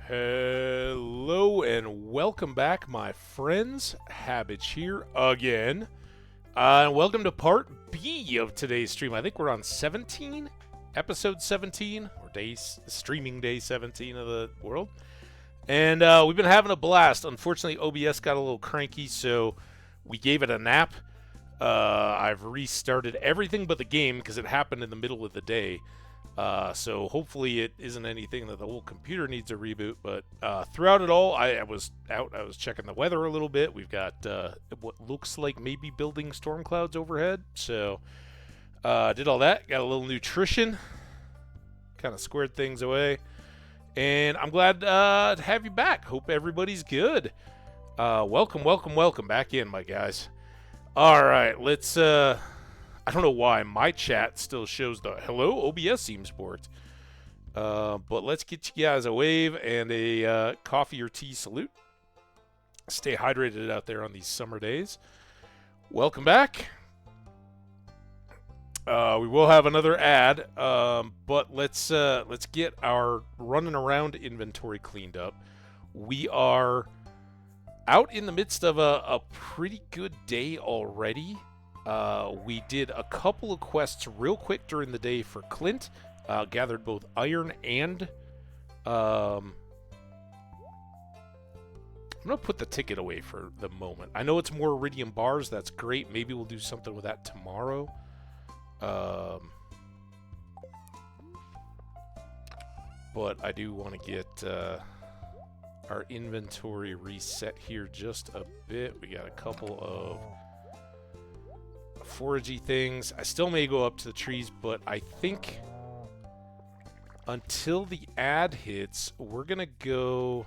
Hello and welcome back, my friends. Hambbage here again. Welcome to part B of today's stream. I think we're on 17, episode 17, or streaming day 17 of the world. And we've been having a blast. Unfortunately, OBS got a little cranky, so we gave it a nap. I've restarted everything but the game because it happened in the middle of the day. So hopefully it isn't anything that the whole computer needs a reboot, but throughout it all, I was out. I was checking the weather a little bit. We've got what looks like maybe building storm clouds overhead, so did all that. Got a little nutrition, kind of squared things away, and I'm glad to have you back. Hope everybody's good. Welcome back in, my guys. All right, let's I don't know why my chat still shows the hello OBS seems sports. But let's get you guys a wave and a coffee or tea salute. Stay hydrated out there on these summer days. Welcome back. We will have another ad, but let's get our running around inventory cleaned up. We are out in the midst of a pretty good day already. We did a couple of quests real quick during the day for Clint. Gathered both iron and... I'm going to put the ticket away for the moment. I know it's more iridium bars. That's great. Maybe we'll do something with that tomorrow. But I do want to get our inventory reset here just a bit. We got a couple of foragey things. I still may go up to the trees, but I think until the ad hits, we're gonna go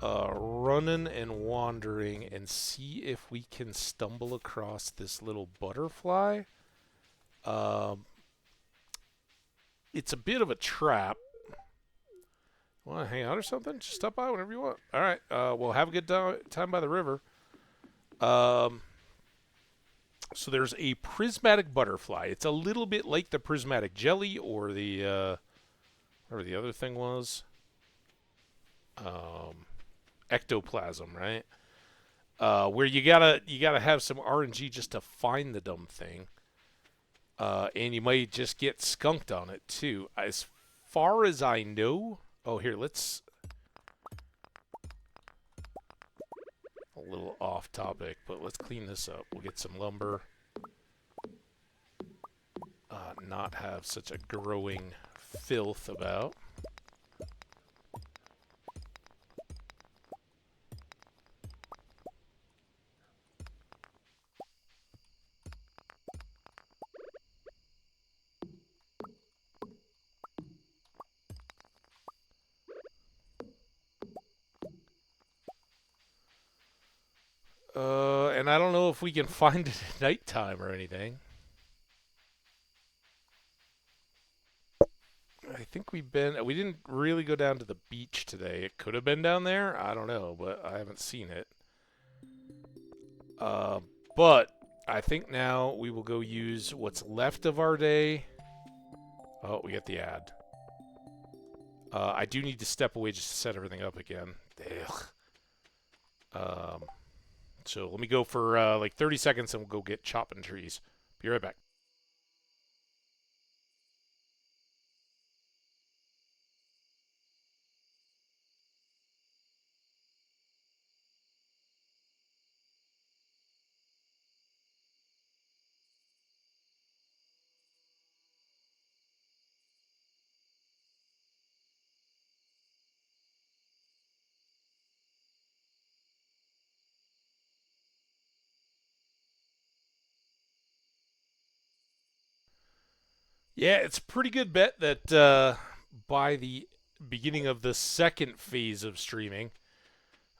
running and wandering and see if we can stumble across this little butterfly. It's a bit of a trap. Want to hang out or something? Just stop by whenever you want. All right. Well, have a good time by the river. So there's a prismatic butterfly. It's a little bit like the prismatic jelly or the whatever the other thing was. Ectoplasm, right? Where you gotta have some RNG just to find the dumb thing. And you might just get skunked on it too. As far as I know. Oh, here, let's... A little off topic, but let's clean this up. We'll get some lumber. Not have such a growing filth about. And I don't know if we can find it at nighttime or anything. I think we didn't really go down to the beach today. It could have been down there. I don't know, but I haven't seen it. But I think now we will go use what's left of our day. Oh, we get the ad. I do need to step away just to set everything up again. Ugh. So let me go for like 30 seconds and we'll go get chopping trees. Be right back. Yeah, it's a pretty good bet that by the beginning of the second phase of streaming,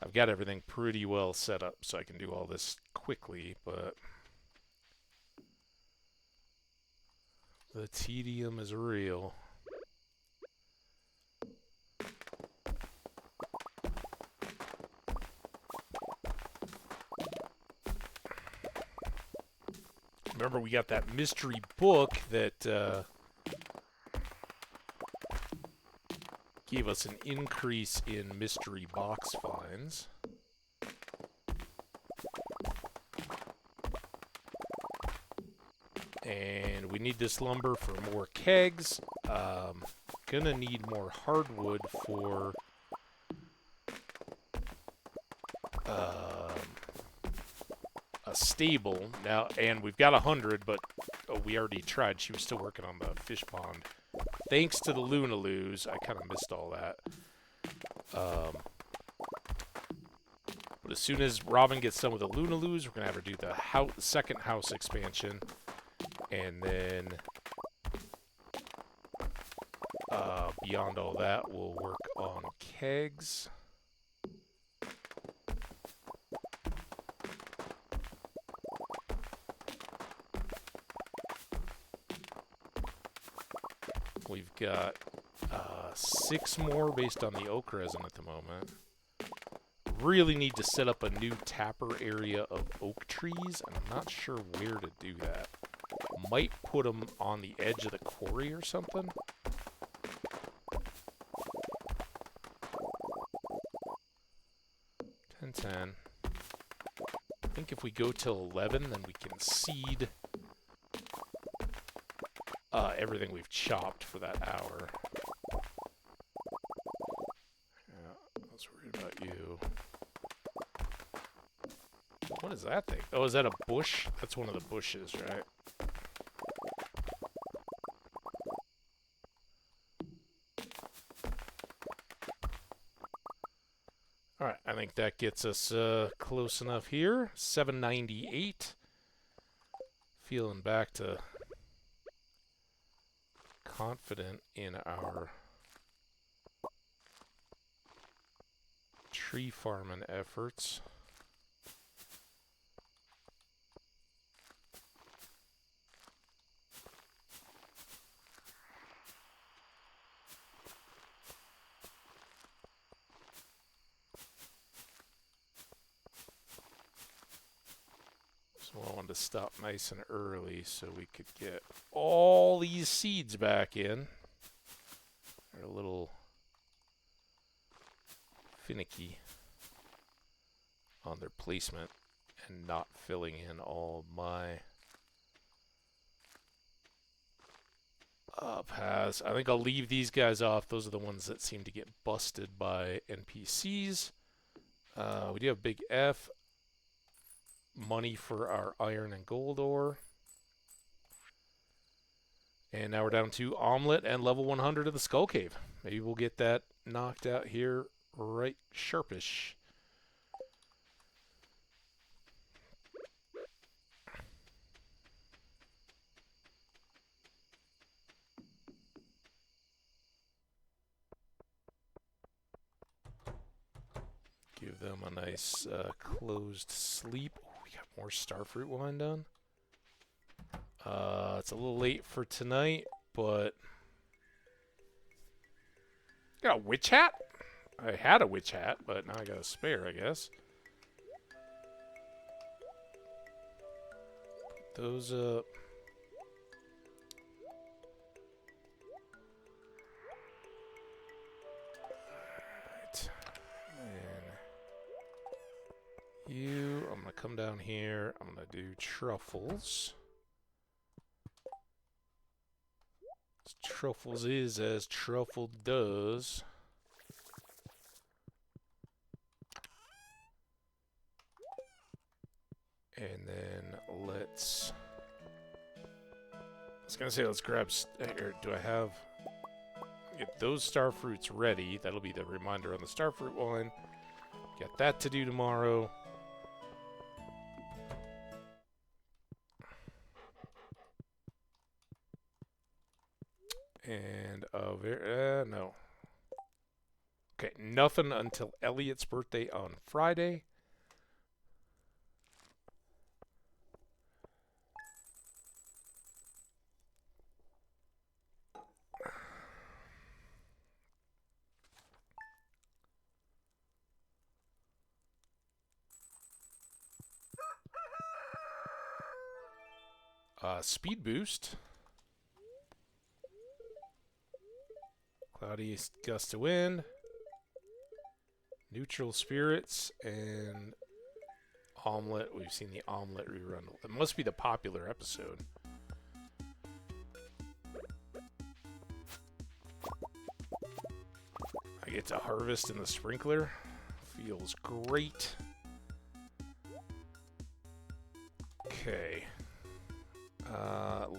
I've got everything pretty well set up so I can do all this quickly, but the tedium is real. Remember, we got that mystery book that gave us an increase in mystery box finds. And we need this lumber for more kegs. Gonna need more hardwood for a stable now, and we've got 100, but we already tried. She was still working on the fish pond. Thanks to the Lunaloos, I kind of missed all that. But as soon as Robin gets done with the Lunaloos, we're gonna have her do the second house expansion, and then beyond all that, we'll work on kegs. We've got 6 more based on the oak resin at the moment. Really need to set up a new tapper area of oak trees, and I'm not sure where to do that. Might put them on the edge of the quarry or something. 10. I think if we go till 11, then we can seed everything we've chopped for that hour. Yeah, I was worried about you. What is that thing? Oh, is that a bush? That's one of the bushes, right? Alright, I think that gets us close enough here. 798. Feeling back to confident in our tree farming efforts. So I wanted to stop nice and early so we could get all these seeds back in. They're a little finicky on their placement and not filling in all my paths. I think I'll leave these guys off. Those are the ones that seem to get busted by NPCs. We do have Big F. Money for our iron and gold ore. And now we're down to omelet and level 100 of the Skull Cave. Maybe we'll get that knocked out here right sharpish. Give them a nice closed sleep. Oh, we got more starfruit wine done. It's a little late for tonight, but got a witch hat? I had a witch hat, but now I got a spare, I guess. Put those up. Alright. And you, I'm gonna come down here. I'm gonna do truffles. Truffles is as truffle does. And then let's... I was gonna say let's grab... Here, do I have... Get those starfruits ready. That'll be the reminder on the starfruit wine. Get that to do tomorrow. And, no. Okay, nothing until Elliot's birthday on Friday. Speed boost. Southeast gust of wind. Neutral spirits and omelet. We've seen the omelet rerun. It must be the popular episode. I get to harvest in the sprinkler. Feels great. Okay.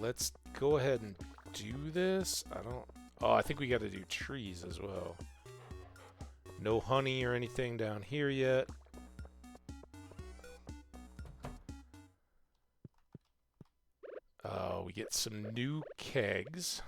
Let's go ahead and do this. Oh, I think we got to do trees as well. No honey or anything down here yet. We get some new kegs.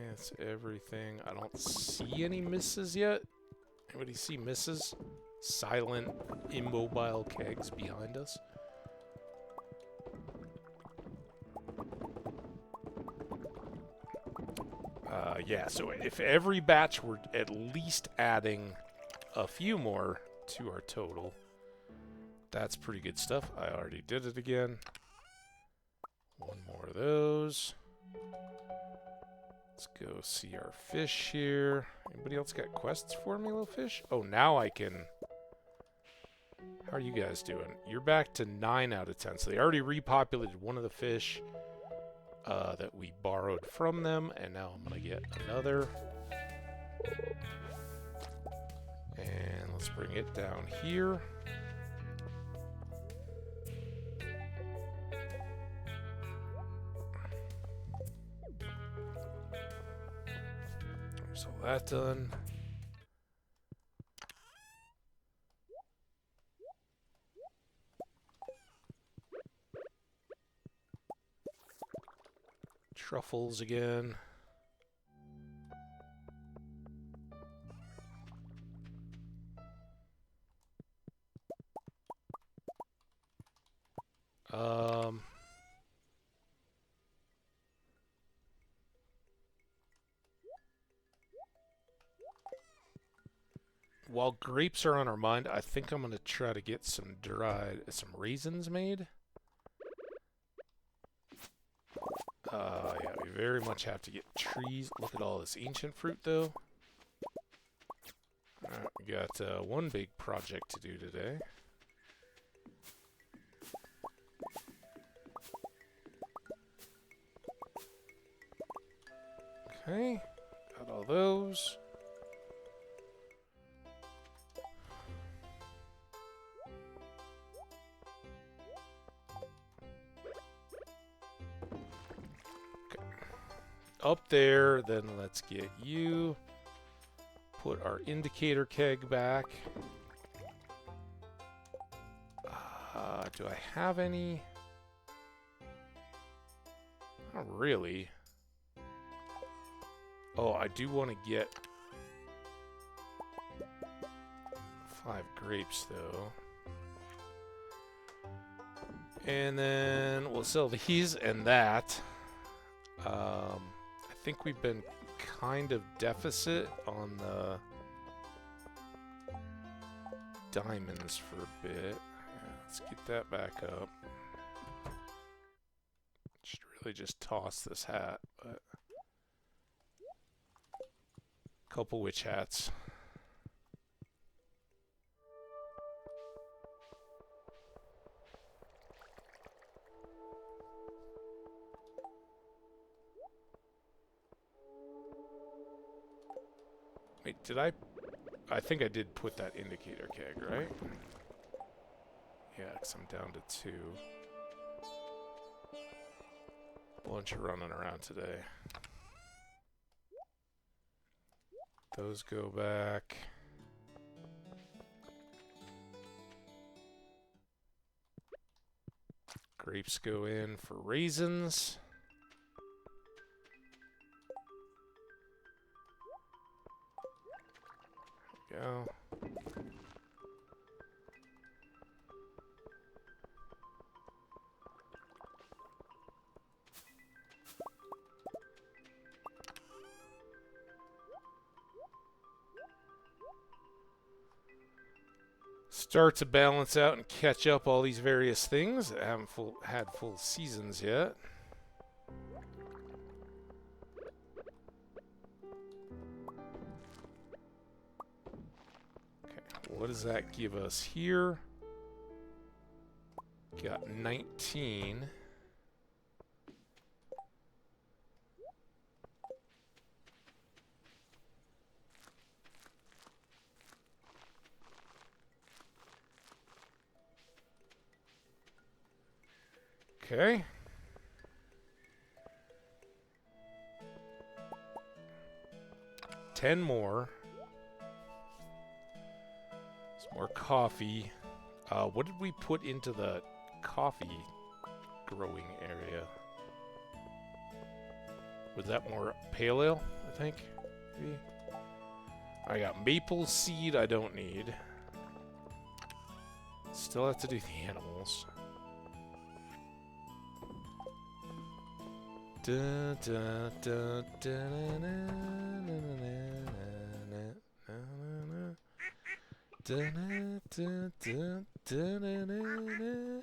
That's everything. I don't see any misses yet. Anybody see misses? Silent, immobile kegs behind us. Yeah, so if every batch were at least adding a few more to our total, that's pretty good stuff. I already did it again. One more of those. Let's go see our fish here. Anybody else got quests for me, little fish? Oh, now I can... How are you guys doing? You're back to 9 out of 10. So they already repopulated one of the fish that we borrowed from them. And now I'm going to get another. And let's bring it down here. So that done. Truffles again. While grapes are on our mind, I think I'm going to try to get some raisins made. Yeah, we very much have to get trees. Look at all this ancient fruit, though. Alright, we got one big project to do today. Okay, got all those. Up there, then let's get you. Put our indicator keg back. Do I have any? Not really. Oh, I do want to get 5 grapes, though. And then we'll sell these and that. I think we've been kind of deficit on the diamonds for a bit. Yeah, let's get that back up. Should really just toss this hat, but couple witch hats. Wait, did I think I did put that indicator keg, right? Yeah, because I'm down to 2. Bunch of running around today. Those go back. Grapes go in for raisins. go. Start to balance out and catch up all these various things that haven't had full seasons yet. Okay, what does that give us here? Got 19. Okay. Ten more. Some more coffee. What did we put into the coffee growing area? Was that more pale ale, I think? Maybe? I got maple seed I don't need. Still have to do the animals. Da, da, da, da, na, na, na, na, na, da, na, da, da, da, na, na, na.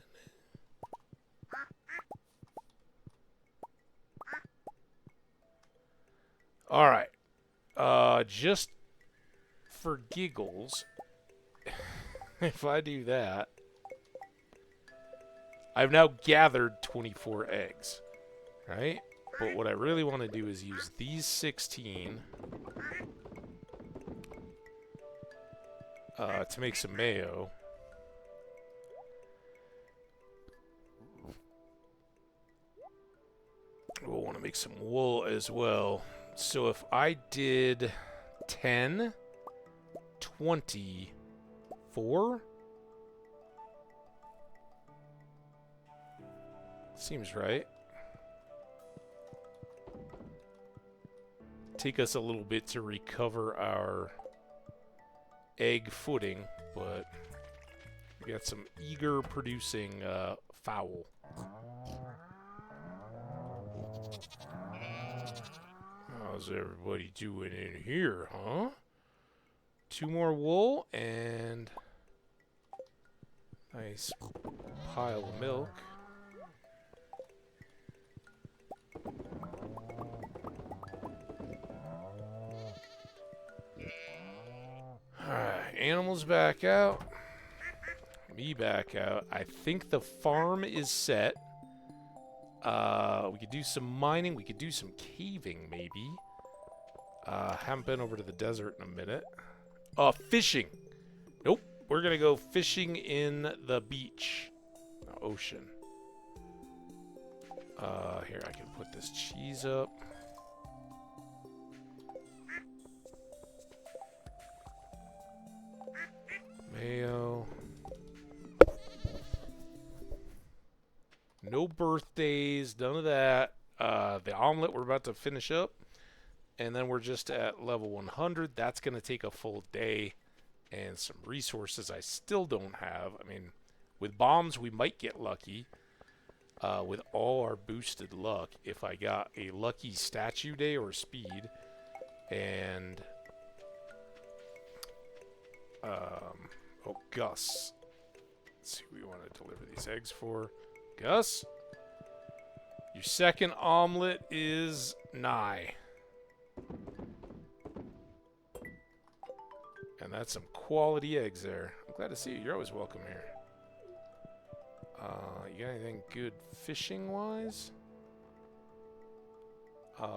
All right. Just for giggles, if I do that, I've now gathered 24 eggs, right? But what I really want to do is use these 16 to make some mayo. We'll want to make some wool as well. So if I did 10, 24, seems right. Take us a little bit to recover our egg footing, but we got some eager producing fowl. How's everybody doing in here, huh? 2 more wool and nice pile of milk. Alright, animals back out. Me back out. I think the farm is set. We could do some mining. We could do some caving, maybe. Haven't been over to the desert in a minute. Fishing. Nope. We're going to go fishing in the beach. The ocean. Here, I can put this cheese up. Mayo. No birthdays, none of that. The omelet we're about to finish up. And then we're just at level 100. That's going to take a full day. And some resources I still don't have. I mean, with bombs we might get lucky. With all our boosted luck. If I got a lucky statue day or speed. And... oh, Gus. Let's see who we want to deliver these eggs for. Gus, your second omelet is nigh. And that's some quality eggs there. I'm glad to see you. You're always welcome here. You got anything good fishing-wise?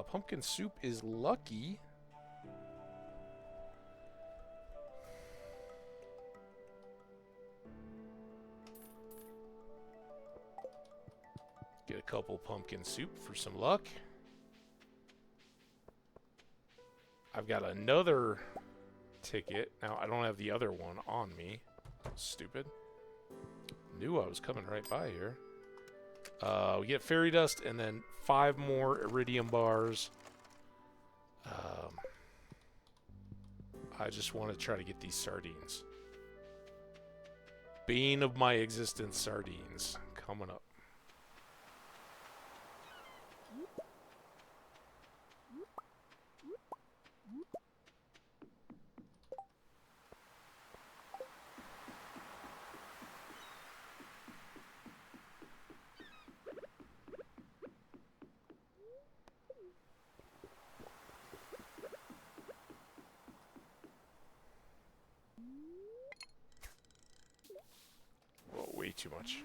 Pumpkin soup is lucky. Get a couple pumpkin soup for some luck. I've got another ticket. Now, I don't have the other one on me. Stupid. Knew I was coming right by here. We get fairy dust and then 5 more iridium bars. I just want to try to get these sardines. Bane of my existence, sardines. Coming up. Way too much.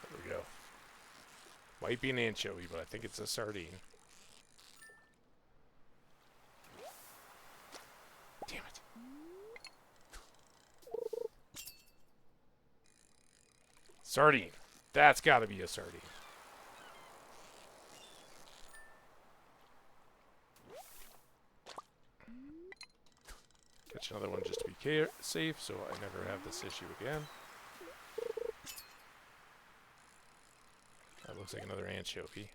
There we go. Might be an anchovy, but I think it's a sardine. Damn it. Sardine. That's got to be a sardine. Catch another one just to be safe, so I never have this issue again. That looks like another anchovy.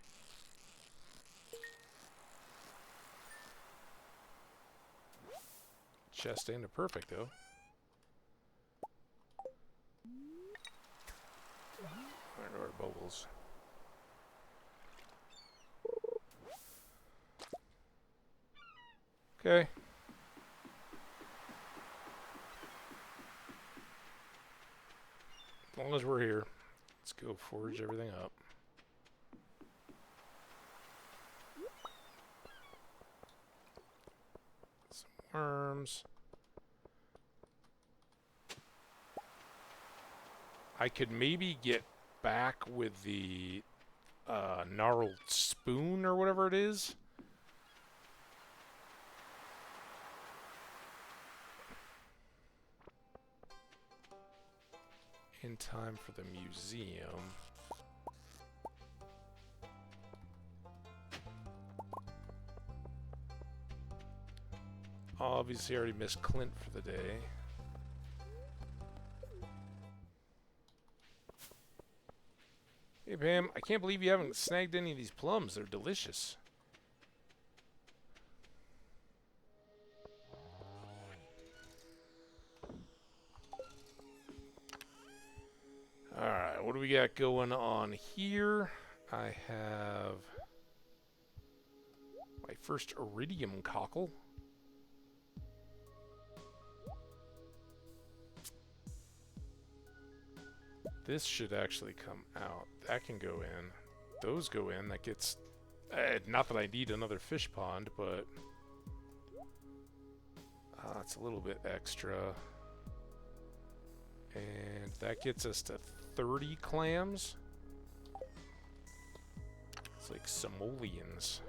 Chest ain't perfect, though. There go our bubbles. Okay. As long as we're here, let's go forage everything up. Some worms. I could maybe get back with the gnarled spoon or whatever it is. In time for the museum. Obviously, I already missed Clint for the day. Hey, Pam, I can't believe you haven't snagged any of these plums. They're delicious. Alright, what do we got going on here? I have my first iridium cockle. This should actually come out. That can go in. Those go in. That gets... not that I need another fish pond, but... it's a little bit extra. And that gets us to 30 clams. It's like simoleons.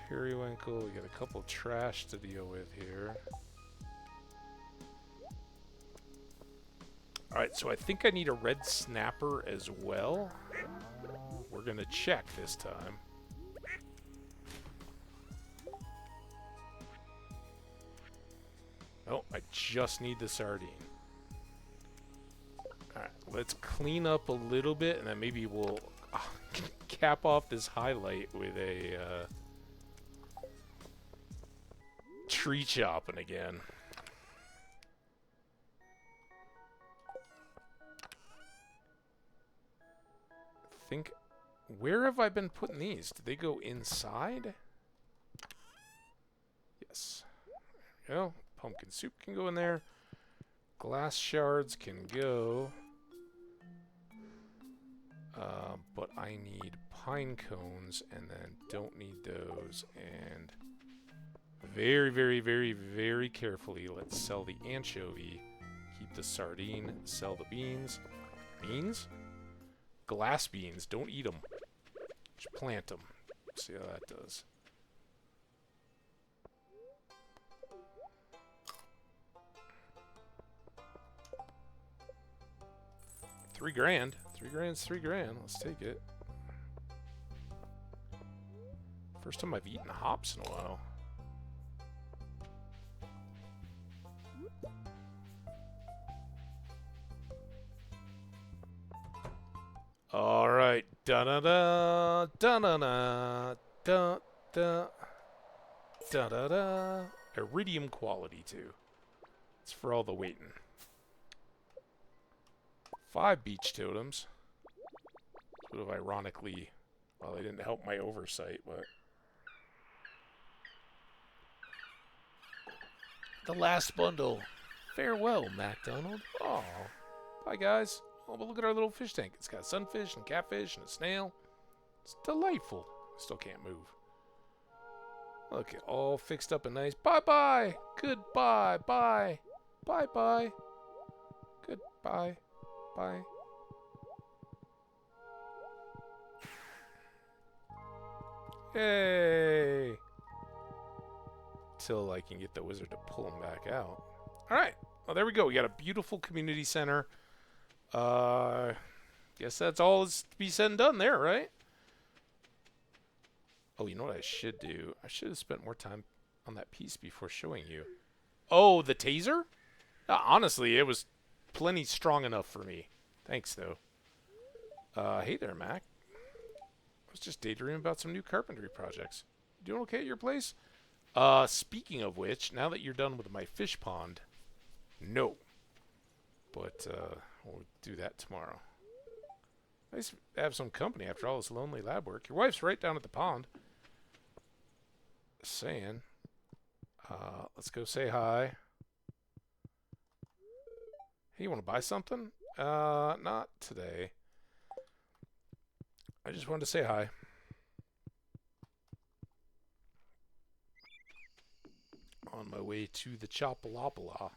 Periwinkle, we got a couple trash to deal with here. Alright, so I think I need a red snapper as well. We're gonna check this time. Oh, I just need the sardine. Alright, let's clean up a little bit, and then maybe we'll cap off this highlight with a tree chopping again. Think, where have I been putting these? Did they go inside? Yes. There we go. Pumpkin soup can go in there. Glass shards can go. But I need pine cones, and then don't need those. And very, very, very, very carefully, let's sell the anchovy. Keep the sardine. Sell the beans. Beans? Glass beans. Don't eat them. Just plant them. See how that does. $3,000. $3,000's $3,000. Let's take it. First time I've eaten hops in a while. All right. Da da da da da da da da da da da. Iridium quality too. It's for all the waiting. 5 beach totems. Sort of ironically, well, they didn't help my oversight, but the last bundle. Farewell, MacDonald. Oh, bye guys. Oh, but look at our little fish tank. It's got sunfish and catfish and a snail. It's delightful. I still can't move. Look, all fixed up and nice. Bye-bye. Goodbye. Bye. Bye-bye. Goodbye. Bye. Yay. Till I can get the wizard to pull him back out. All right. Well, there we go. We got a beautiful community center. Guess that's all is to be said and done there, right? Oh, you know what I should do? I should have spent more time on that piece before showing you. Oh, the taser? Honestly, it was plenty strong enough for me. Thanks, though. Hey there, Mac. I was just daydreaming about some new carpentry projects. You doing okay at your place? Speaking of which, now that you're done with my fish pond, no. But, we'll do that tomorrow. Nice to have some company after all this lonely lab work. Your wife's right down at the pond. Saying. Let's go say hi. Hey, you want to buy something? Not today. I just wanted to say hi. On my way to the Chopalopala.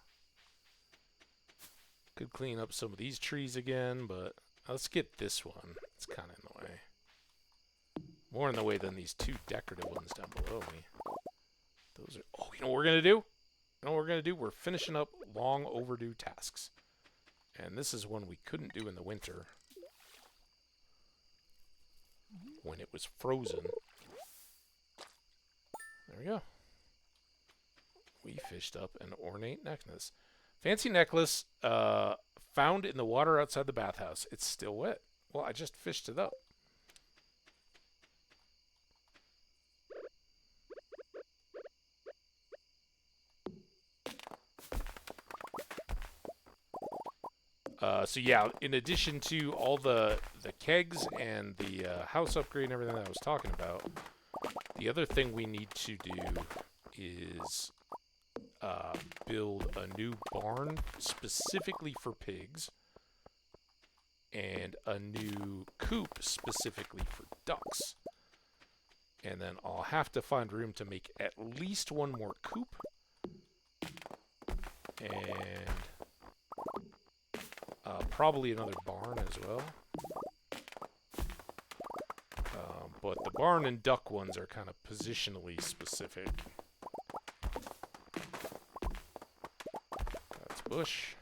Could clean up some of these trees again, but let's get this one. It's kind of in the way. More in the way than these 2 decorative ones down below me. Those are... Oh, you know what we're going to do? You know what we're going to do? We're finishing up long overdue tasks. And this is one we couldn't do in the winter. When it was frozen. There we go. We fished up an ornate necklace. Fancy necklace found in the water outside the bathhouse. It's still wet. Well, I just fished it up. So yeah, in addition to all the kegs and the house upgrade and everything that I was talking about, the other thing we need to do is build a new barn specifically for pigs and a new coop specifically for ducks. And then I'll have to find room to make at least one more coop. And probably another barn as well. But the barn and duck ones are kind of positionally specific. That's bush.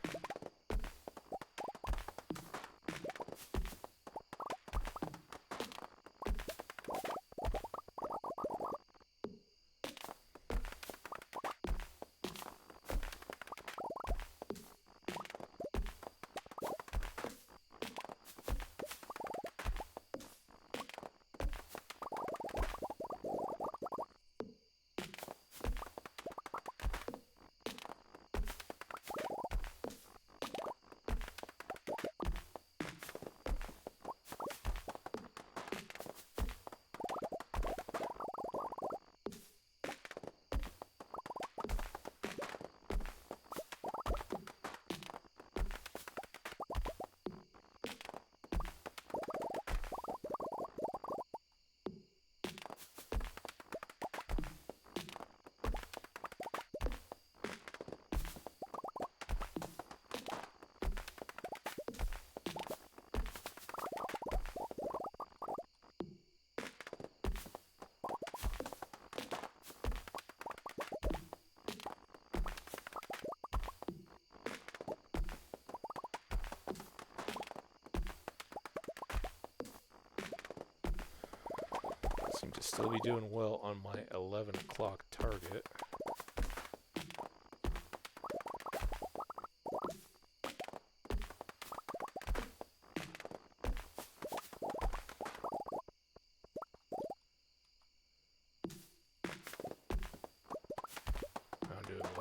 Seem to still be doing well on my 11 o'clock target.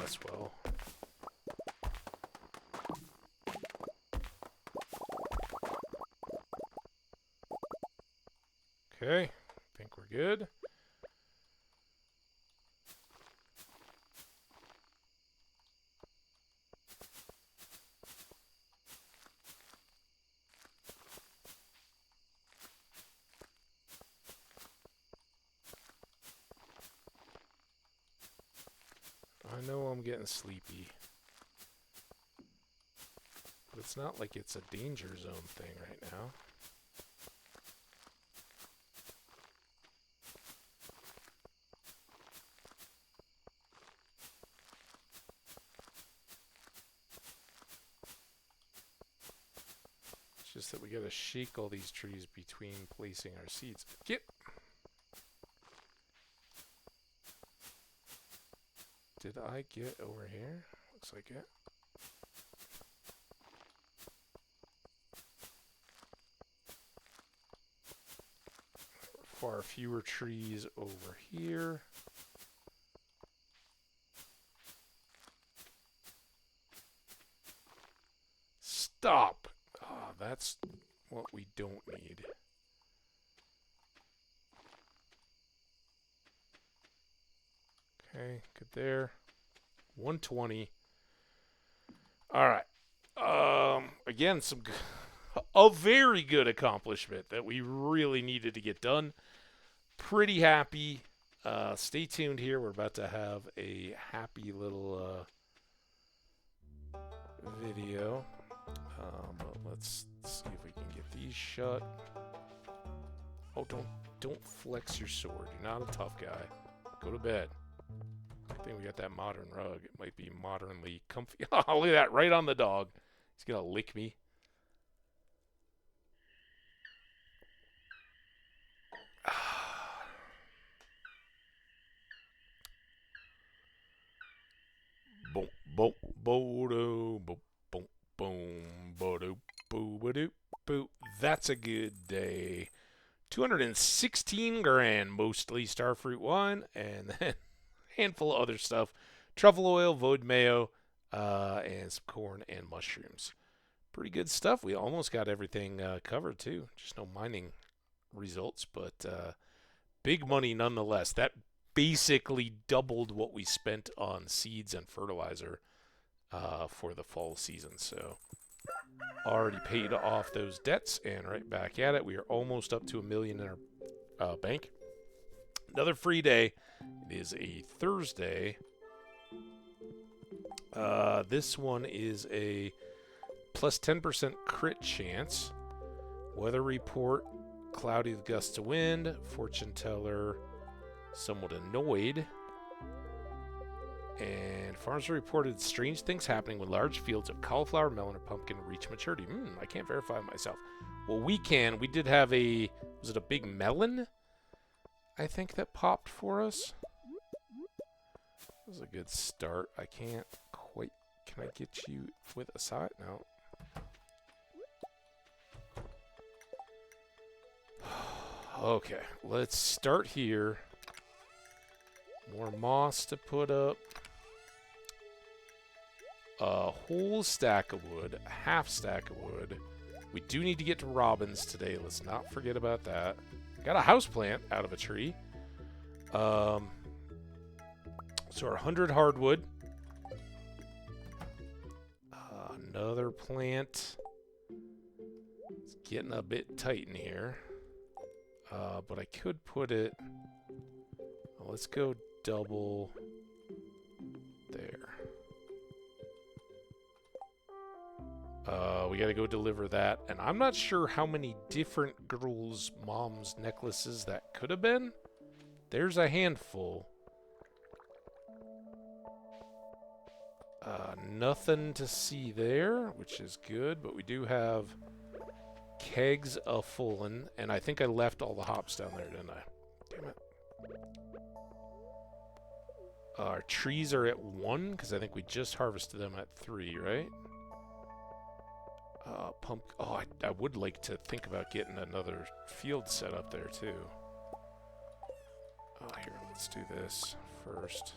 gas well. Okay, I think we're good. I know I'm getting sleepy. But it's not like it's a danger zone thing right now. It's just that we gotta shake all these trees between placing our seeds. Get! Did I get over here? Looks like it. Far fewer trees over here. Stop! Oh, that's what we don't need. Okay, good there. 120. All right. Again, a very good accomplishment that we really needed to get done. Pretty happy. Stay tuned here. We're about to have a happy little video. But let's see if we can get these shut. Oh, don't flex your sword. You're not a tough guy. Go to bed. I think we got that modern rug. It might be modernly comfy. Oh, look at that. Right on the dog. He's going to lick me. Boom, boom, boom, boom, boom, boom, boom, boom, boom. That's a good day. 216 grand, mostly starfruit wine, and then a handful of other stuff. Truffle oil, void mayo, and some corn and mushrooms. Pretty good stuff. We almost got everything covered, too. Just no mining results, but big money nonetheless. That basically doubled what we spent on seeds and fertilizer for the fall season. So already paid off those debts and right back at it. We are almost up to $1 million in our bank. Another free day. It is a Thursday. This one is a plus 10% crit chance. Weather report, cloudy with gusts of wind. Fortune teller, somewhat annoyed. And farmers reported strange things happening when large fields of cauliflower, melon, or pumpkin reach maturity. I can't verify myself. Well, we can. We did have was it a big melon? I think that popped for us. That was a good start. I can't quite. Can I get you with a side? No. Okay, let's start here. More moss to put up. A whole stack of wood, a half stack of wood. We do need to get to robins today. Let's not forget about that. Got a houseplant out of a tree. So our 100 hardwood. Another plant. It's getting a bit tight in here. But I could put it... Well, let's go double there. We gotta go deliver that. And I'm not sure how many different girls' moms' necklaces that could have been. There's a handful. Nothing to see there, which is good. But we do have kegs of fullin'. And I think I left all the hops down there, didn't I? Damn it. Our trees are at 1, because I think we just harvested them at 3, right? Oh, I would like to think about getting another field set up there, too. Oh, here, let's do this first.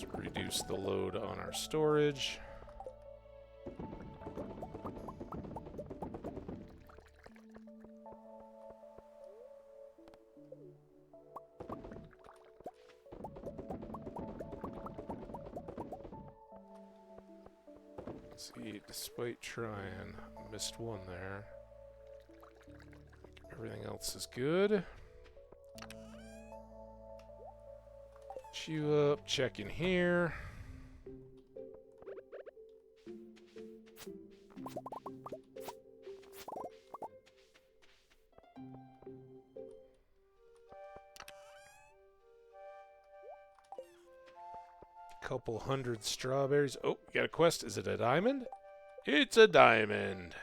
Just reduce the load on our storage. Let's see, despite trying, missed one there. Everything else is good. You up, check in here. Couple hundred strawberries. Oh, you got a quest. Is it a diamond? It's a diamond.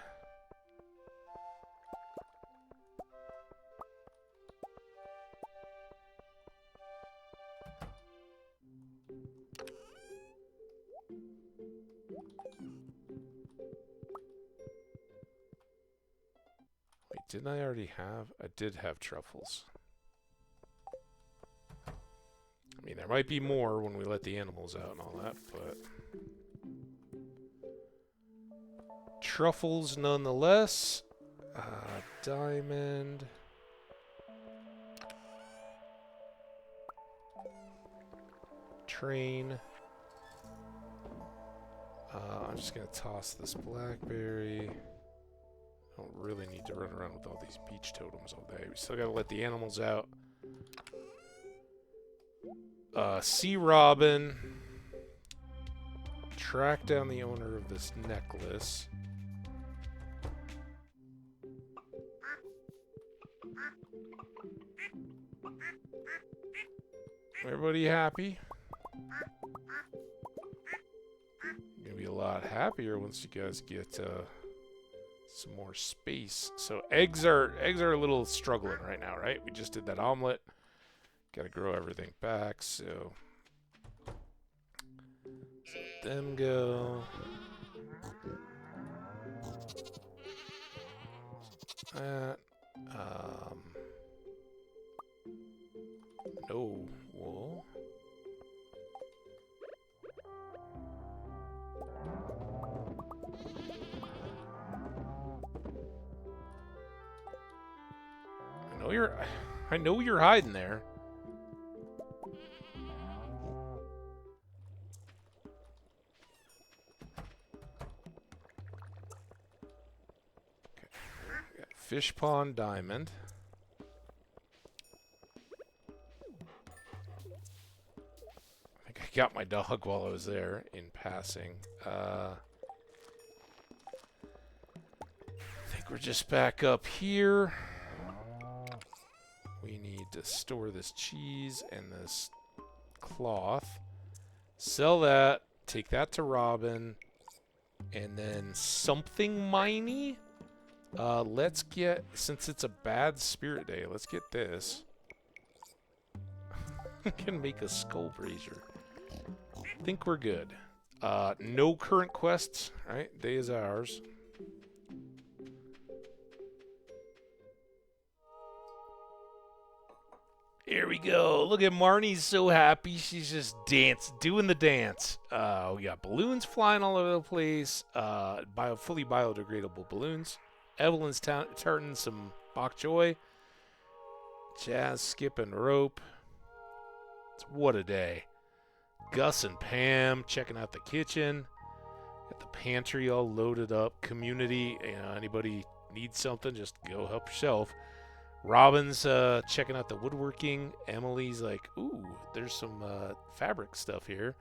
Wait, didn't I already have? I did have truffles. I mean, there might be more when we let the animals out and all that, but... truffles nonetheless. Diamond. Train. I'm just going to toss this blackberry. Don't really need to run around with all these beach totems all day. We still got to let the animals out. Sea robin. Track down the owner of this necklace. Everybody happy? Gonna be a lot happier once you guys get some more space. So eggs are a little struggling right now, right? We just did that omelet. Got to grow everything back, so let them go. That no wool. I know you're hiding there. Okay. Fish pond diamond. I think I got my dog while I was there in passing. I think we're just back up here. We need to store this cheese and this cloth. Sell that. Take that to Robin. And then something miney. Let's get, since it's a bad spirit day, let's get this. I can make a skull brazier. I think we're good. No current quests. Right? Day is ours. Here we go. Look at Marnie's so happy. She's just doing the dance. We got balloons flying all over the place. Fully biodegradable balloons. Evelyn's tarting some bok choy. Jazz skipping rope. What a day. Gus and Pam checking out the kitchen. Got the pantry all loaded up. Community. Anybody needs something, just go help yourself. Robin's checking out the woodworking. Emily's like, ooh, there's some fabric stuff here.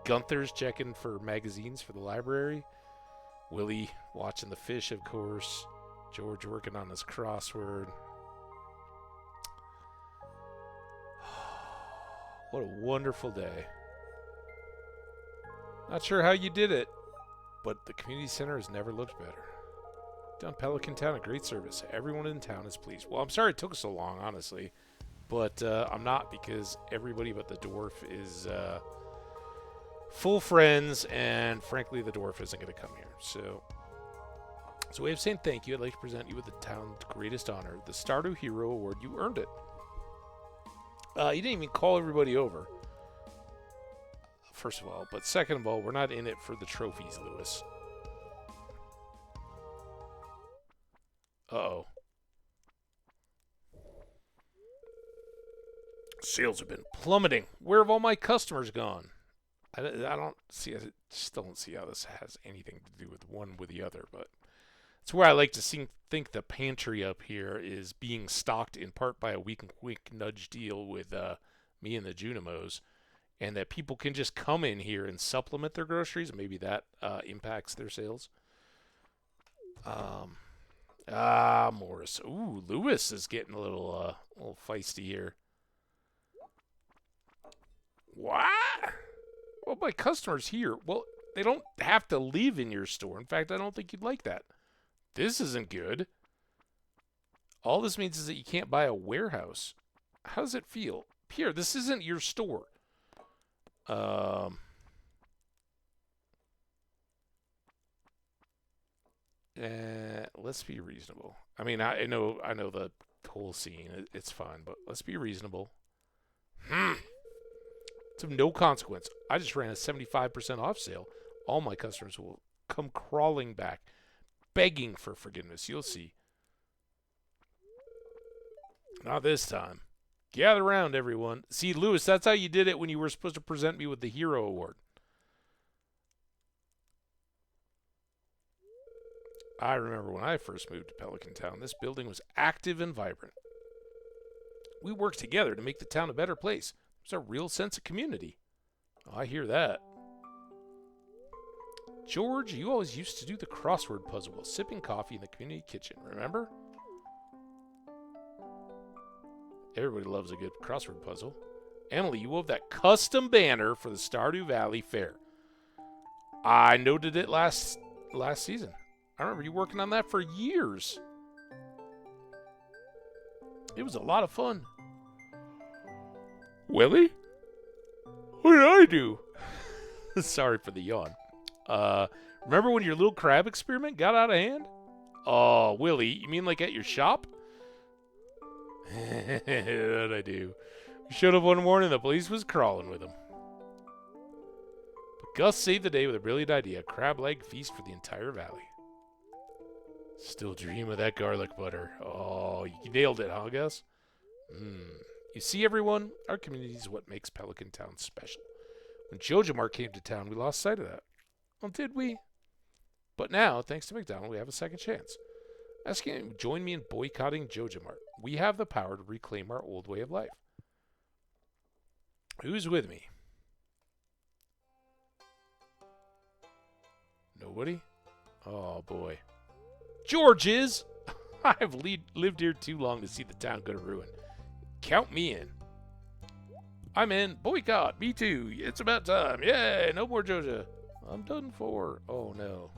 Gunther's checking for magazines for the library. Willie watching the fish, of course. George working on his crossword. What a wonderful day. Not sure how you did it, but the community center has never looked better. Down Pelican Town, a great service. Everyone in town is pleased. Well, I'm sorry it took so long, honestly. But I'm not, because everybody but the dwarf is full friends, and frankly, the dwarf isn't going to come here. So a way of saying thank you, I'd like to present you with the town's greatest honor, the Stardew Hero Award. You earned it. You didn't even call everybody over. first of all. But second of all, we're not in it for the trophies, Lewis. Uh-oh. Sales have been plummeting. Where have all my customers gone? I don't see. I still don't see how this has anything to do with one with the other, but it's where I like to think the pantry up here is being stocked in part by a wink nudge deal with me and the Junimos, and that people can just come in here and supplement their groceries, and maybe that impacts their sales. Morris. Ooh, Lewis is getting a little feisty here. What? Well, my customers here, well, they don't have to live in your store. In fact, I don't think you'd like that. This isn't good. All this means is that you can't buy a warehouse. How does it feel? Pierre, this isn't your store. Let's be reasonable. I mean, I know the whole scene. It's fine, but let's be reasonable. It's of no consequence. I just ran a 75% off sale. All my customers will come crawling back, begging for forgiveness. You'll see. Not this time. Gather around, everyone. See, Lewis, that's how you did it when you were supposed to present me with the Hero Award. I remember when I first moved to Pelican Town, this building was active and vibrant. We worked together to make the town a better place. There's a real sense of community. Oh, I hear that. George, you always used to do the crossword puzzle while sipping coffee in the community kitchen, remember? Everybody loves a good crossword puzzle. Emily, you wove that custom banner for the Stardew Valley Fair. I noted it last season. I remember you working on that for years. It was a lot of fun. Willie? What did I do? Sorry for the yawn. Remember when your little crab experiment got out of hand? Oh, Willie, you mean like at your shop? What'd I do? We showed up one morning, the police was crawling with him. But Gus saved the day with a brilliant idea, a crab leg feast for the entire valley. Still dream of that garlic butter. Oh, you nailed it, huh, Gus? You see, everyone, our community is what makes Pelican Town special. When JojaMart came to town, we lost sight of that. Well, did we? But now, thanks to McDonald, we have a second chance. Asking him to join me in boycotting JojaMart. We have the power to reclaim our old way of life. Who's with me? Nobody? Oh, boy. George is! I've lived here too long to see the town go to ruin. Count me in. I'm in. Boycott. Me too. It's about time. Yay. No more Joja. I'm done for. Oh, no.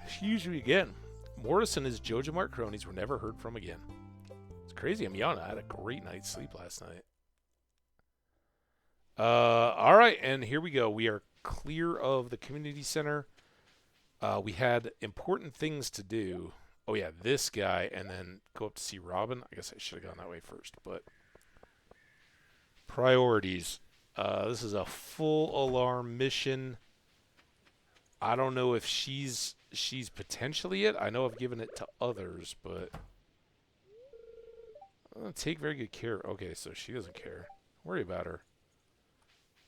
Excuse me again. Morris and his JojaMart cronies were never heard from again. It's crazy. I'm yawning. I had a great night's sleep last night. All right, and here we go. We are clear of the community center. We had important things to do. Oh, yeah, this guy, and then go up to see Robin. I guess I should have gone that way first, but priorities. This is a full alarm mission. I don't know if she's potentially it. I know I've given it to others, but I'm gonna take very good care. Okay, so she doesn't care. Don't worry about her.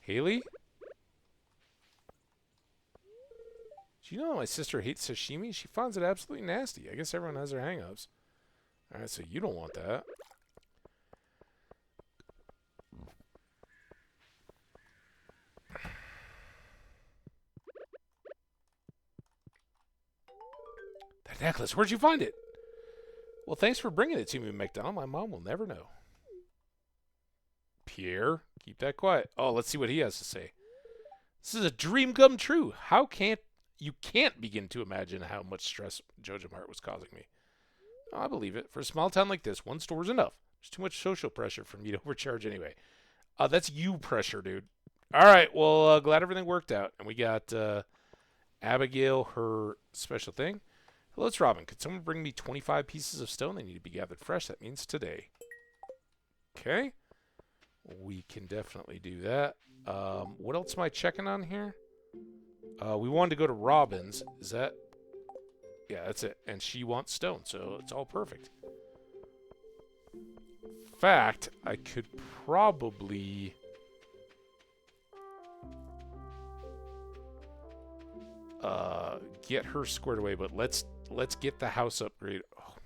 Haley? Do you know my sister hates sashimi? She finds it absolutely nasty. I guess everyone has their hang-ups. Alright, so you don't want that. That necklace, where'd you find it? Well, thanks for bringing it to me, McDonald. My mom will never know. Pierre, keep that quiet. Oh, let's see what he has to say. This is a dream come true. You can't begin to imagine how much stress JojaMart was causing me. Oh, I believe it. For a small town like this, one store is enough. There's too much social pressure for me to overcharge anyway. That's you pressure, dude. All right, well, glad everything worked out. And we got Abigail her special thing. Hello, it's Robin. Could someone bring me 25 pieces of stone? They need to be gathered fresh. That means today. Okay. We can definitely do that. What else am I checking on here? We wanted to go to Robin's. Is that... Yeah, that's it. And she wants stone, so it's all perfect. In fact, I could probably... get her squared away, but let's get the house upgraded. Oh.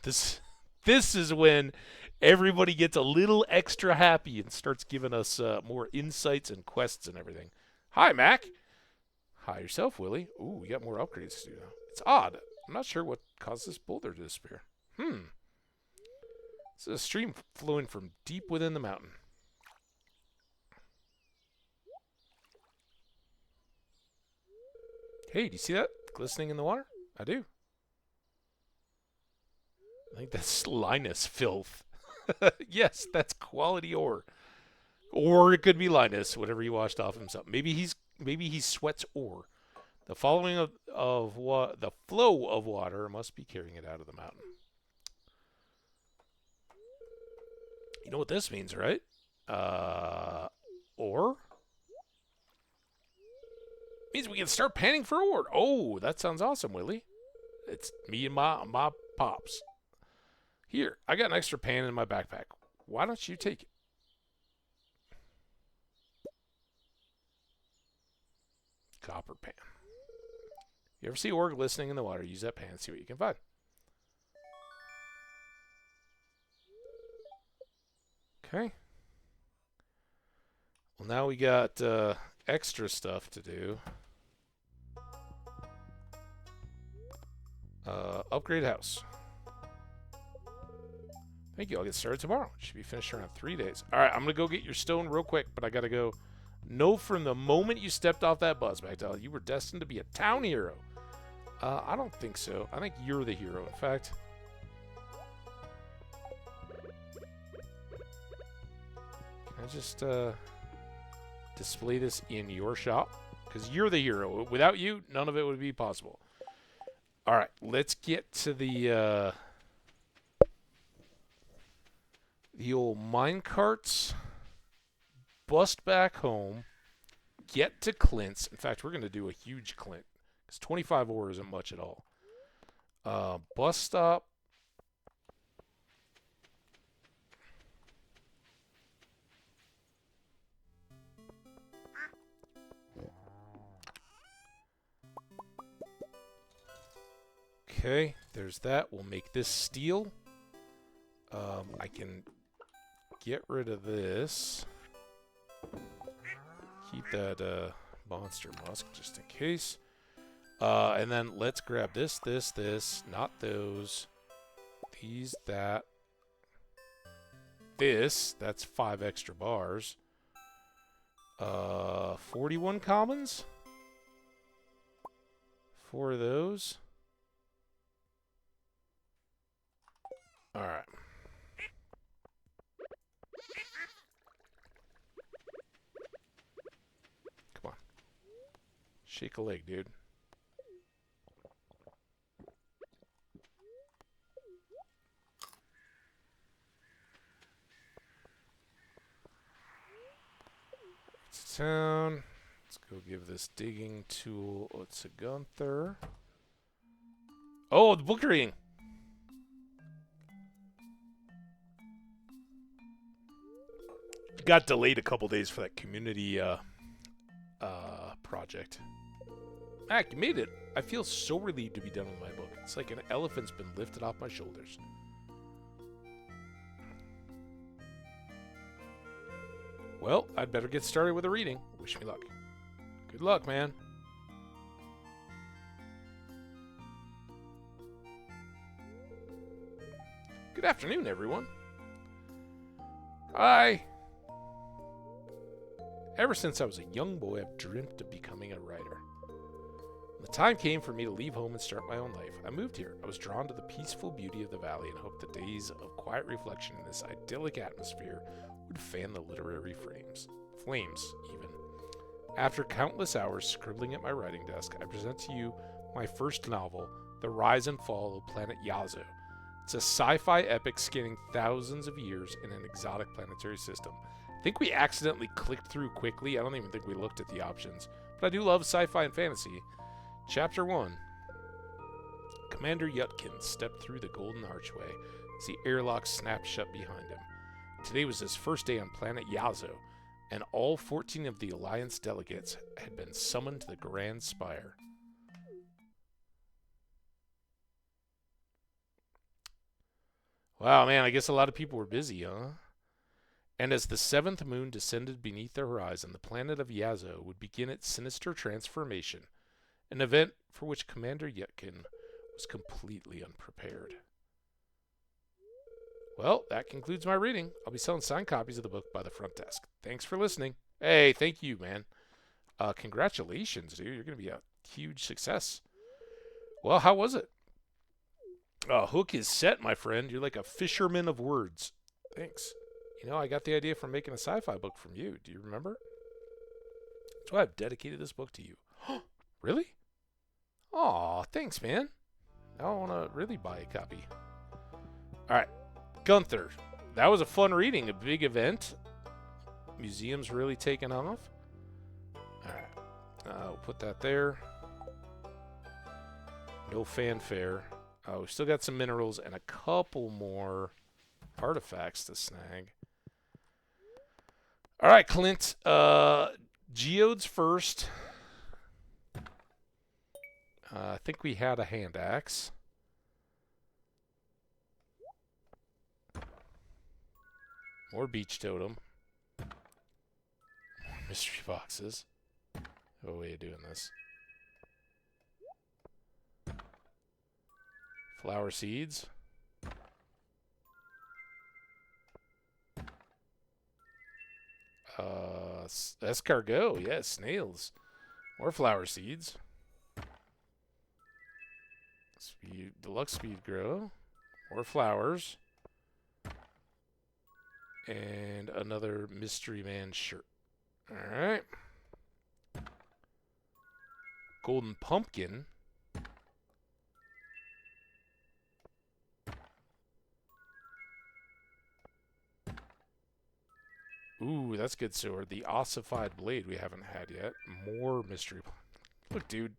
This is when everybody gets a little extra happy and starts giving us more insights and quests and everything. Hi, Mack. Hi yourself, Willie. Ooh, we got more upgrades to do now. It's odd. I'm not sure what caused this boulder to disappear. This is a stream flowing from deep within the mountain. Hey, do you see that glistening in the water? I do. I think that's Linus filth. Yes, that's quality ore. Or it could be Linus, whatever he washed off himself. Maybe he sweats ore. The following of what the flow of water must be carrying it out of the mountain. You know what this means, right? Ore? Means we can start panning for ore. Oh, that sounds awesome, Willie. It's me and my pops. Here, I got an extra pan in my backpack. Why don't you take it? Copper pan. You ever see ore glistening in the water? Use that pan and see what you can find. Okay. Well, now we got extra stuff to do. Upgrade house. Thank you. I'll get started tomorrow. Should be finished around 3 days. All right, I'm going to go get your stone real quick, but I got to go. Know from the moment you stepped off that bus, Magdalene, you were destined to be a town hero. I don't think so. I think you're the hero, in fact. Can I just display this in your shop? Because you're the hero. Without you, none of it would be possible. All right, let's get to the old mine carts. Bust back home. Get to Clint's. In fact, we're going to do a huge Clint. Because 25 ore isn't much at all. Bus stop. Okay, there's that. We'll make this steel. I can get rid of this. Keep that monster musk just in case. And then let's grab this, not those. These, that. This, that's 5 extra bars. 41 commons? 4 of those. Alright. Come on. Shake a leg, dude. It's town. Let's go give this digging tool. Oh, it's a Gunther. Oh, the book reading. Got delayed a couple days for that community project. Mack, you made it. I feel so relieved to be done with my book. It's like an elephant's been lifted off my shoulders. Well, I'd better get started with the reading. Wish me luck. Good luck, man. Good afternoon, everyone. Hi. Ever since I was a young boy, I've dreamt of becoming a writer. When the time came for me to leave home and start my own life, I moved here. I was drawn to the peaceful beauty of the valley and hoped the days of quiet reflection in this idyllic atmosphere would fan the literary flames, even. After countless hours scribbling at my writing desk, I present to you my first novel, The Rise and Fall of Planet Yazo. It's a sci-fi epic spanning thousands of years in an exotic planetary system. I think we accidentally clicked through quickly. I don't even think we looked at the options. But I do love sci-fi and fantasy. Chapter 1. Commander Yutkin stepped through the golden archway as the airlock snapped shut behind him. Today was his first day on planet Yazo, and all 14 of the Alliance delegates had been summoned to the Grand Spire. Wow, man, I guess a lot of people were busy, huh? And as the seventh moon descended beneath the horizon, the planet of Yazo would begin its sinister transformation, an event for which Commander Yutkin was completely unprepared. Well, that concludes my reading. I'll be selling signed copies of the book by the front desk. Thanks for listening. Hey, thank you, man. Congratulations, dude. You're going to be a huge success. Well, how was it? Hook is set, my friend. You're like a fisherman of words. Thanks. You know, I got the idea for making a sci-fi book from you. Do you remember? That's why I've dedicated this book to you. Really? Aw, thanks, man. Now I want to really buy a copy. All right. Gunther. That was a fun reading. A big event. Museum's really taken off. All right. We'll put that there. No fanfare. We still got some minerals and a couple more artifacts to snag. All right, Clint. Geodes first. I think we had a hand axe. More beach totem. More mystery boxes. Oh, way of doing this. Flower seeds. Escargot. Yeah, snails. More flower seeds. Speed, deluxe speed grow. More flowers. And another mystery man shirt. Alright. Golden pumpkin. Ooh, that's good sword. The ossified blade we haven't had yet. More mystery. Look, dude.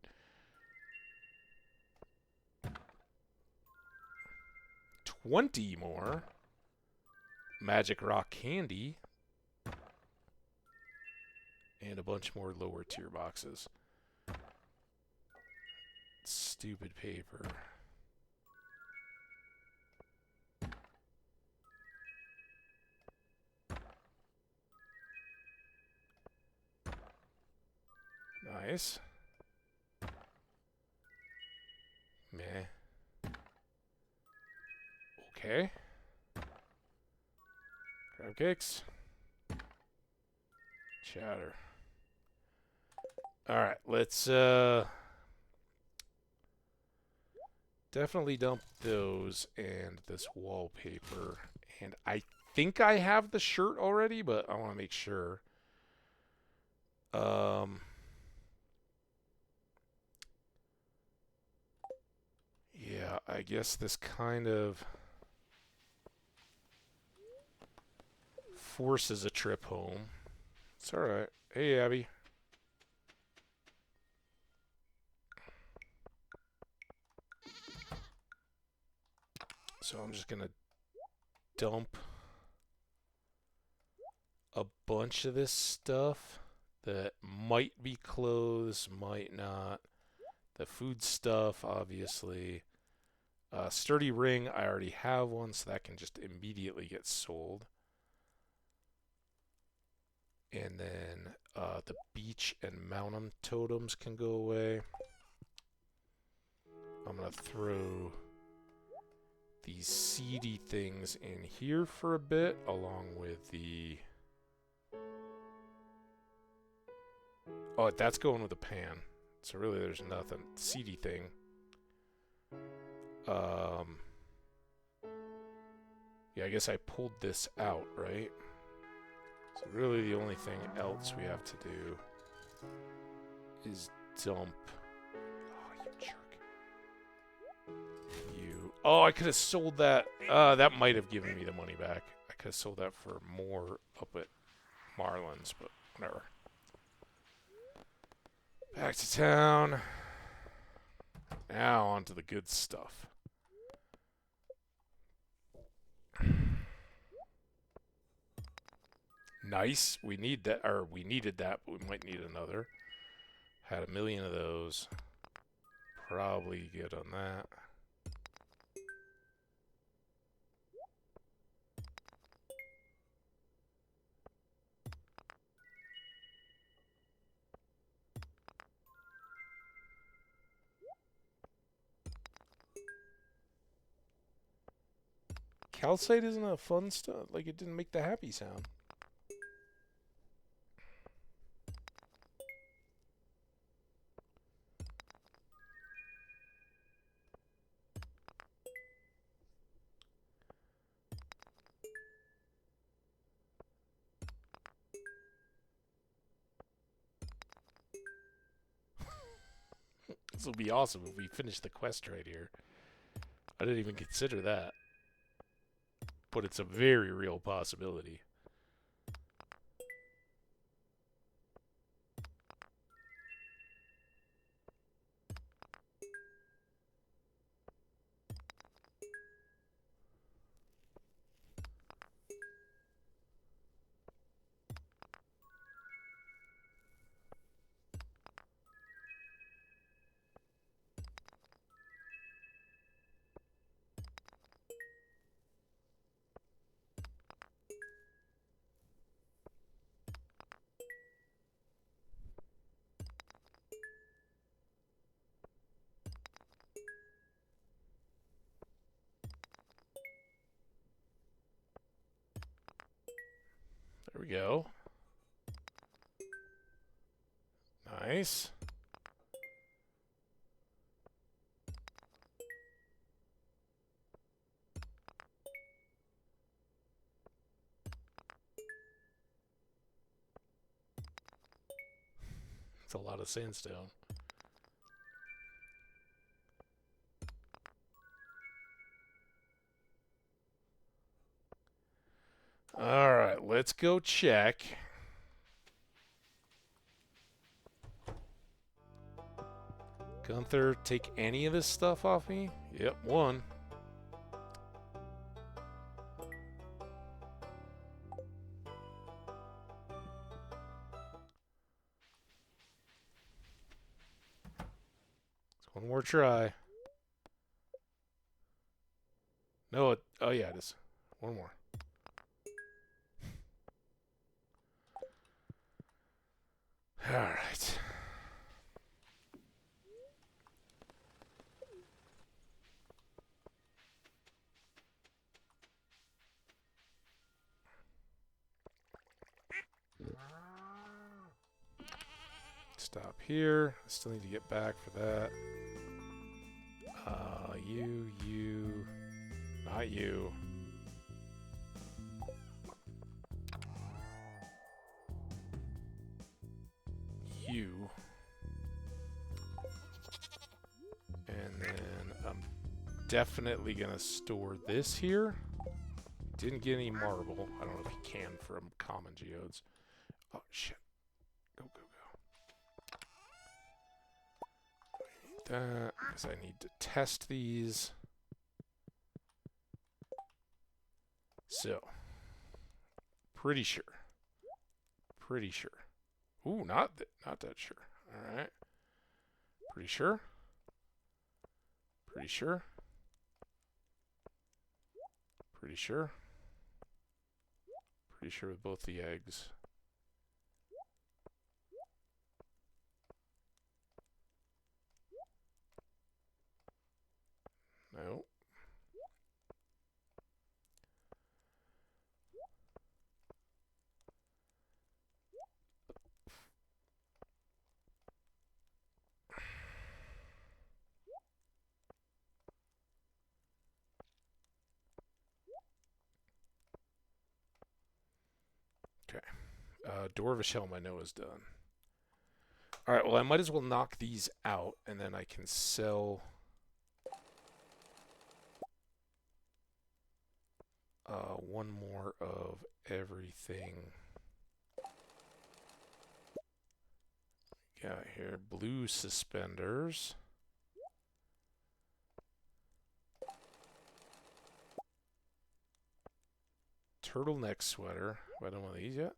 $20 more. Magic rock candy. And a bunch more lower tier boxes. Stupid paper. Nice. Meh. Okay. Crab cakes. Chowder. Alright, let's definitely dump those and this wallpaper. And I think I have the shirt already, but I want to make sure. Yeah, I guess this kind of forces a trip home. It's alright. Hey, Abby. So I'm just going to dump a bunch of this stuff that might be clothes, might not. The food stuff, obviously. Sturdy ring, I already have one, so that can just immediately get sold. And then the beach and mountain totems can go away. I'm going to throw these seedy things in here for a bit, along with the... Oh, that's going with the pan. So really there's nothing. Seedy thing. Yeah, I guess I pulled this out, right? So really the only thing else we have to do is dump. Oh, you jerk. You. Oh, I could have sold that. That might have given me the money back. I could have sold that for more up at Marlin's, but whatever. Back to town. Now on to the good stuff. Nice. We need that, or we needed that, but we might need another. Had a million of those. Probably good on that. Calcite isn't a fun stuff. Like, it didn't make the happy sound. This will be awesome if we finish the quest right here. I didn't even consider that. But it's a very real possibility. There we go. Nice. It's a lot of sandstone. Alright, let's go check. Gunther, take any of this stuff off me? Yep, one. One more try. No, oh yeah, it is. One more. Alright. Stop here. I still need to get back for that. You, not you. You. And then I'm definitely gonna store this here. Didn't get any marble. I don't know if you can from common geodes. Oh shit. Go, go, go. I need that because I need to test these. So, pretty sure. Pretty sure. Ooh, not that sure. All right. Pretty sure. Pretty sure. Pretty sure. Pretty sure with both the eggs. No. Okay. Door of a Shelm I know is done. Alright, well, I might as well knock these out, and then I can sell one more of everything. Got here blue suspenders. Turtleneck sweater. Have I done one of these yet?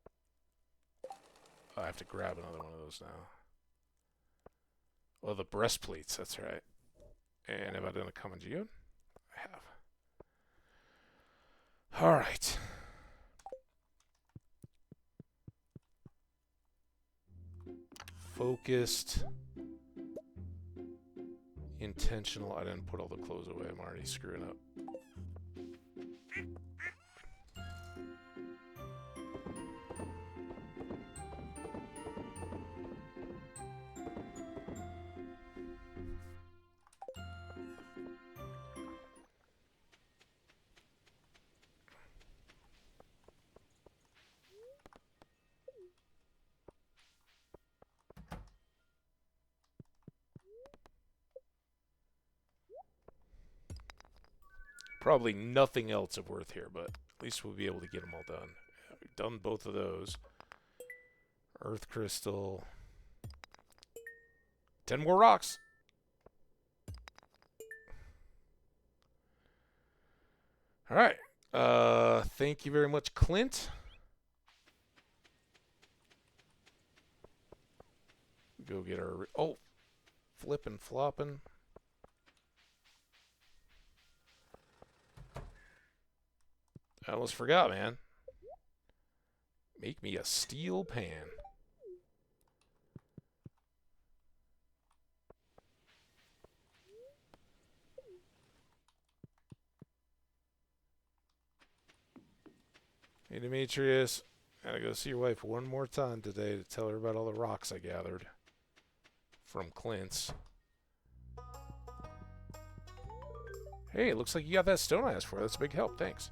Oh, I have to grab another one of those now. Oh, the breastplates, that's right. And have I done a common geode? I have. Alright. Focused. Intentional. I didn't put all the clothes away. I'm already screwing up. Probably nothing else of worth here, but at least we'll be able to get them all done. Yeah, we've done both of those. Earth crystal. 10 more rocks. All right. Thank you very much, Clint. Go get our... Oh, flipping, flopping. I almost forgot, man. Make me a steel pan. Hey, Demetrius. Gotta go see your wife one more time today to tell her about all the rocks I gathered from Clint's. Hey, it looks like you got that stone I asked for. That's a big help. Thanks.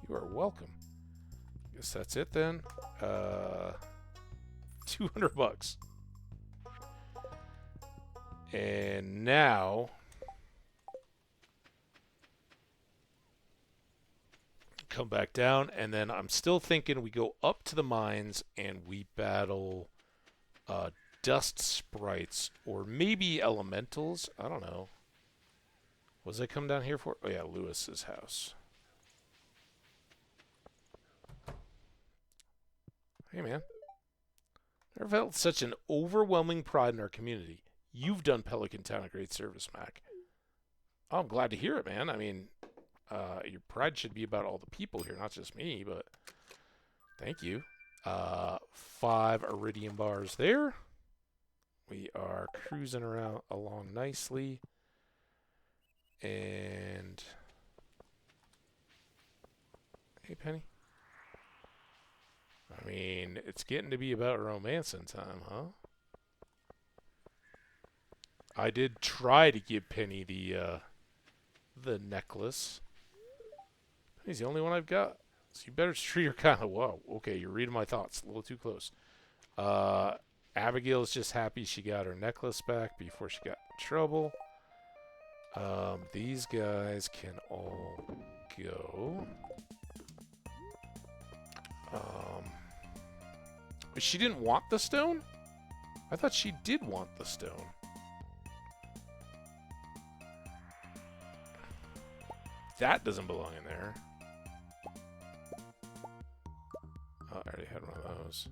You are welcome. Guess that's it then. 200 bucks. And now come back down, and then I'm still thinking we go up to the mines and we battle dust sprites or maybe elementals. I don't know. What does I come down here for? Oh yeah, Lewis's house. Hey man. Never felt such an overwhelming pride in our community. You've done Pelican Town a great service, Mac. Oh, I'm glad to hear it, man. I mean, your pride should be about all the people here, not just me, but thank you. 5 iridium bars there. We are cruising around along nicely. And hey, Penny. I mean, it's getting to be about romancing time, huh? I did try to give Penny the necklace. Penny's the only one I've got. So you better treat her kind of well. Okay, you're reading my thoughts. A little too close. Abigail's just happy she got her necklace back before she got in trouble. These guys can all go. She didn't want the stone? I thought she did want the stone. That doesn't belong in there. Oh, I already had one of those.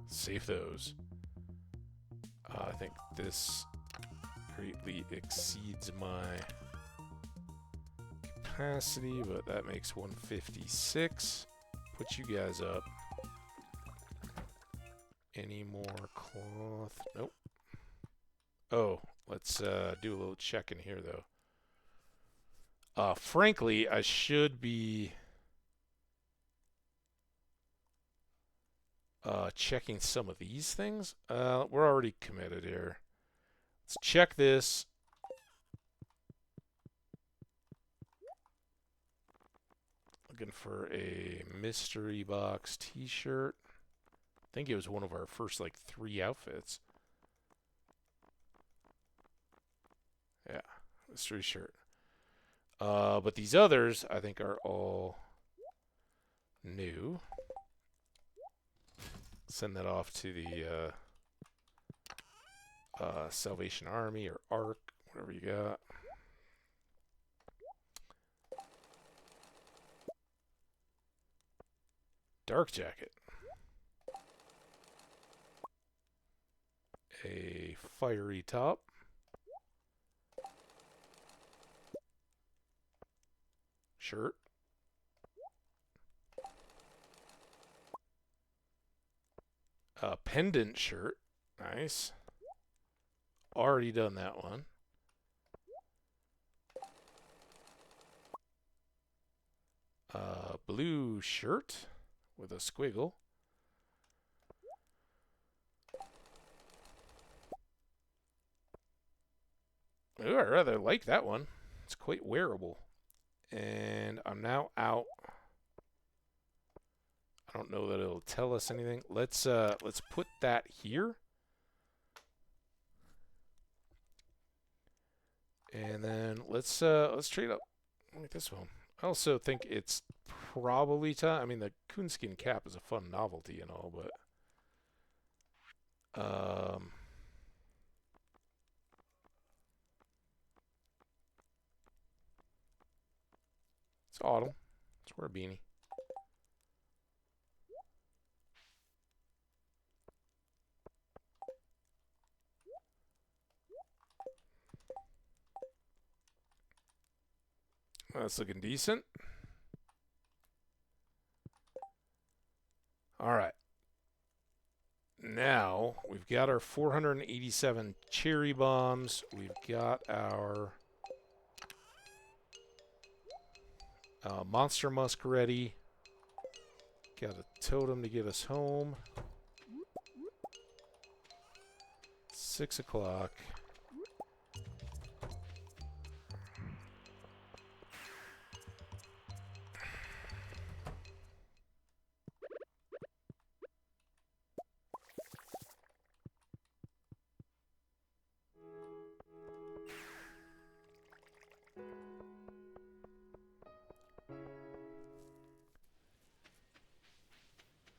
Save those. I think this greatly exceeds my capacity, but that makes 156. Put you guys up. Any more cloth? Nope. Oh, let's do a little check in here, though. Frankly, I should be checking some of these things. We're already committed here. Let's check this. Looking for a mystery box t-shirt. think it was one of our first, like, 3 outfits. Yeah, mystery shirt. But these others, I think, are all new. Send that off to the Salvation Army or ARC, whatever you got. Dark jacket. A fiery top. Shirt. A pendant shirt. Nice. Already done that one. Blue shirt with a squiggle. Ooh, I rather like that one. It's quite wearable. And I'm now out. I don't know that it'll tell us anything. Let's put that here. And then let's trade up like this one. I also think it's probably time. I mean, the coonskin cap is a fun novelty and all, but it's autumn. Let's wear a beanie. That's looking decent. All right. Now, we've got our 487 cherry bombs. We've got our monster musk ready. Got a totem to get us home. 6 o'clock.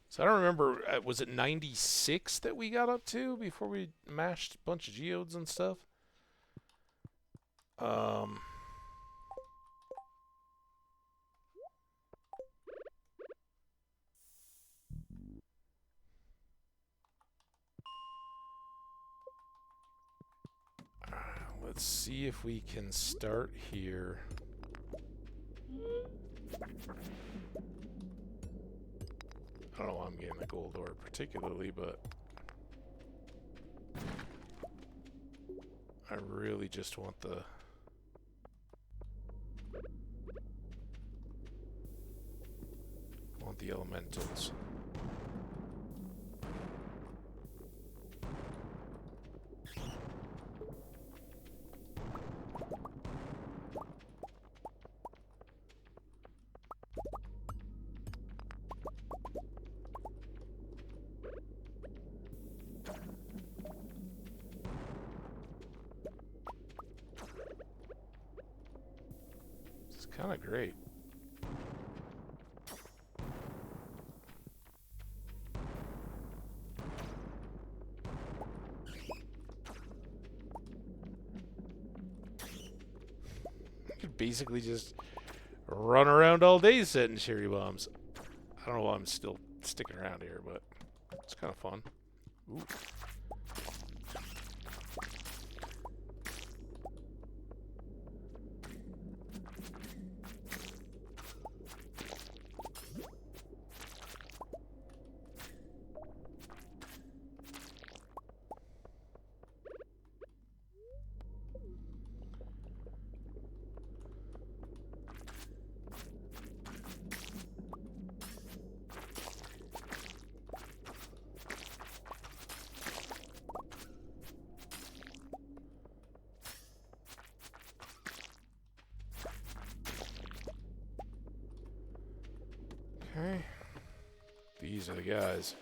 So I don't remember, was it 96 that we got up to before we mashed a bunch of geodes and stuff? Let's see if we can start here. I don't know why I'm getting the gold ore particularly, but I really just want the elementals. Kind of great. I could basically just run around all day setting cherry bombs. I don't know why I'm still sticking around here, but it's kind of fun. Ooh. Okay. These are the guys.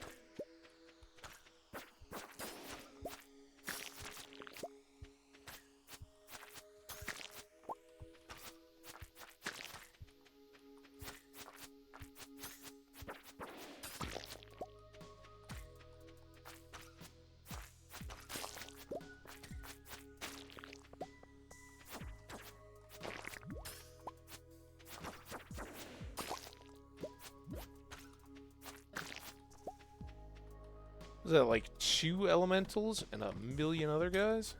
Was that like 2 elementals and a million other guys?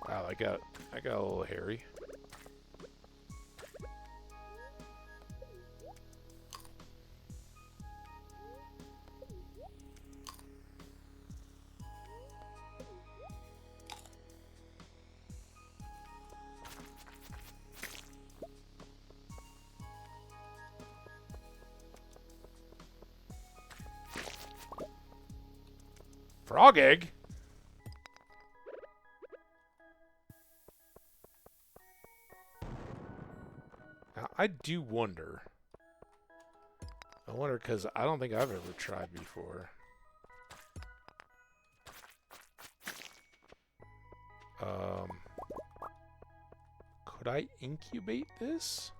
Wow, I got a little hairy. Frog egg? Now, I do wonder. I wonder because I don't think I've ever tried before. Could I incubate this?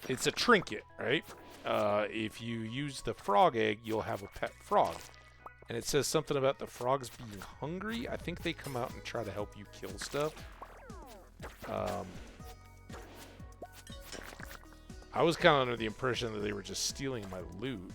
It's a trinket, right? If you use the frog egg, you'll have a pet frog. And it says something about the frogs being hungry. I think they come out and try to help you kill stuff. I was kind of under the impression that they were just stealing my loot.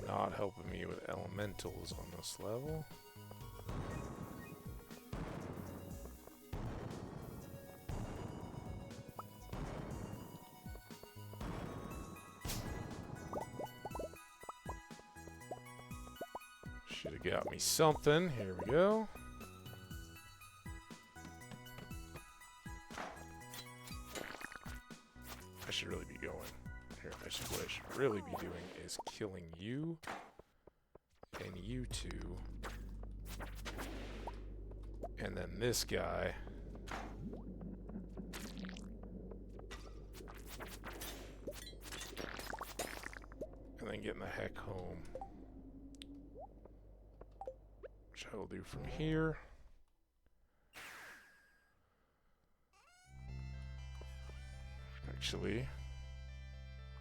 Not helping me with elementals on this level. Should have got me something. Here we go. I should really be going. Here, what I should really be doing is killing you and you two. And then this guy. And then getting the heck home. Which I will do from here. Actually,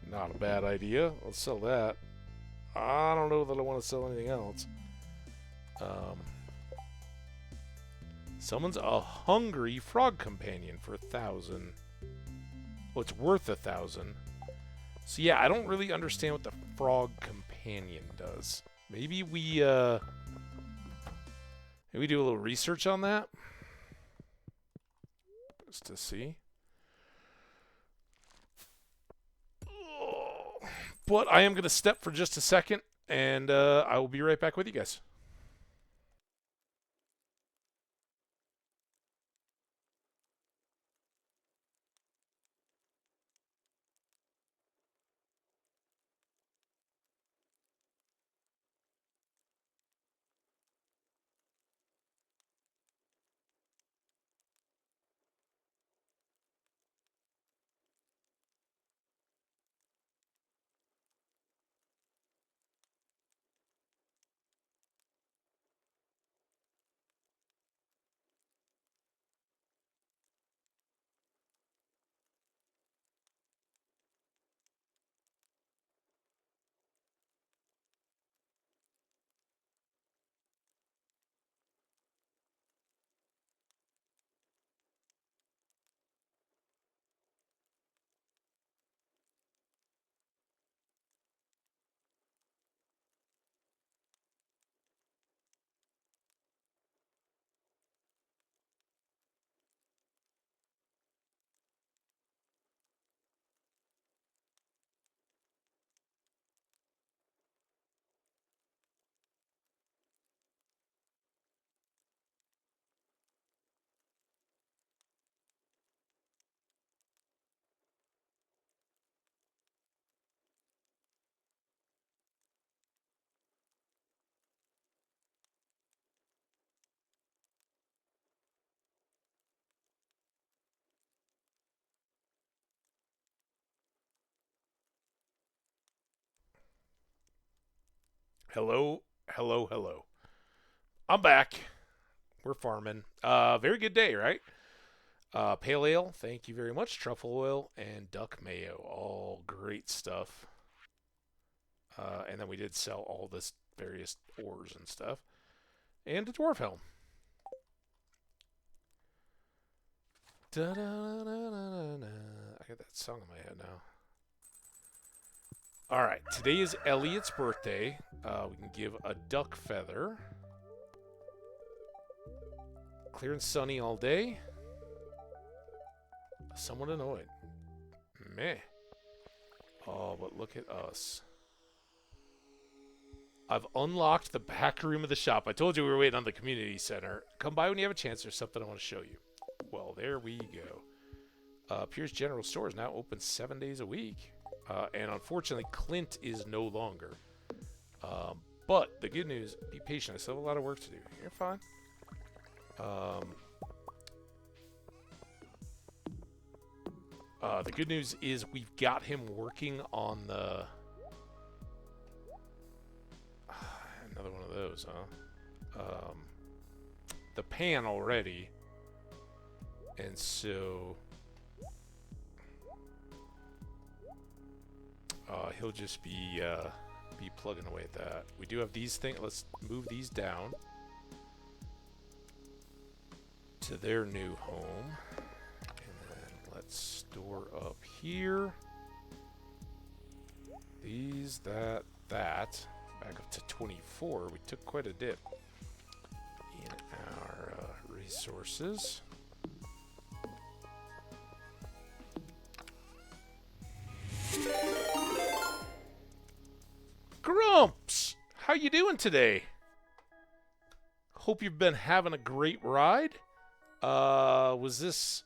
not a bad idea. Let's sell that. I don't know that I want to sell anything else. Summons a hungry frog companion for 1,000. Well, it's worth 1,000. So yeah, I don't really understand what the frog companion does. Maybe we do a little research on that, just to see. But I am going to step for just a second, and I will be right back with you guys. Hello, hello, hello. I'm back. We're farming. Very good day, right? Pale ale, thank you very much. Truffle oil and duck mayo, all great stuff. And then we did sell all this various ores and stuff. And a dwarf helm. Da-da-da-da-da-da. I got that song in my head now. All right, today is Elliot's birthday. We can give a duck feather. Clear and sunny all day. Somewhat annoyed. Meh. Oh, but look at us. I've unlocked the back room of the shop. I told you we were waiting on the community center. Come by when you have a chance. There's something I want to show you. Well, there we go. Pierce General Store is now open 7 days a week. And unfortunately, Clint is no longer. But the good news, be patient. I still have a lot of work to do. You're fine. The good news is we've got him working on the... Another one of those, huh? The pan already. And so... he'll just be plugging away at that. We do have these things. Let's move these down to their new home. And then let's store up here. These, that. Back up to 24. We took quite a dip in our resources. Grumps, how you doing today? Hope you've been having a great ride. Was this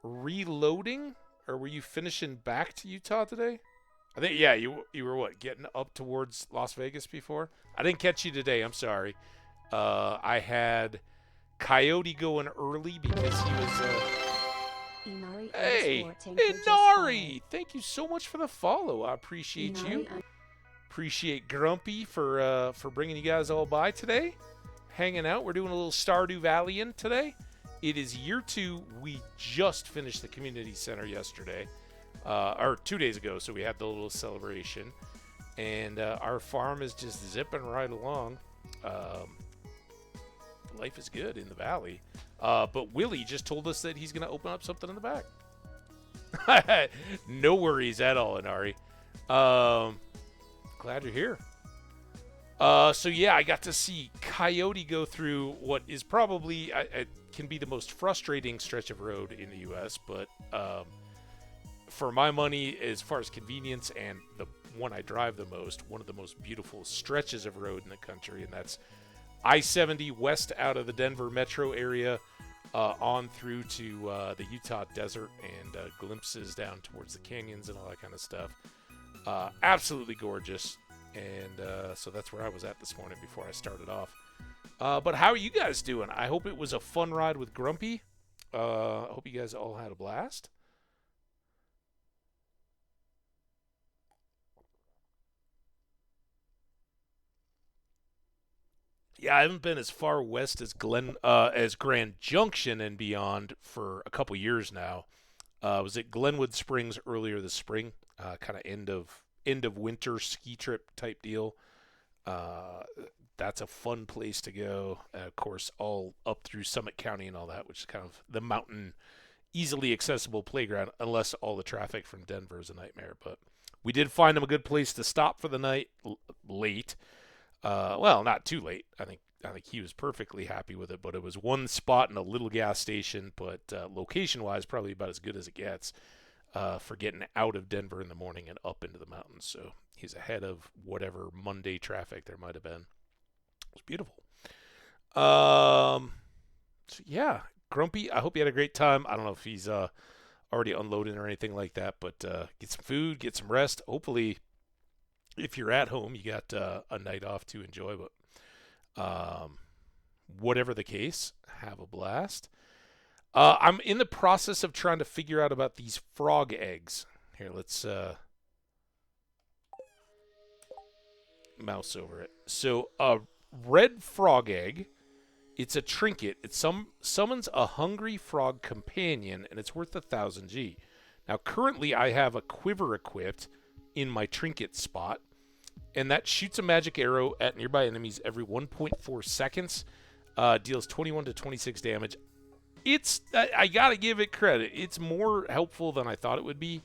reloading, or were you finishing back to Utah today? I think, yeah, you were what, getting up towards Las Vegas before? I didn't catch you today. I'm sorry. I had Coyote going early because he was. Hey, Inari! Thank you so much for the follow. I appreciate you. Appreciate Grumpy for bringing you guys all by today. Hanging out. We're doing a little Stardew Valley-in today. It is year 2. We just finished the community center yesterday. Or 2 days ago, so we had the little celebration. And our farm is just zipping right along. Life is good in the valley. But Willie just told us that he's going to open up something in the back. No worries at all, Inari. Glad you're here. So yeah, I got to see Coyote go through what is probably it can be the most frustrating stretch of road in the U.S., but for my money, as far as convenience and the one I drive the most, one of the most beautiful stretches of road in the country, and that's I-70 west out of the Denver metro area on through to the Utah desert and glimpses down towards the canyons and all that kind of stuff. Absolutely gorgeous. And so that's where I was at this morning before I started off. But how are you guys doing? I hope it was a fun ride with Grumpy. I hope you guys all had a blast. Yeah, I haven't been as far west as as Grand Junction and beyond for a couple years now. I was at Glenwood Springs earlier this spring, kind of end of winter ski trip type deal. That's a fun place to go. Of course, all up through Summit County and all that, which is kind of the mountain, easily accessible playground, unless all the traffic from Denver is a nightmare. But we did find them a good place to stop for the night, late. Well, not too late. I think he was perfectly happy with it, but it was one spot in a little gas station, but location-wise, probably about as good as it gets for getting out of Denver in the morning and up into the mountains. So he's ahead of whatever Monday traffic there might have been. It was beautiful. So yeah, Grumpy, I hope you had a great time. I don't know if he's already unloading or anything like that, but get some food, get some rest. Hopefully, if you're at home, you got a night off to enjoy. But whatever the case, have a blast. I'm in the process of trying to figure out about these frog eggs. Here, let's mouse over it. So a red frog egg. It's a trinket. It summons a hungry frog companion, and it's worth 1,000 G. Now, currently, I have a quiver equipped in my trinket spot, and that shoots a magic arrow at nearby enemies every 1.4 seconds. Deals 21 to 26 damage. I gotta give it credit. It's more helpful than I thought it would be,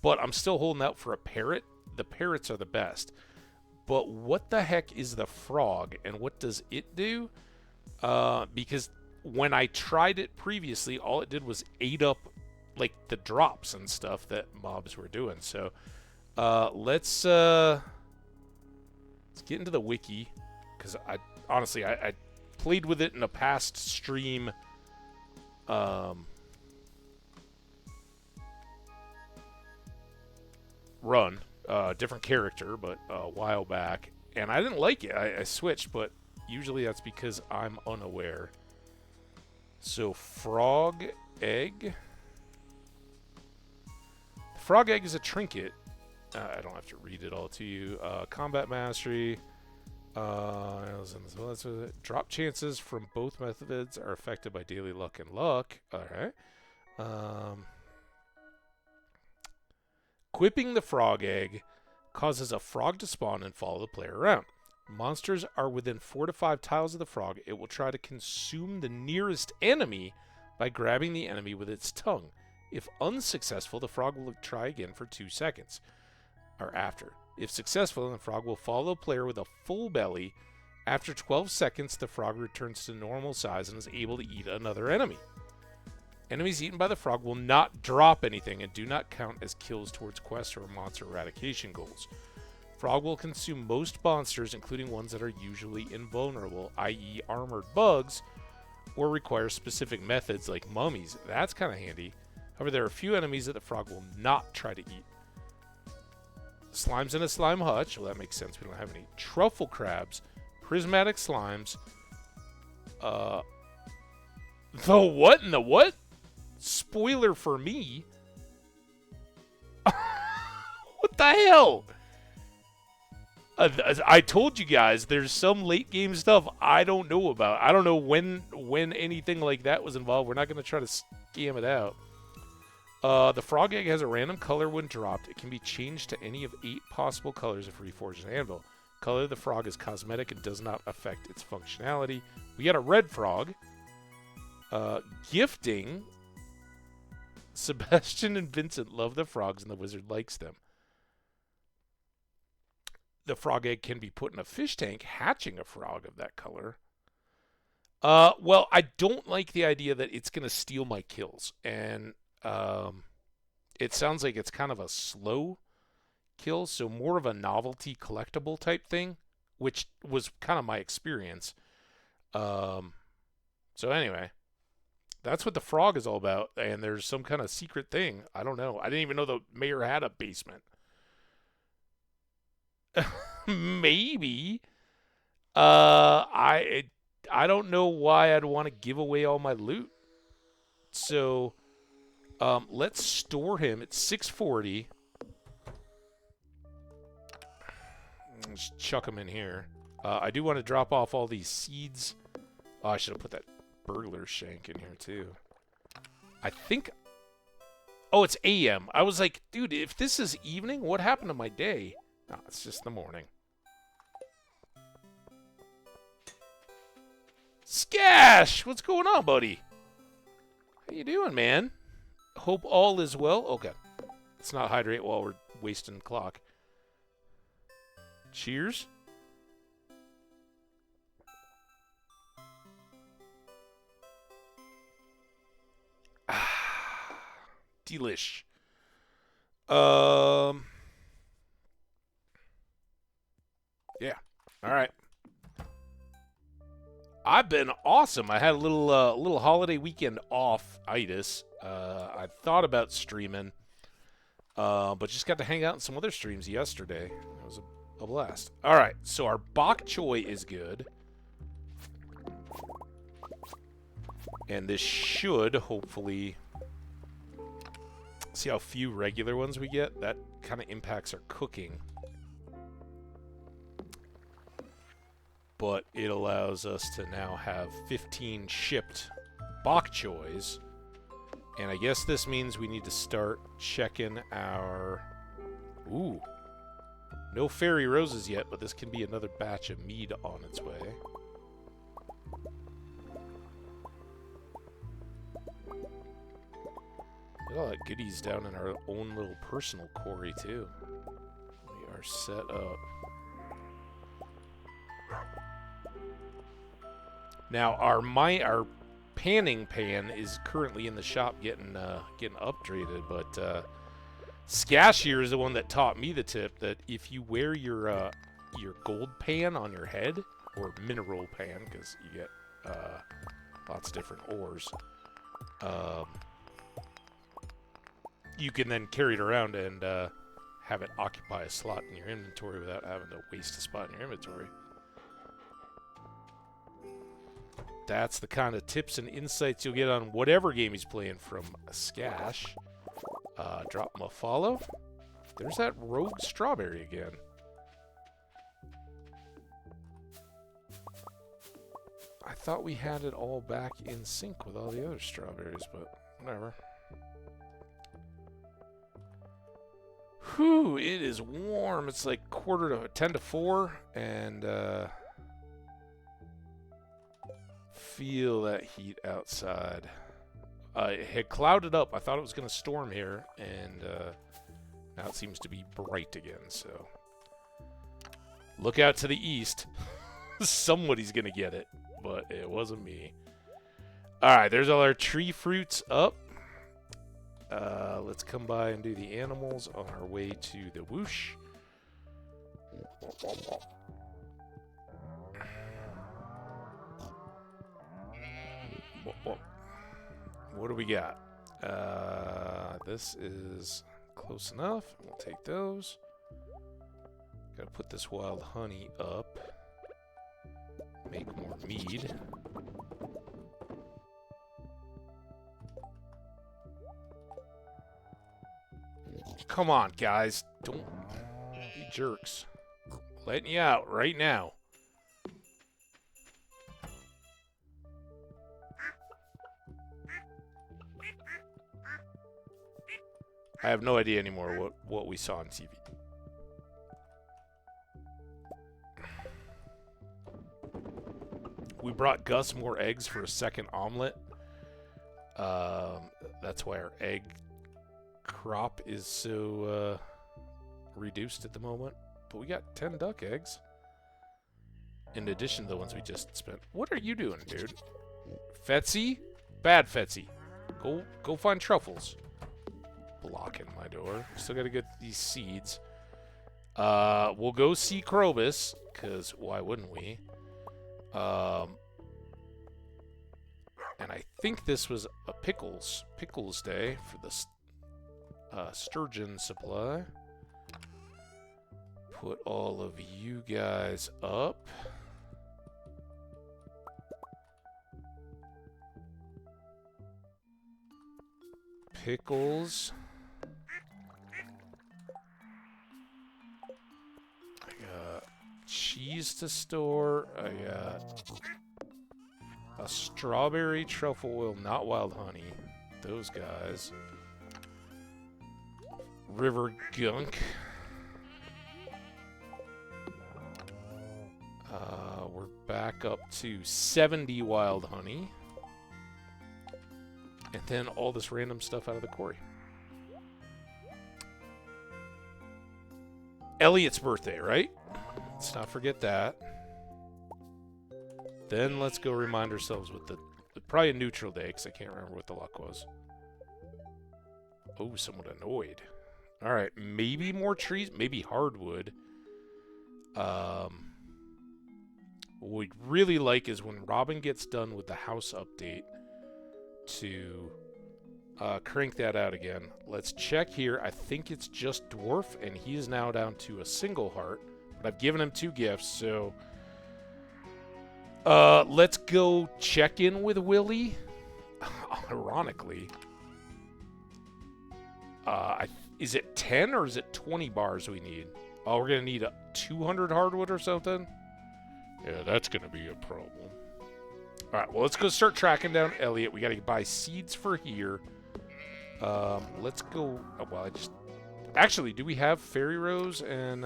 but I'm still holding out for a parrot. The parrots are the best. But what the heck is the frog, and what does it do? Because when I tried it previously, all it did was ate up like the drops and stuff that mobs were doing. So let's get into the wiki, because I honestly played with it in a past stream. Run different character, but a while back, and I didn't like it. I switched, but usually that's because I'm unaware. So frog egg. The frog egg is a trinket. I don't have to read it all to you. Combat mastery. Drop chances from both methods are affected by daily luck and luck. Alright. Equipping the frog egg causes a frog to spawn and follow the player around. Monsters are within 4 to 5 tiles of the frog. It will try to consume the nearest enemy by grabbing the enemy with its tongue. If unsuccessful, the frog will try again for 2 seconds or after. If successful, the frog will follow the player with a full belly. After 12 seconds, the frog returns to normal size and is able to eat another enemy. Enemies eaten by the frog will not drop anything and do not count as kills towards quests or monster eradication goals. Frog will consume most monsters, including ones that are usually invulnerable, i.e. armored bugs, or require specific methods like mummies. That's kind of handy. However, there are a few enemies that the frog will not try to eat. Slimes in a slime hutch. Well, that makes sense. We don't have any. Truffle crabs. Prismatic slimes. The what and the what? Spoiler for me. What the hell? I told you guys, there's some late game stuff I don't know about. I don't know when anything like that was involved. We're not going to try to scam it out. The frog egg has a random color when dropped. It can be changed to any of 8 possible colors if reforged in anvil. Color of the frog is cosmetic and does not affect its functionality. We got a red frog. Gifting. Sebastian and Vincent love the frogs and the wizard likes them. The frog egg can be put in a fish tank, hatching a frog of that color. Well, I don't like the idea that it's going to steal my kills. And it sounds like it's kind of a slow kill, so more of a novelty collectible type thing, which was kind of my experience. So anyway, that's what the frog is all about. And there's some kind of secret thing. I don't know. I didn't even know the mayor had a basement. Maybe. I don't know why I'd want to give away all my loot. So, let's store him at 640. Let's chuck him in here. I do want to drop off all these seeds. Oh, I should have put that burglar shank in here too. I think... Oh, it's AM. I was like, dude, if this is evening, what happened to my day? No, it's just the morning. Skash! What's going on, buddy? How you doing, man? Hope all is well. Okay. Let's not hydrate while we're wasting clock. Cheers. Delish. Yeah. All right. I've been awesome. I had a little holiday weekend off itis. I thought about streaming, but just got to hang out in some other streams yesterday. It was a blast. All right, so our bok choy is good, and this should hopefully see how few regular ones we get. That kind of impacts our cooking. but it allows us to now have 15 shipped bok choys. And I guess this means we need to start checking our... Ooh. No fairy roses yet, but this can be another batch of mead on its way. Look at all that goodies down in our own little personal quarry, too. We are set up. Now, our panning pan is currently in the shop getting upgraded, but Skash here is the one that taught me the tip that if you wear your gold pan on your head, or mineral pan, because you get lots of different ores, you can then carry it around and have it occupy a slot in your inventory without having to waste a spot in your inventory. That's the kind of tips and insights you'll get on whatever game he's playing from Skash. Drop him a follow. There's that rogue strawberry again. I thought we had it all back in sync with all the other strawberries, but whatever. Whew, it is warm. It's like 10 to 4, and feel that heat outside. It had clouded up. I thought it was going to storm here, and now it seems to be bright again, so look out to the east. Somebody's going to get it, but it wasn't me. Alright, there's all our tree fruits up. Let's come by and do the animals on our way to the whoosh. What do we got? This is close enough. We'll take those. Gotta put this wild honey up. Make more mead. Come on, guys. Don't be jerks. Letting you out right now. I have no idea anymore what we saw on TV. We brought Gus more eggs for a second omelet. That's why our egg crop is so reduced at the moment. But we got 10 duck eggs. In addition to the ones we just spent. What are you doing, dude? Fetsy? Bad Fetsy. Go find truffles. Blocking my door. Still gotta get these seeds. We'll go see Krobus, because why wouldn't we? And I think this was a pickles day for the sturgeon supply. Put all of you guys up. Pickles. I got cheese to store. I got a strawberry truffle oil, not wild honey. Those guys. River gunk. We're back up to 70 wild honey. And then all this random stuff out of the quarry. Elliot's birthday, right? Let's not forget that. Then let's go remind ourselves with probably a neutral day, because I can't remember what the luck was. Oh, somewhat annoyed. Alright, maybe more trees, maybe hardwood. What we'd really like is when Robin gets done with the house update to crank that out again. Let's check here. I think it's just Dwarf, and he is now down to a single heart. But I've given him 2 gifts, so let's go check in with Willie. Ironically, is it 10 or is it 20 bars we need? Oh, we're gonna need 200 hardwood or something. Yeah, that's going to be a problem. All right, well, let's go start tracking down Elliot. We got to buy seeds for here. Let's go. Oh, well, actually, do we have fairy rose and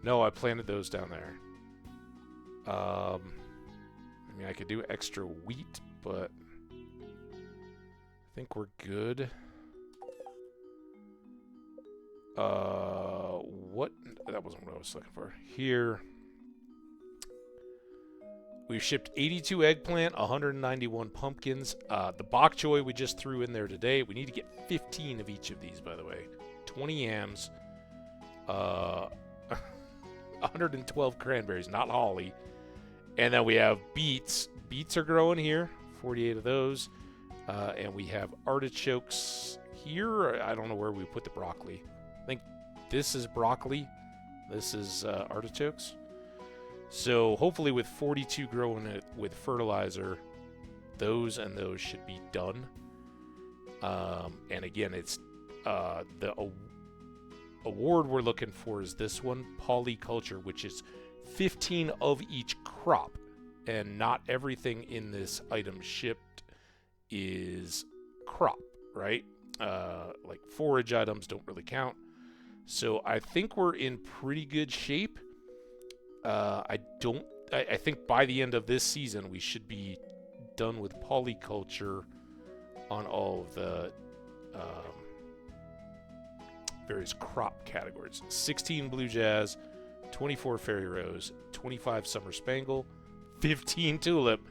no, I planted those down there. I mean, I could do extra wheat, but I think we're good. What? That wasn't what I was looking for. Here. We've shipped 82 eggplant, 191 pumpkins. The bok choy we just threw in there today. We need to get 15 of each of these, by the way. 20 yams. 112 cranberries, not holly. And then we have beets. Beets are growing here. 48 of those. And we have artichokes here. I don't know where we put the broccoli. I think this is broccoli. This is artichokes. So hopefully with 42 growing it with fertilizer, those and those should be done. And again, it's the award we're looking for is this one, polyculture, which is 15 of each crop. And not everything in this item shipped is crop, right? Like forage items don't really count. So I think we're in pretty good shape. I think by the end of this season, we should be done with polyculture on all of the various crop categories. 16 blue jazz, 24 fairy rose, 25 summer spangle, 15 tulip.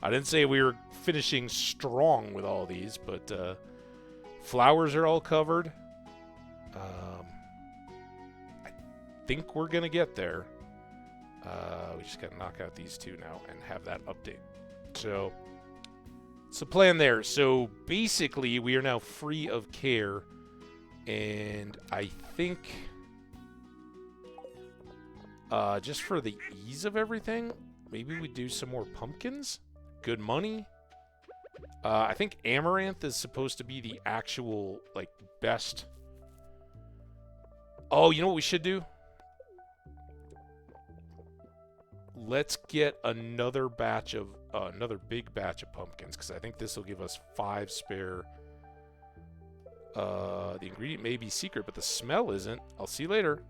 I didn't say we were finishing strong with all these, but flowers are all covered. I think we're going to get there. We just got to knock out these two now and have that update. So, it's a plan there. So, basically, we are now free of care. And I think, just for the ease of everything, maybe we do some more pumpkins. Good money. I think amaranth is supposed to be the actual, like, best. Oh, you know what we should do? Let's get another batch of another big batch of pumpkins, because I think this will give us 5 spare. The ingredient may be secret, but the smell isn't. I'll see you later.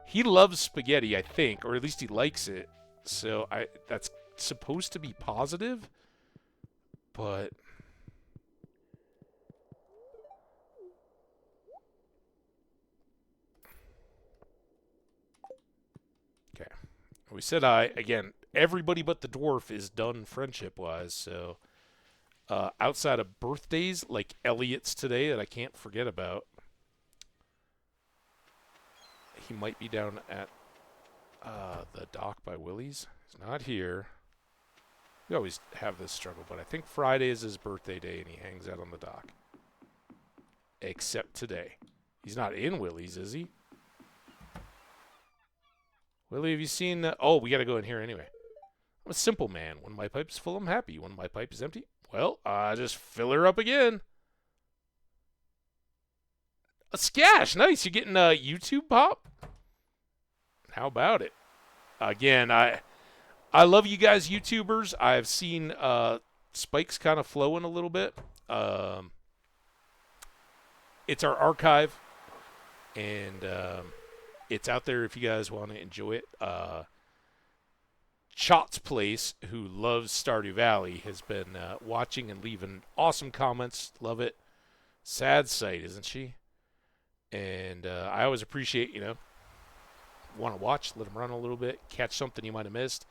He loves spaghetti, I think, or at least he likes it. So that's supposed to be positive, but okay. We said again, everybody but the dwarf is done friendship-wise, so outside of birthdays, like Elliot's today that I can't forget about, he might be down at the dock by Willie's. He's not here. We always have this struggle, but I think Friday is his birthday day, and he hangs out on the dock. Except today. He's not in Willie's, is he? Willie, have you seen... oh, we got to go in here anyway. I'm a simple man. When my pipe's full, I'm happy. When my pipe is empty, well, just fill her up again. A scash. Nice. You're getting a YouTube pop? How about it? Again, I love you guys YouTubers. I've seen spikes kind of flowing a little bit. It's our archive, and it's out there if you guys want to enjoy it. Chot's Place, who loves Stardew Valley, has been watching and leaving awesome comments. Love it. Sad sight, isn't she? And I always appreciate, want to watch, let them run a little bit, catch something you might have missed,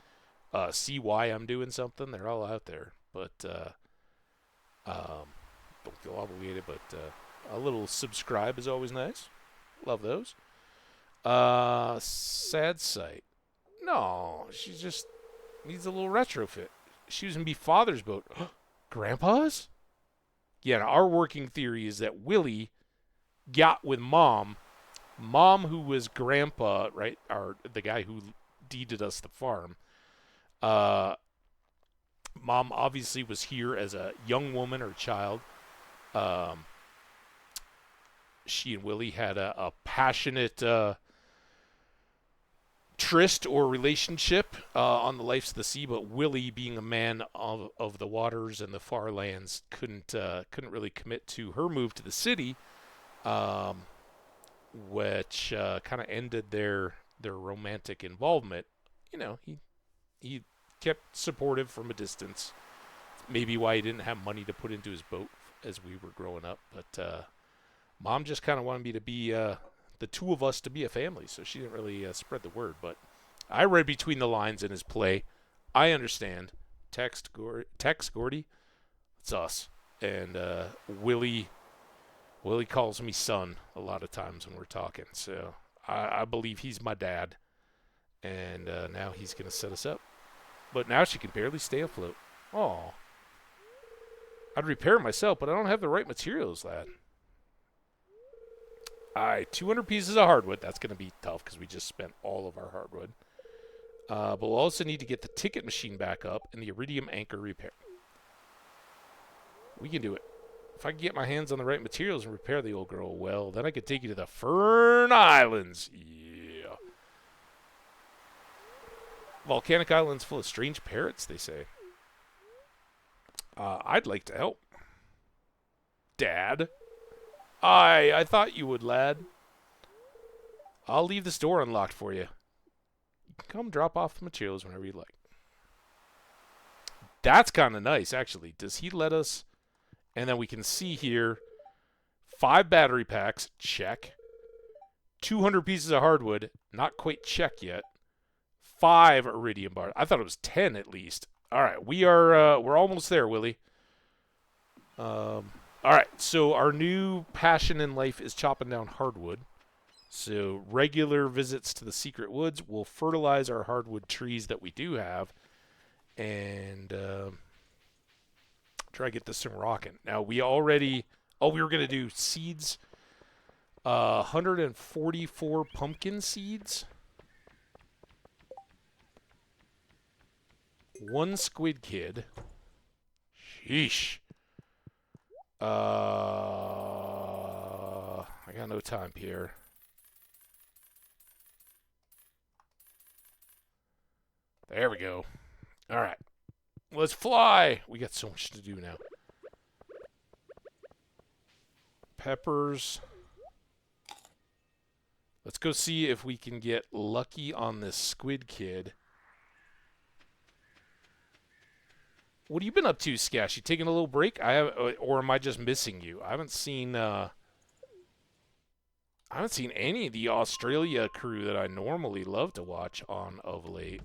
see why I'm doing something. They're all out there. But don't feel obligated, but a little subscribe is always nice. Love those. Sad sight. No, she just needs a little retrofit. She was going to be father's boat. Grandpa's? Yeah, our working theory is that Willie got with Mom, who was Grandpa, right? The guy who deeded us the farm. Mom obviously was here as a young woman or child. She and Willie had a passionate tryst or relationship on the Lifes of the Sea, but Willie, being a man of the waters and the far lands, couldn't really commit to her move to the city, which kind of ended their romantic involvement. You know, he kept supportive from a distance. Maybe why he didn't have money to put into his boat as we were growing up, but Mom just kind of wanted me to be the two of us to be a family, so she didn't really spread the word. But I read between the lines in his play. I understand. Tex Gordy, it's us, and Willie calls me son a lot of times when we're talking. So I believe he's my dad, and now he's gonna set us up. But now she can barely stay afloat. Oh, I'd repair it myself, but I don't have the right materials, lad. Alright, 200 pieces of hardwood. That's going to be tough because we just spent all of our hardwood. But we'll also need to get the ticket machine back up and the iridium anchor repair. We can do it. If I can get my hands on the right materials and repair the old girl well, then I could take you to the Fern Islands. Yeah. Volcanic Island's full of strange parrots, they say. I'd like to help. Dad? I thought you would, lad. I'll leave this door unlocked for you. You can come drop off the materials whenever you like. That's kind of nice, actually. Does he let us... And then we can see here, 5 battery packs, check. 200 pieces of hardwood, not quite check yet. 5 iridium bars. I thought it was 10 at least. All right, we're almost there, Willie. All right, so our new passion in life is chopping down hardwood. So regular visits to the secret woods will fertilize our hardwood trees that we do have, and try to get this thing rocking. Now, we already... Oh, we were going to do seeds. 144 pumpkin seeds. 1 squid kid. Sheesh. I got no time, Pierre. There we go. All right. Let's fly. We got so much to do now. Peppers. Let's go see if we can get lucky on this squid kid. What have you been up to, Skash? You taking a little break? Or am I just missing you? I haven't seen any of the Australia crew that I normally love to watch on of late.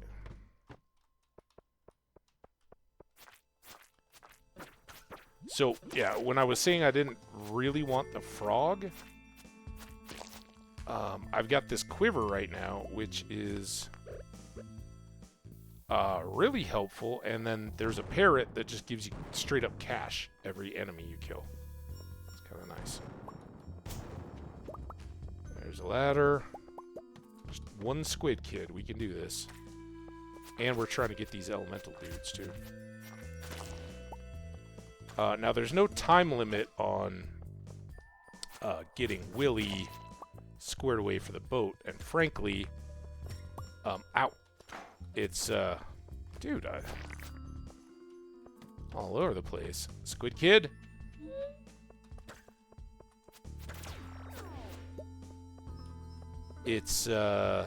So, yeah, when I was saying I didn't really want the frog, I've got this quiver right now, which is really helpful, and then there's a parrot that just gives you straight up cash every enemy you kill. It's kind of nice. There's a ladder. Just 1 squid kid. We can do this. And we're trying to get these elemental dudes, too. Now, there's no time limit on getting Willie squared away for the boat, and frankly, ow. It's, dude, all over the place. Squid Kid. It's, kind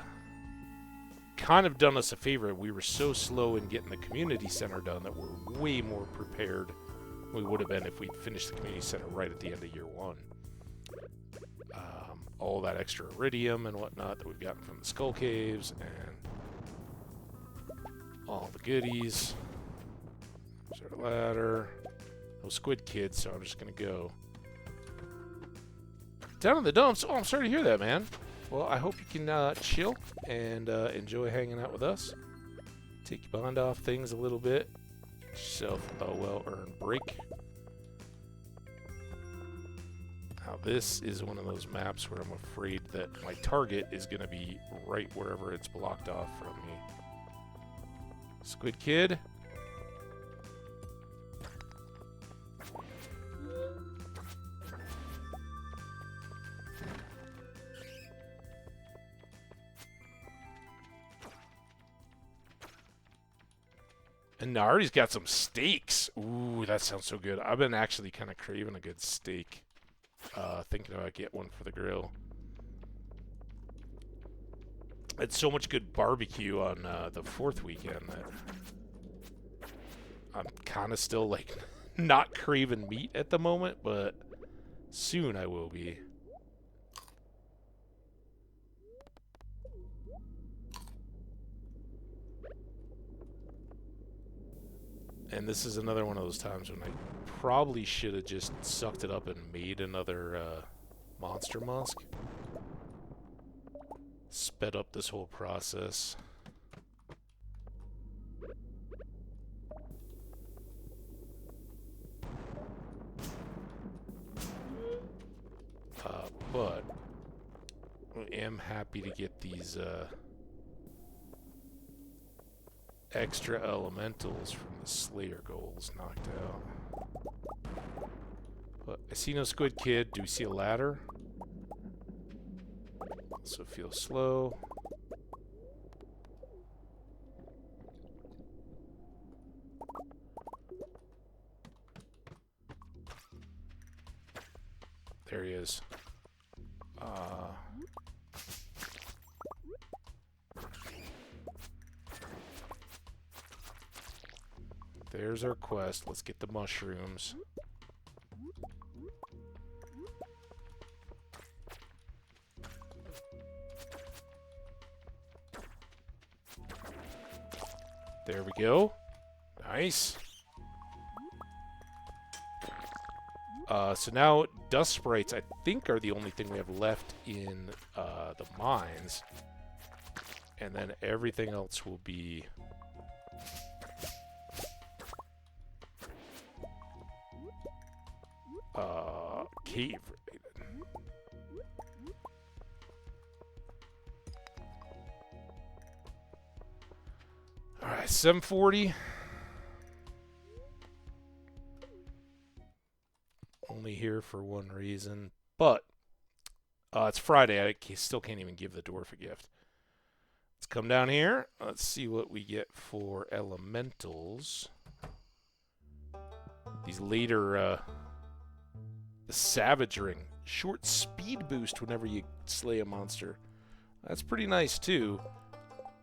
of done us a favor. We were so slow in getting the community center done that we're way more prepared than we would have been if we'd finished the community center right at the end of year 1. All that extra iridium and whatnot that we've gotten from the Skull Caves, and all the goodies. There's our ladder. No squid kids, so I'm just going to go down in the dumps. Oh, I'm sorry to hear that, man. Well, I hope you can chill and enjoy hanging out with us. Take your mind off things a little bit. Get yourself a well-earned break. Now, this is one of those maps where I'm afraid that my target is going to be right wherever it's blocked off from me. Squid Kid. And Nari's got some steaks. Ooh, that sounds so good. I've been actually kind of craving a good steak. Thinking about getting one for the grill. It's so much good barbecue on the 4th weekend that I'm kind of still like not craving meat at the moment, but soon I will be. And this is another one of those times when I probably should have just sucked it up and made another monster musk. Sped up this whole process. But I am happy to get these extra elementals from the Slayer goals knocked out. But I see no squid kid. Do we see a ladder? Also feel slow. There he is. There's our quest. Let's get the mushrooms. There we go. Nice. So now dust sprites, I think, are the only thing we have left in the mines. And then everything else will be... cave related. Alright, 740. Only here for one reason, but it's Friday. I still can't even give the dwarf a gift. Let's come down here. Let's see what we get for elementals. These later, the Savage Ring. Short speed boost whenever you slay a monster. That's pretty nice too.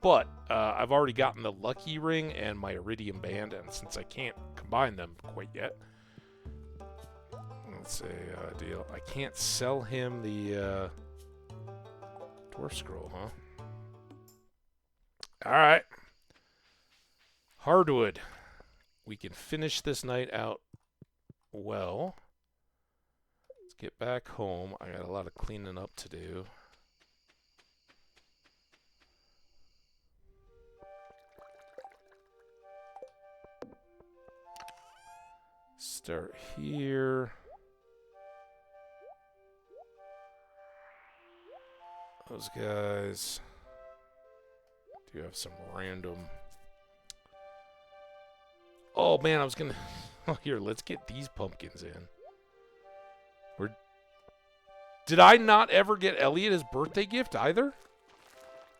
But I've already gotten the Lucky Ring and my Iridium Band, and since I can't combine them quite yet, let's say deal. I can't sell him the Dwarf Scroll, huh? Alright. Hardwood. We can finish this night out well. Let's get back home. I got a lot of cleaning up to do. Start here. Those guys do have some random... Oh man, I was gonna... Oh, here, let's get these pumpkins in. Did I not ever get Elliot his birthday gift either?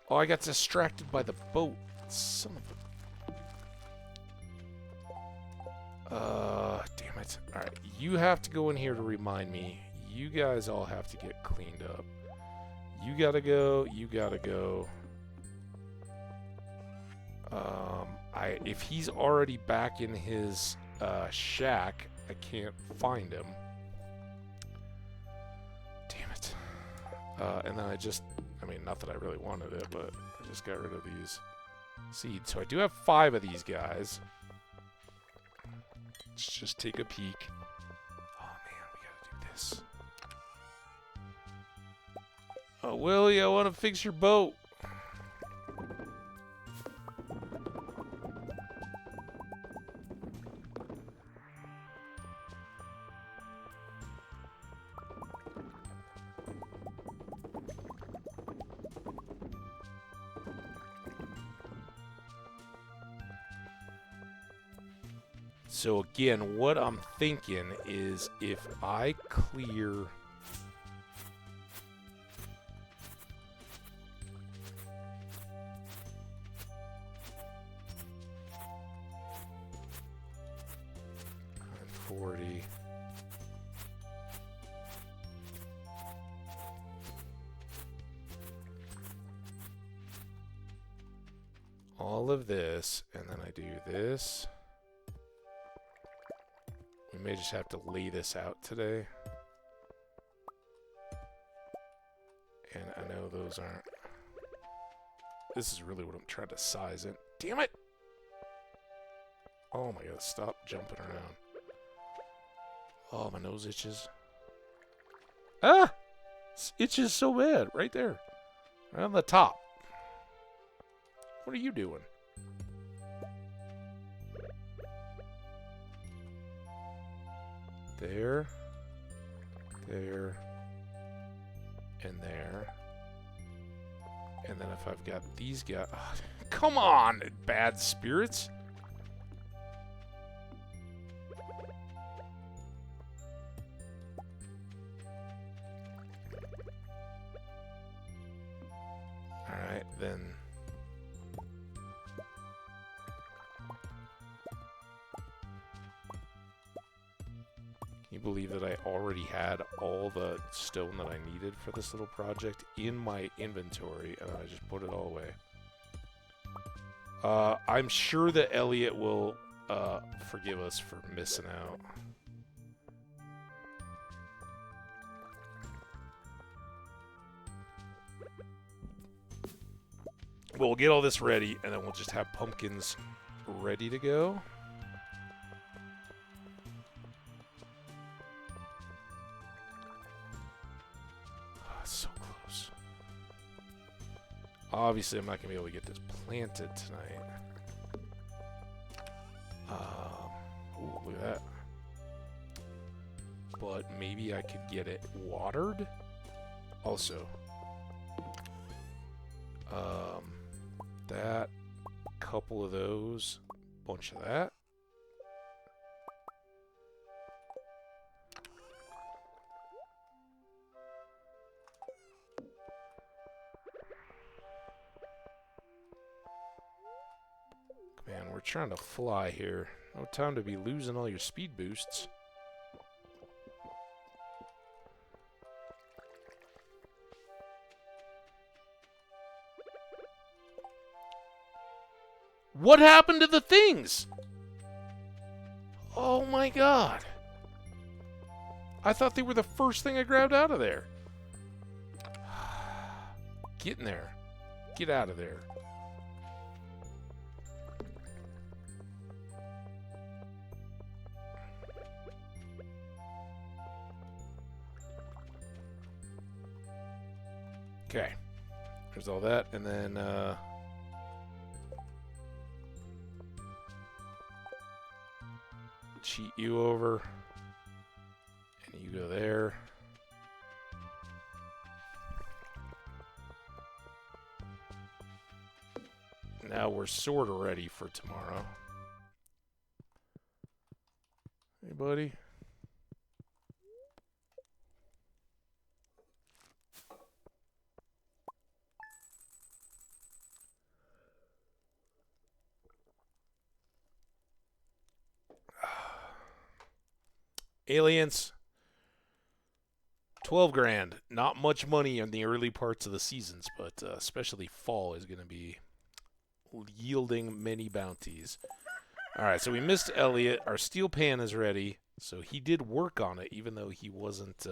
Oh, I got distracted by the boat. Son of a... damn it. Alright, you have to go in here to remind me. You guys all have to get cleaned up. You gotta go. You gotta go. If he's already back in his shack, I can't find him. Damn it. And then I mean, not that I really wanted it, but I just got rid of these seeds. So I do have 5 of these guys. Let's just take a peek. Oh man, we gotta do this. Oh, Willie, I want to fix your boat. So again, what I'm thinking is if I clear... 40. All of this, and then I do this. We may just have to lay this out today. And I know those aren't... This is really what I'm trying to size it. Damn it! Oh my god, stop jumping around. Oh, my nose itches. Ah! It itches so bad. Right there. Right on the top. What are you doing? There. There. And there. And then if I've got these guys... Oh, come on, bad spirits! Alright, then... Can you believe that I already had all the stone that I needed for this little project in my inventory, and I just put it all away? I'm sure that Elliot will forgive us for missing out. We'll get all this ready, and then we'll just have pumpkins ready to go. So close. Obviously, I'm not going to be able to get this planted tonight. Ooh, look at that. But maybe I could get it watered. Also, that, couple of those, bunch of that. Man, we're trying to fly here. No time to be losing all your speed boosts. What happened to the things? Oh my god. I thought they were the first thing I grabbed out of there. Get in there. Get out of there. Okay. There's all that, and then, cheat you over, and you go there. Now we're sort of ready for tomorrow. Hey, buddy. Aliens. 12 grand. Not much money in the early parts of the seasons, but especially fall is going to be yielding many bounties. Alright, so we missed Elliot. Our steel pan is ready. So he did work on it, even though he wasn't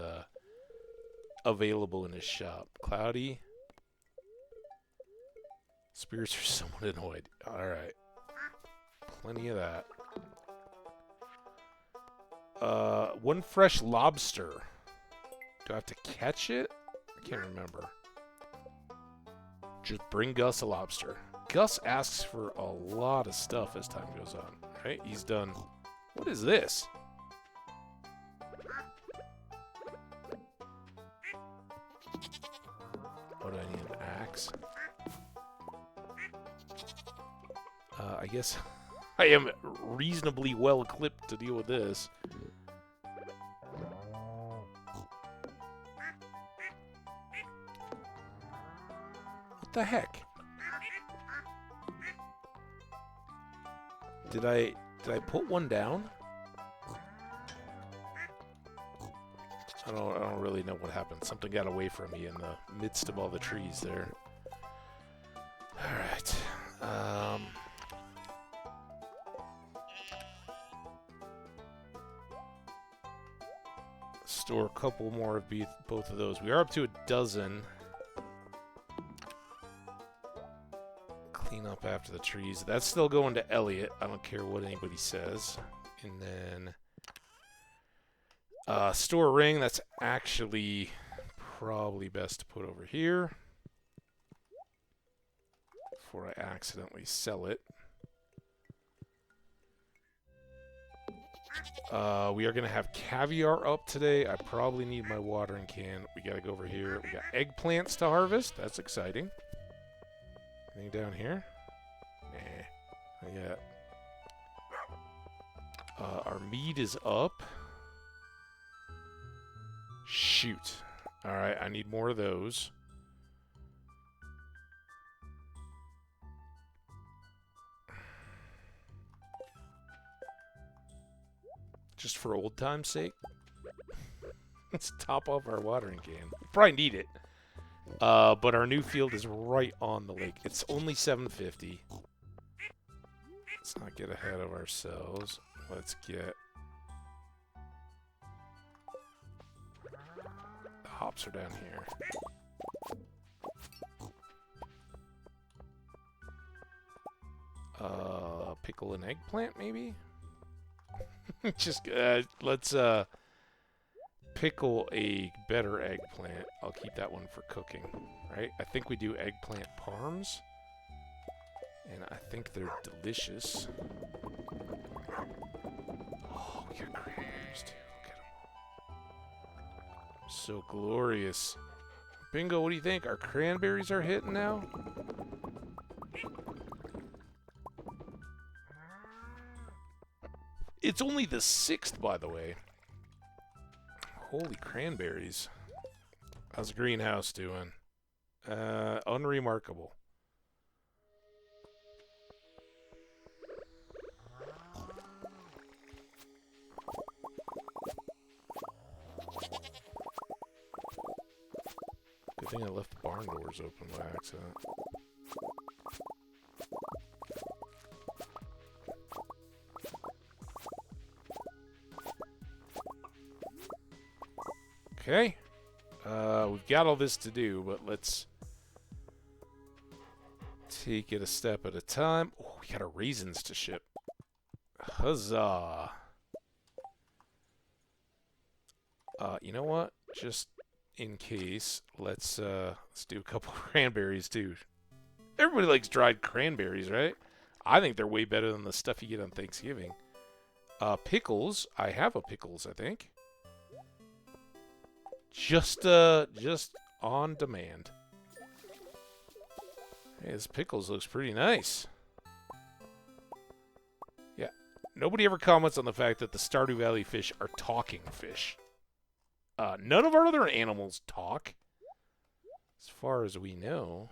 available in his shop. Cloudy. Spirits are somewhat annoyed. Alright. Plenty of that. One fresh lobster. Do I have to catch it? I can't remember. Just bring Gus a lobster. Gus asks for a lot of stuff as time goes on. Right? He's done... What is this? Oh, do I need an axe? I guess I am reasonably well equipped to deal with this. What the heck? Did I put one down? I don't really know what happened. Something got away from me in the midst of all the trees there. Alright. Store a couple more of both of those. We are up to a dozen. Clean up after the trees. That's still going to Elliot. I don't care what anybody says. And then store a ring. That's actually probably best to put over here before I accidentally sell it. We are going to have caviar up today. I probably need my watering can. We got to go over here. We got eggplants to harvest. That's exciting. Anything down here? Nah. Not yet. Our meat is up. Shoot. Alright, I need more of those. Just for old time's sake. Let's top off our watering can. We probably need it. But our new field is right on the lake. It's only 750. Let's not get ahead of ourselves. Let's get... The hops are down here. Pickle an eggplant, maybe? Just, let's, pickle a better eggplant. I'll keep that one for cooking, right? I think we do eggplant parms. And I think they're delicious. Oh, we got cranberries too. Look at them. So glorious. Bingo, what do you think? Our cranberries are hitting now? It's only the 6th, by the way. Holy cranberries. How's the greenhouse doing? Unremarkable. Good thing I left the barn doors open by accident. Okay. We've got all this to do, but let's take it a step at a time. Oh, we got our raisins to ship. Huzzah. You know what? Just in case, let's do a couple cranberries too. Everybody likes dried cranberries, right? I think they're way better than the stuff you get on Thanksgiving. Pickles. I have a pickles, I think. Just on demand. Hey, this pickles looks pretty nice. Yeah. Nobody ever comments on the fact that the Stardew Valley fish are talking fish. None of our other animals talk. As far as we know.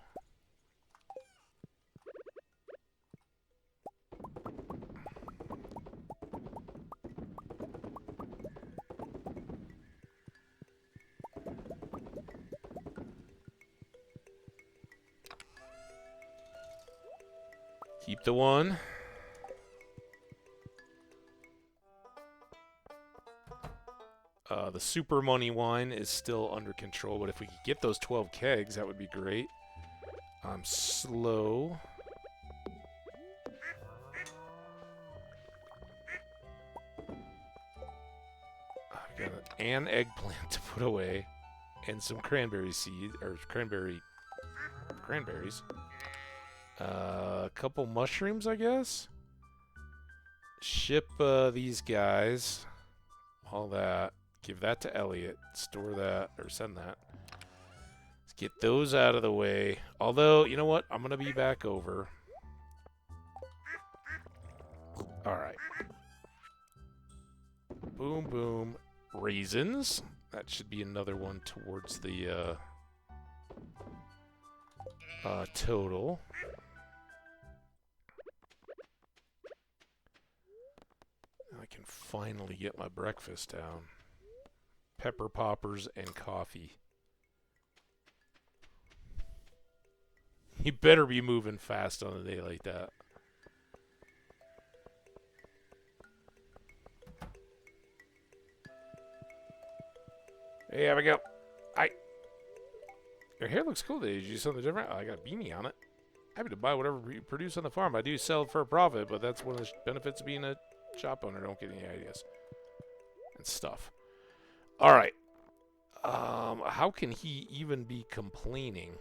Keep the one. The super money wine is still under control, but if we could get those 12 kegs, that would be great. I'm slow. I've got an eggplant to put away, and some cranberry seeds, or cranberries. A couple mushrooms, I guess. Ship these guys. All that. Give that to Elliot. Store that, or send that. Let's get those out of the way. Although, you know what? I'm going to be back over. Alright. Boom, boom. Raisins. That should be another one towards the total. I can finally get my breakfast down. pepper poppers, and coffee. You better be moving fast on a day like that. Hey, have a go. Your hair looks cool today. Did you do something different? Oh, I got a beanie on it. Happy to buy whatever you produce on the farm. I do sell it for a profit, but that's one of the benefits of being a shop owner. Don't get any ideas. And stuff. Alright. How can he even be complaining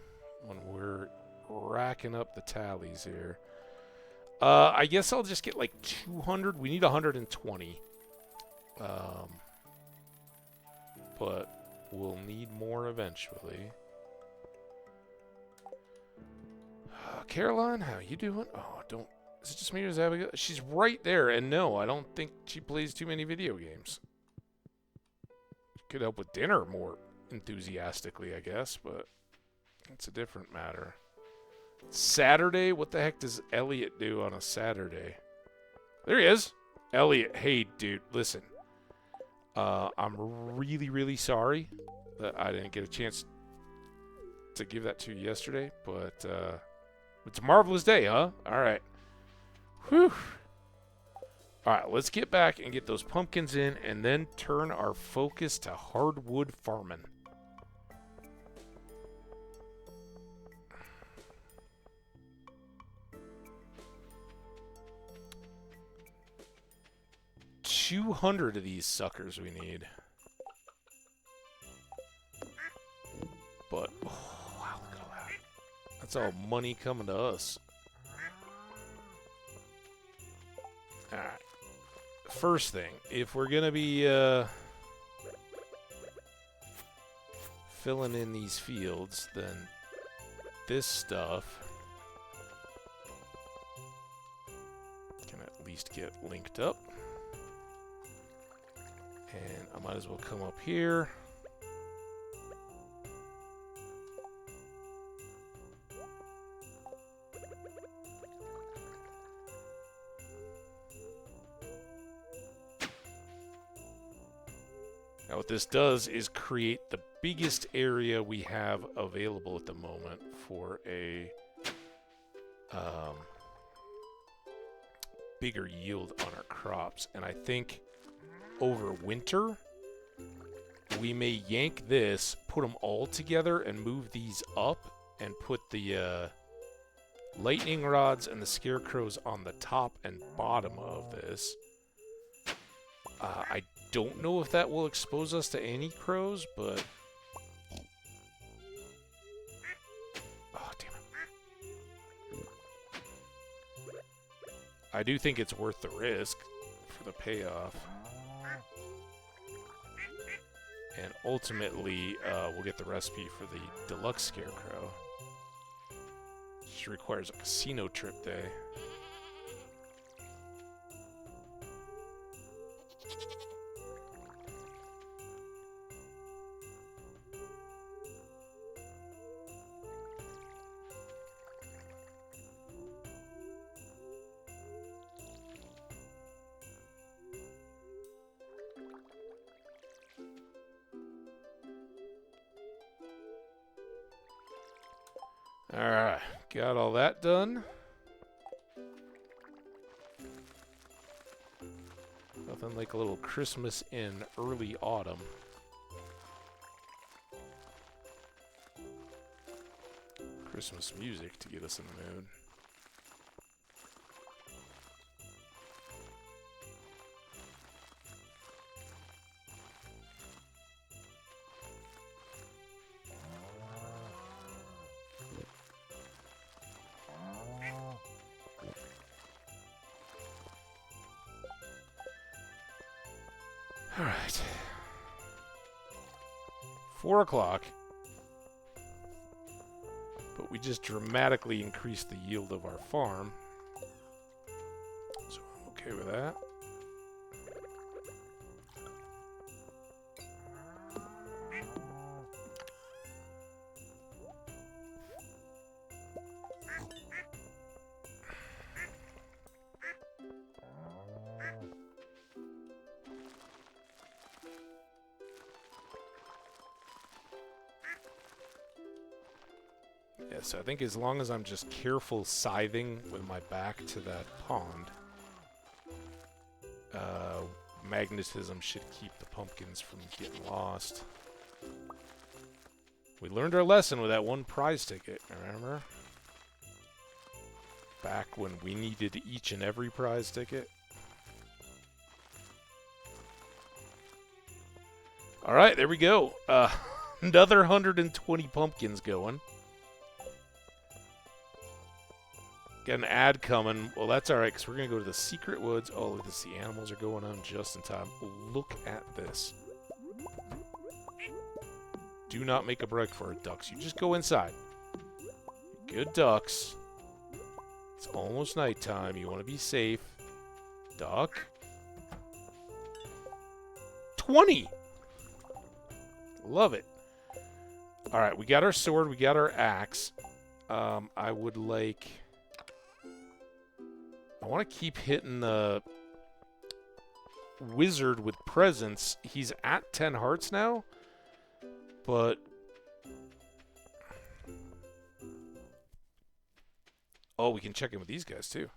when we're racking up the tallies here? I guess I'll just get like 200. We need 120. But we'll need more eventually. Caroline, how you doing? Oh, don't... Is it just me or is Abigail? She's right there, and no, I don't think she plays too many video games. She could help with dinner more enthusiastically, I guess, but it's a different matter. Saturday? What the heck does Elliot do on a Saturday? There he is. Elliot, hey, dude, listen. I'm really, really sorry that I didn't get a chance to give that to you yesterday, but it's a marvelous day, huh? All right. Whew. All right, let's get back and get those pumpkins in and then turn our focus to hardwood farming. $200 of these suckers we need. But, oh, wow, look at all that. That's all money coming to us. Alright. First thing, if we're going to be filling in these fields, then this stuff can at least get linked up. And I might as well come up here. Now what this does is create the biggest area we have available at the moment for a bigger yield on our crops. And I think over winter, we may yank this, put them all together, and move these up, and put the lightning rods and the scarecrows on the top and bottom of this. I don't know if that will expose us to any crows, but... Oh, damn it. I do think it's worth the risk for the payoff. And ultimately, we'll get the recipe for the deluxe scarecrow, which requires a casino trip day. Alright, got all that done. Nothing like a little Christmas in early autumn. Christmas music to get us in the mood. All right. 4 o'clock. But we just dramatically increased the yield of our farm. So I'm okay with that. so I think as long as I'm just careful scything with my back to that pond, magnetism should keep the pumpkins from getting lost. We learned our lesson with that one prize ticket, remember? Back when we needed each and every prize ticket. Alright, there we go. Another 120 pumpkins going. Got an ad coming. Well, that's alright, because we're going to go to the secret woods. Oh, look at this. The animals are going on just in time. Look at this. Do not make a break for it, ducks. You just go inside. Good ducks. It's almost nighttime. You want to be safe. Duck. 20! Love it. Alright, we got our sword. We got our axe. I would like... I want to keep hitting the wizard with presents. He's at 10 hearts now, but oh, we can check in with these guys too.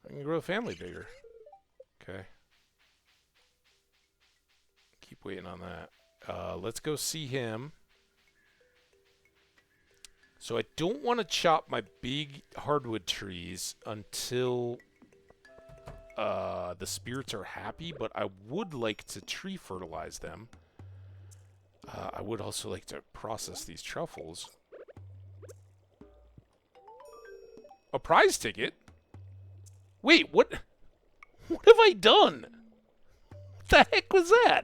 I can grow the family bigger. Okay. Keep waiting on that. Let's go see him. So I don't want to chop my big hardwood trees until the spirits are happy, but I would like to tree fertilize them. I would also like to process these truffles. A prize ticket? Wait, what? What have I done? What the heck was that?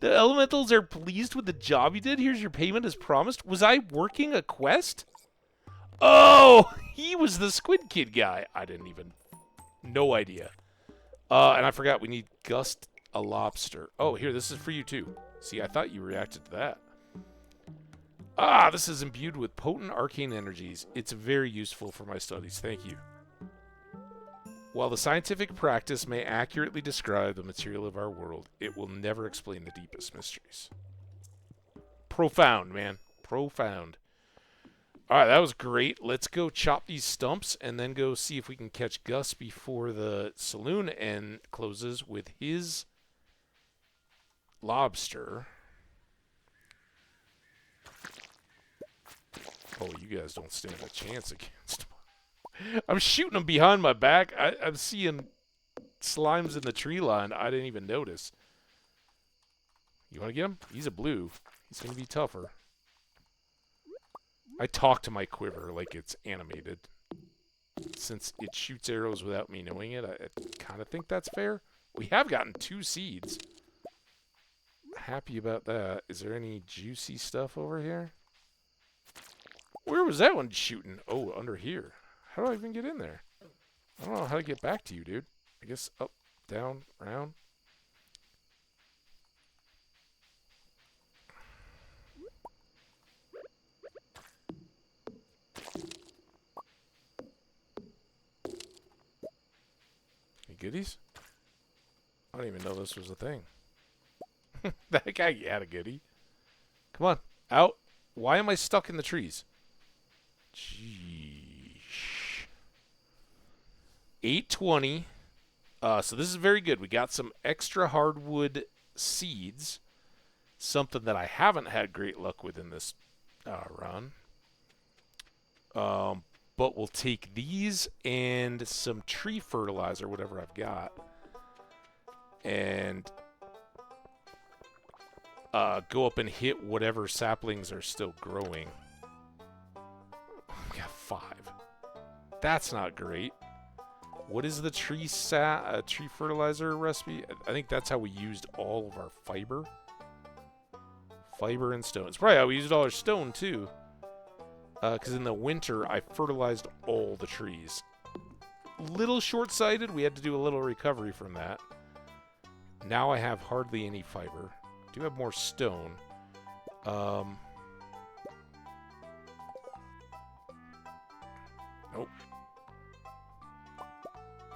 The elementals are pleased with the job you did. Here's your payment as promised. Was I working a quest? Oh, he was the Squid Kid guy. I didn't even... No idea. And I forgot we need Gust a lobster. Oh, here, this is for you too. See, I thought you reacted to that. Ah, this is imbued with potent arcane energies. It's very useful for my studies. Thank you. While the scientific practice may accurately describe the material of our world, it will never explain the deepest mysteries. Profound, man. Profound. Alright, that was great. Let's go chop these stumps and then go see if we can catch Gus before the saloon closes with his lobster. Oh, you guys don't stand a chance against him. I'm shooting him behind my back. I'm seeing slimes in the tree line. I didn't even notice. You want to get him? He's a blue. He's going to be tougher. I talk to my quiver like it's animated. Since it shoots arrows without me knowing it, I kind of think that's fair. We have gotten 2 seeds. Happy about that. Is there any juicy stuff over here? Where was that one shooting? Oh, under here. How do I even get in there? I don't know how to get back to you, dude. I guess up, down, around. Any goodies? I don't even know this was a thing. That guy had a goodie. Come on, out. Why am I stuck in the trees? Jeez. 820. So this is very good. We got some extra hardwood seeds. Something that I haven't had great luck with in this run. But we'll take these and some tree fertilizer, whatever I've got. And go up and hit whatever saplings are still growing. We got 5. That's not great. What is the tree fertilizer recipe? I think that's how we used all of our fiber. Fiber and stone. It's probably how we used all our stone, too. Because in the winter, I fertilized all the trees. Little short-sighted. We had to do a little recovery from that. Now I have hardly any fiber. I do have more stone. Nope.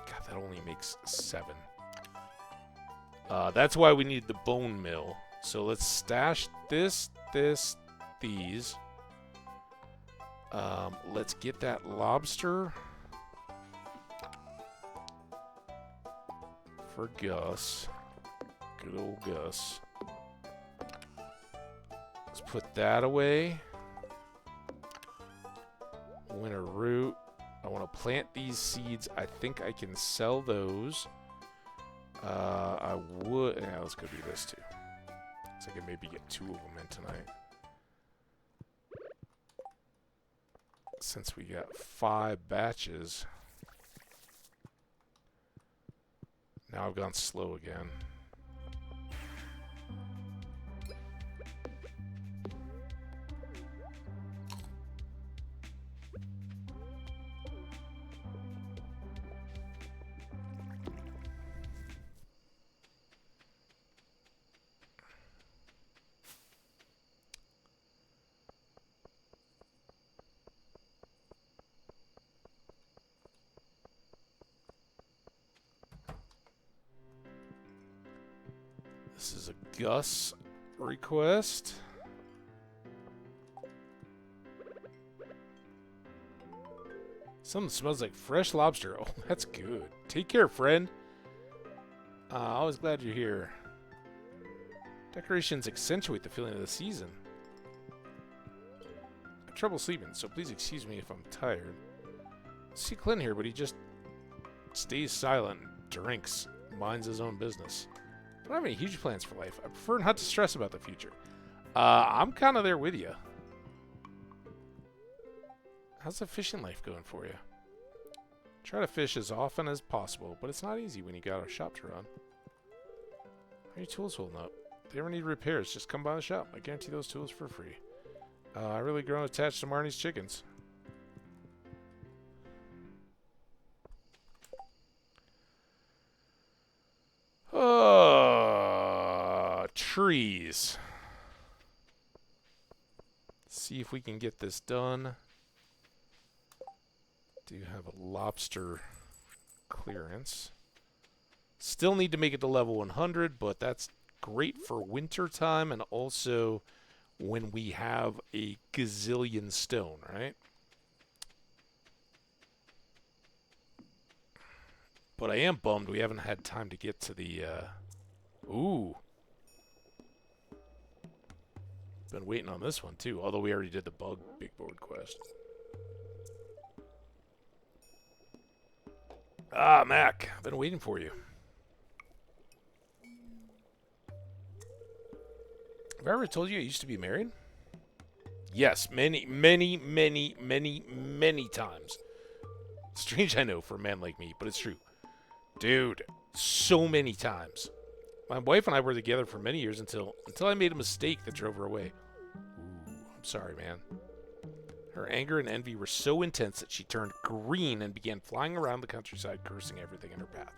God, that only makes 7. That's why we need the bone mill. So let's stash this, these. Let's get that lobster for Gus. Good old Gus. Let's put that away. Winter root. I want to plant these seeds. I think I can sell those. I would. Yeah, let's go do this too. So I can maybe get 2 of them in tonight. Since we got 5 batches. Now I've gone slow again. This is a Gus request. Something smells like fresh lobster. Oh, that's good. Take care, friend. Always glad you're here. Decorations accentuate the feeling of the season. I have trouble sleeping, so please excuse me if I'm tired. See Clint here, but he just stays silent, drinks, minds his own business. I don't have any huge plans for life. I prefer not to stress about the future. I'm kind of there with you. How's the fishing life going for you? Try to fish as often as possible, but it's not easy when you got a shop to run. How are your tools holding up? If they ever need repairs, just come by the shop. I guarantee those tools for free. I really grown attached to Marnie's chickens. Trees. See if we can get this done. Do have a lobster clearance. Still need to make it to level 100, but that's great for winter time and also when we have a gazillion stone, right? But I am bummed we haven't had time to get to the, ooh. Been waiting on this one, too. Although we already did the bug big board quest. Ah, Mack. I've been waiting for you. Have I ever told you I used to be married? Yes, many, many, many, many, many times. Strange, I know, for a man like me, but it's true. Dude, so many times. My wife and I were together for many years until I made a mistake that drove her away. Ooh, I'm sorry, man. Her anger and envy were so intense that she turned green and began flying around the countryside, cursing everything in her path.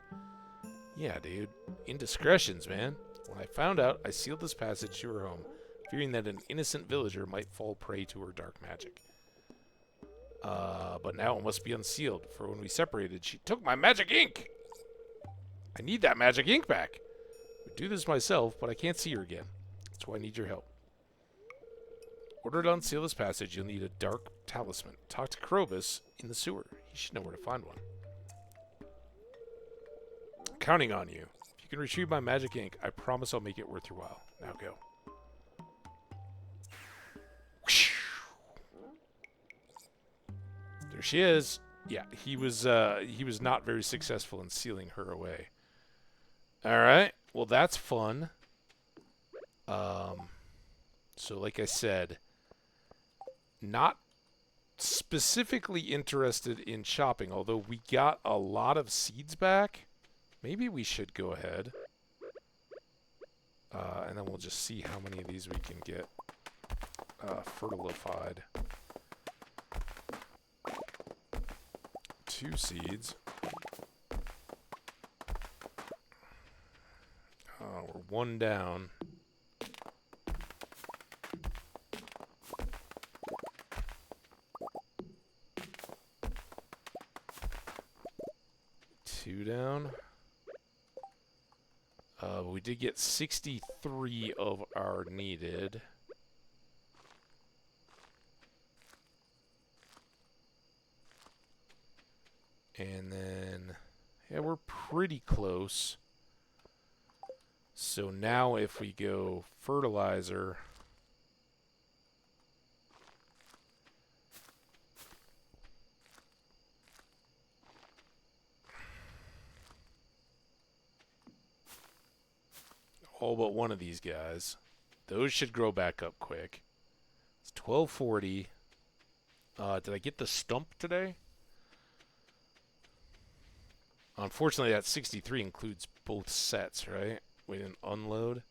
Yeah, dude. Indiscretions, man. When I found out, I sealed this passage to her home, fearing that an innocent villager might fall prey to her dark magic. But now it must be unsealed, for when we separated, she took my magic ink! I need that magic ink back! I would do this myself, but I can't see her again. That's why I need your help. In order to unseal this passage, you'll need a dark talisman. Talk to Krobus in the sewer. He should know where to find one. I'm counting on you. If you can retrieve my magic ink, I promise I'll make it worth your while. Now go. There she is. Yeah, he was not very successful in sealing her away. All right. Well, that's fun. So like I said, not specifically interested in shopping, although we got a lot of seeds back. Maybe we should go ahead. And then we'll just see how many of these we can get fertilified. 2 seeds. We're 1 down. Two down. We did get 63 of our needed. And then, yeah, we're pretty close. So now if we go fertilizer, all but one of these guys, those should grow back up quick. It's 1240. Did I get the stump today? Unfortunately, that 63 includes both sets, right? We didn't unload.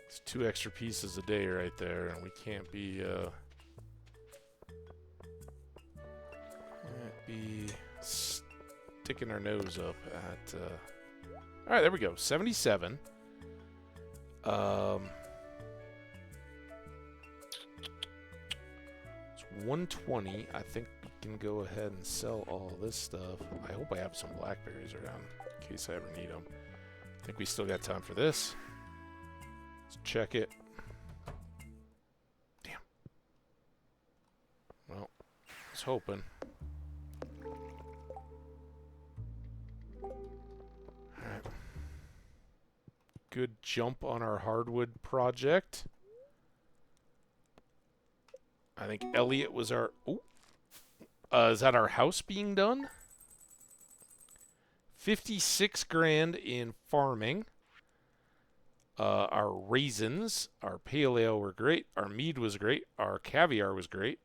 It's 2 extra pieces a day right there, and we can't be sticking our nose up at. All right, there we go. 77. It's 120. I think we can go ahead and sell all this stuff. I hope I have some blackberries around in case I ever need them. I think we still got time for this. Let's check it. Damn. Well, I was hoping. Alright. Good jump on our hardwood project. I think Elliot was our... Ooh. Is that our house being done? 56 grand in farming. Our raisins, our pale ale were great. Our mead was great. Our caviar was great.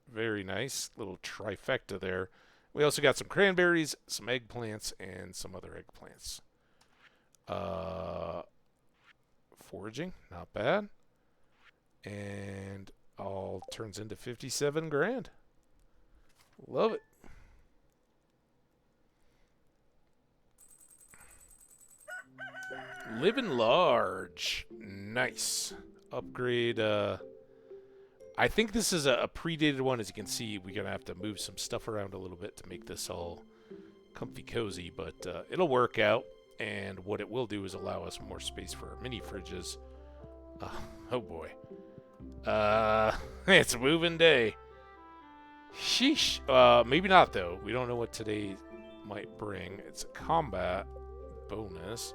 Very nice. Little trifecta there. We also got some cranberries, some eggplants, and some other eggplants. Foraging, not bad. And all turns into 57 grand. Love it. Living large. Nice. Upgrade. I think this is a predated one. As you can see, we're going to have to move some stuff around a little bit to make this all comfy cozy. But it'll work out. And what it will do is allow us more space for our mini fridges. Oh boy. It's a moving day. Sheesh. Maybe not, though. We don't know what today might bring. It's a combat bonus.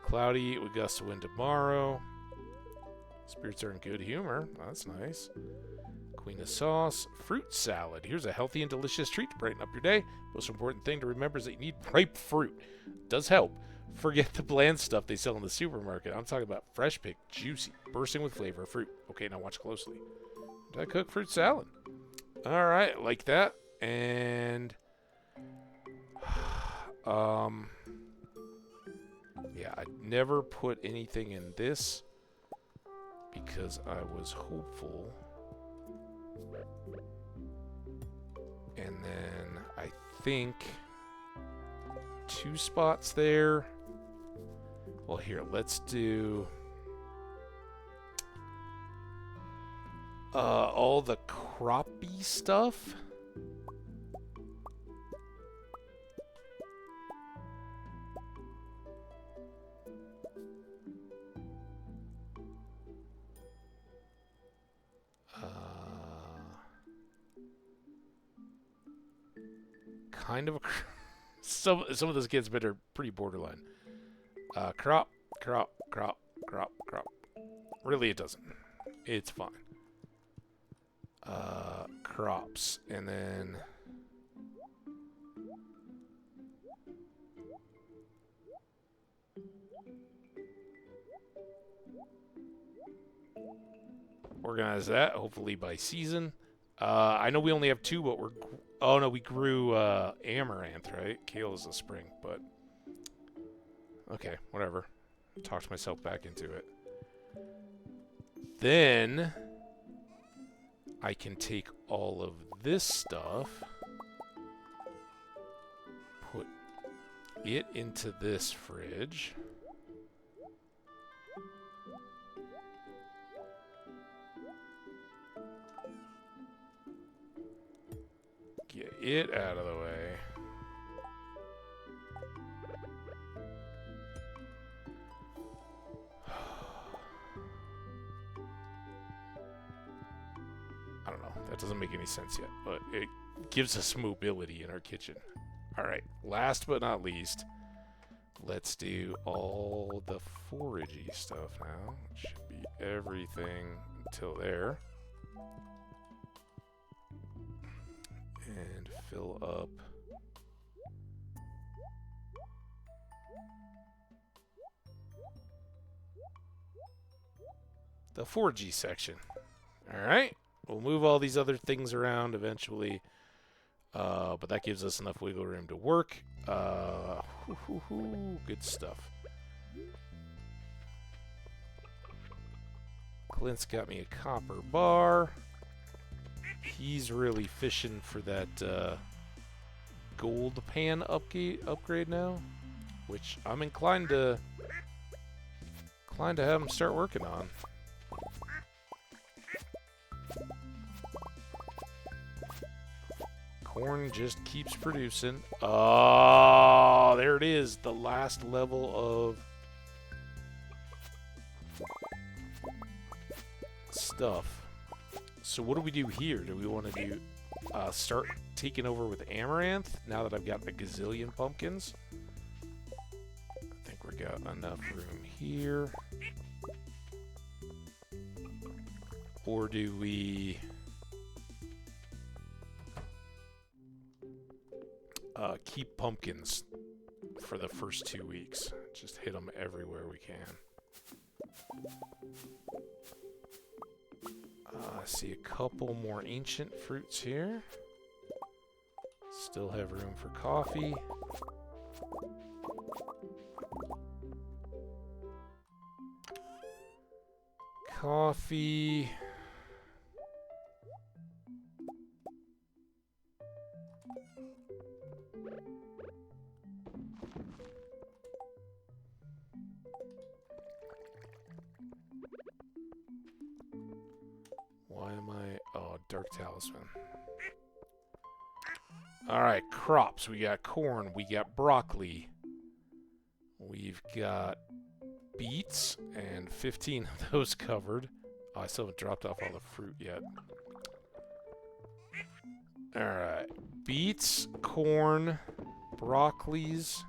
Cloudy, we gust of wind tomorrow. Spirits are in good humor. That's nice. Queen of sauce. Fruit salad. Here's a healthy and delicious treat to brighten up your day. Most important thing to remember is that you need ripe fruit. Does help. Forget the bland stuff they sell in the supermarket. I'm talking about fresh picked, juicy, bursting with flavor fruit. Okay, now watch closely. Did I cook fruit salad? Alright, like that. And... yeah, I never put anything in this because I was hopeful. And then I think 2 spots there. Well, here, let's do all the croppy stuff. Kind of a some of those kids are pretty borderline. Crop. Really, it doesn't. It's fine. Crops, and then organize that. Hopefully by season. I know we only have 2, but we're. Oh no, we grew amaranth, right? Kale is a spring, but okay, whatever. Talked myself back into it. Then I can take all of this stuff, put it into this fridge. Get it out of the way. That doesn't make any sense yet, but it gives us mobility in our kitchen. Alright, last but not least, let's do all the foragey stuff now. Should be everything until there. And fill up the 4G section. Alright, we'll move all these other things around eventually, but that gives us enough wiggle room to work. Good stuff. Clint's got me a copper bar. He's really fishing for that gold pan upgrade now, which I'm inclined to have him start working on. Corn just keeps producing. Oh, there it is. The last level of stuff. So what do we do here? Do we want to do start taking over with Amaranth now that I've got a gazillion pumpkins? I think we got enough room here. Or do we keep pumpkins for the first 2 weeks? Just hit them everywhere we can. I see a couple more ancient fruits here. Still have room for coffee. Coffee. Why am I... Oh, Dark Talisman. Alright, crops. We got corn. We got broccoli. We've got beets, and 15 of those covered. Oh, I still haven't dropped off all the fruit yet. Alright. Beets, corn, broccolis,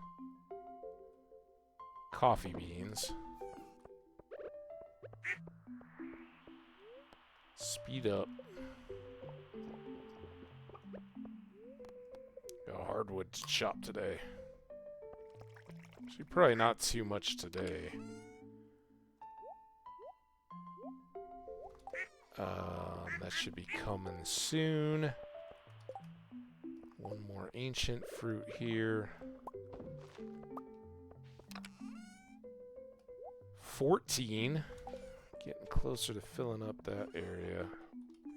coffee beans. Speed up. Got hardwood to chop today. Actually, probably not too much today. That should be coming soon. One more ancient fruit here. 14. Getting closer to filling up that area,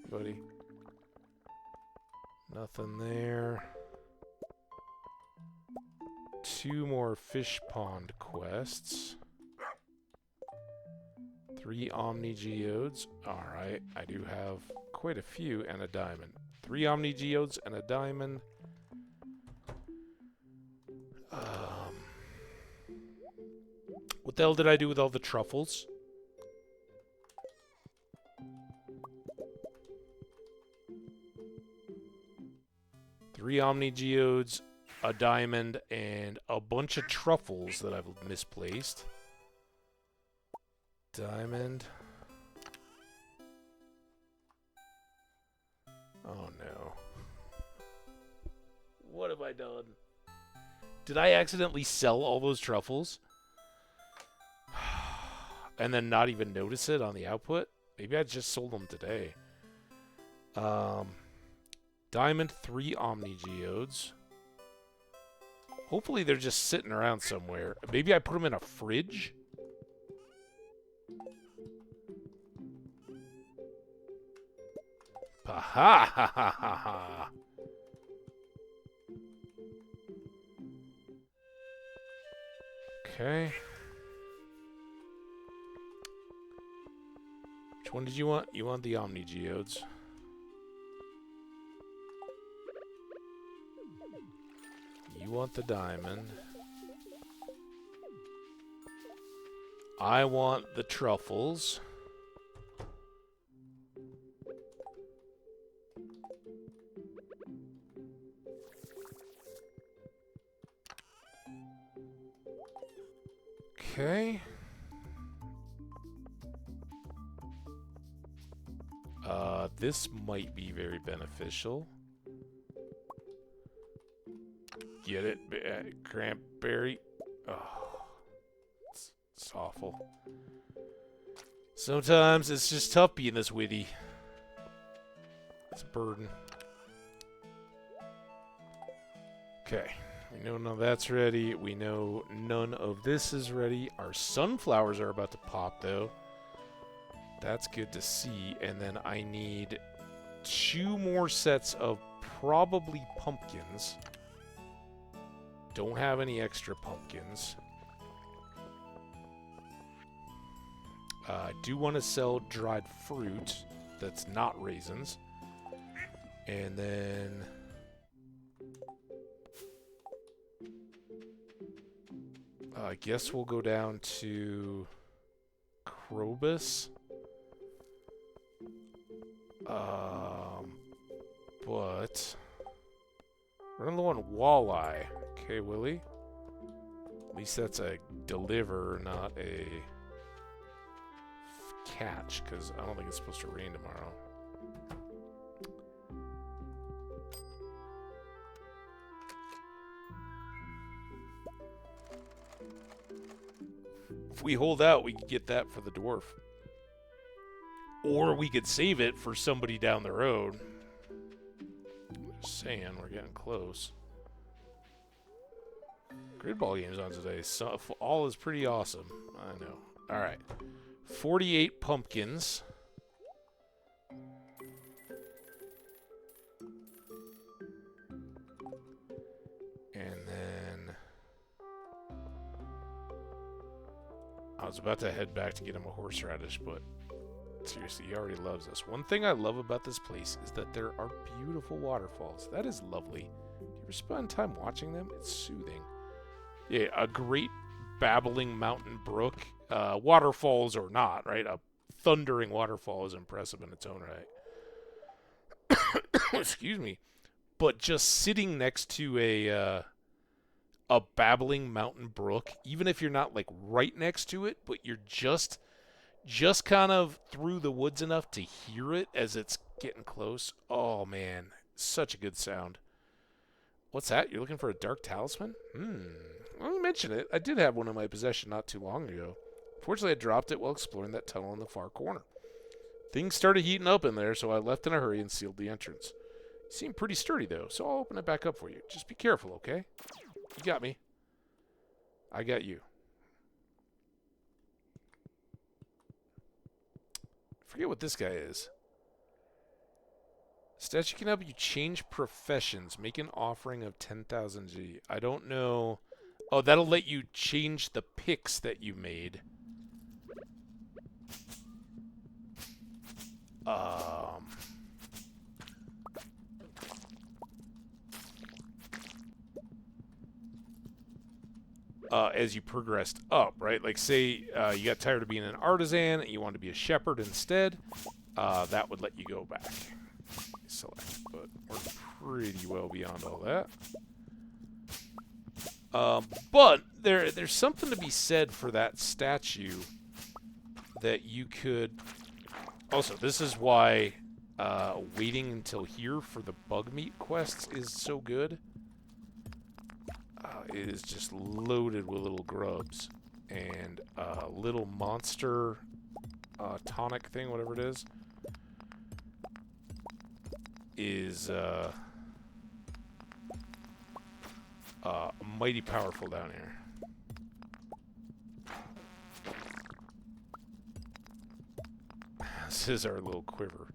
buddy. Nothing there. 2 more fish pond quests. 3 Omni Geodes. Alright, I do have quite a few and a diamond. 3 Omni Geodes and a diamond. What the hell did I do with all the truffles? Three Omni Geodes, a diamond, and a bunch of truffles that I've misplaced. Diamond. Oh no. What have I done? Did I accidentally sell all those truffles? And then not even notice it on the output? Maybe I just sold them today. Diamond, 3 Omni Geodes. Hopefully they're just sitting around somewhere. Maybe I put them in a fridge? Ha ha ha ha ha ha. Okay. Which one did you want? You want the Omni Geodes. You want the diamond. I want the truffles. Okay. This might be very beneficial. Get it? Cranberry. Oh, it's awful. Sometimes it's just tough being this witty. It's a burden. Okay. We know none of that's ready. We know none of this is ready. Our sunflowers are about to pop, though. That's good to see. And then I need 2 more sets of probably pumpkins. Don't have any extra pumpkins. I do want to sell dried fruit that's not raisins. And then... I guess we'll go down to Krobus. But we're gonna go on walleye. Okay, Willie. At least that's a deliver, not a catch, because I don't think it's supposed to rain tomorrow. If we hold out, we could get that for the dwarf. Or we could save it for somebody down the road. Just saying, we're getting close. Grid ball game's on today. So, all is pretty awesome. I know. Alright. 48 pumpkins. And then... I was about to head back to get him a horseradish, but... seriously, he already loves us. One thing I love about this place is that there are beautiful waterfalls. That is lovely. Do you ever spend time watching them? It's soothing. Yeah, a great babbling mountain brook. Waterfalls or not, right? A thundering waterfall is impressive in its own right. Excuse me. But just sitting next to a babbling mountain brook, even if you're not like right next to it, but you're just kind of through the woods enough to hear it as it's getting close. Oh, man. Such a good sound. What's that? You're looking for a dark talisman? Well, you mention it. I did have one in my possession not too long ago. Fortunately, I dropped it while exploring that tunnel in the far corner. Things started heating up in there, so I left in a hurry and sealed the entrance. It seemed pretty sturdy, though, so I'll open it back up for you. Just be careful, okay? You got me. I got you. Forget what this guy is. Statue can help you change professions. Make an offering of 10,000 G. I don't know. Oh, that'll let you change the picks that you made. As you progressed up, right? Like, say you got tired of being an artisan and you want to be a shepherd instead, that would let you go back. Select, but we're pretty well beyond all that. But there's something to be said for that statue that you could... Also, this is why waiting until here for the bug meat quests is so good. It is just loaded with little grubs. And little monster tonic thing, whatever it is mighty powerful down here. This is our little quiver.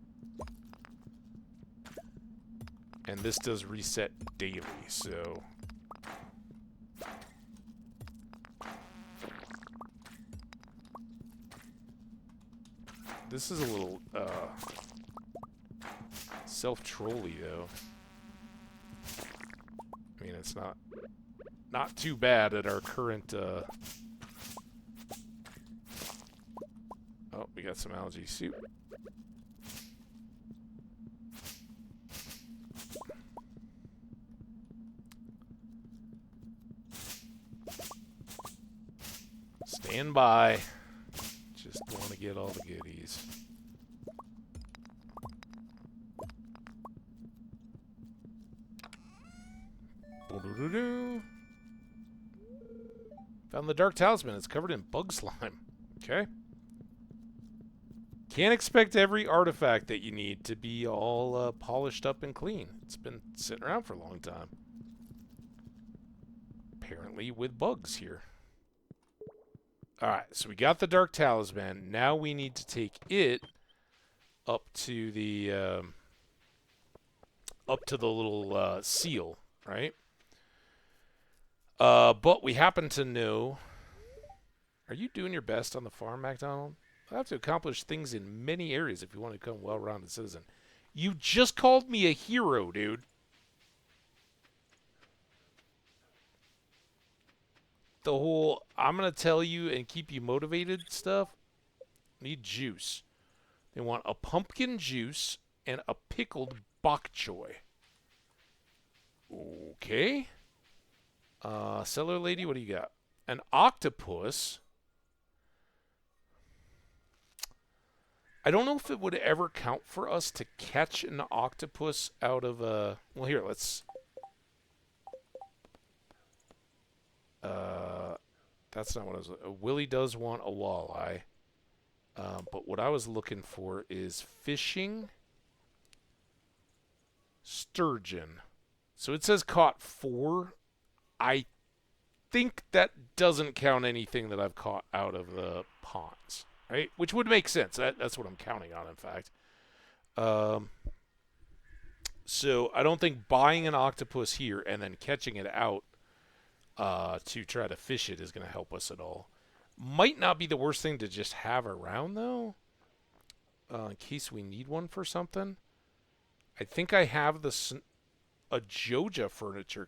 And this does reset daily, so... This is a little, self-trolly, though. I mean, it's not too bad at our current, Oh, we got some algae soup. Stand by. Just want to get all the goodies. Found the Dark Talisman. It's covered in bug slime. Okay. Can't expect every artifact that you need to be all polished up and clean. It's been sitting around for a long time. Apparently with bugs here. Alright, so we got the Dark Talisman. Now we need to take it up to the little seal, right? But we happen to know... Are you doing your best on the farm, MacDonald? I have to accomplish things in many areas if you want to become a well-rounded citizen. You just called me a hero, dude. The whole, I'm going to tell you and keep you motivated stuff. Need juice. They want a pumpkin juice and a pickled bok choy. Okay. Cellar lady, what do you got? An octopus. I don't know if it would ever count for us to catch an octopus out of a... Well, here, let's... That's not what I was... Willie does want a walleye. But what I was looking for is fishing sturgeon. So it says caught 4. I think that doesn't count anything that I've caught out of the ponds. Right? Which would make sense. That's what I'm counting on, in fact. So I don't think buying an octopus here and then catching it out to try to fish it is going to help us at all. Might not be the worst thing to just have around, though. In case we need one for something. I think I have a Joja furniture.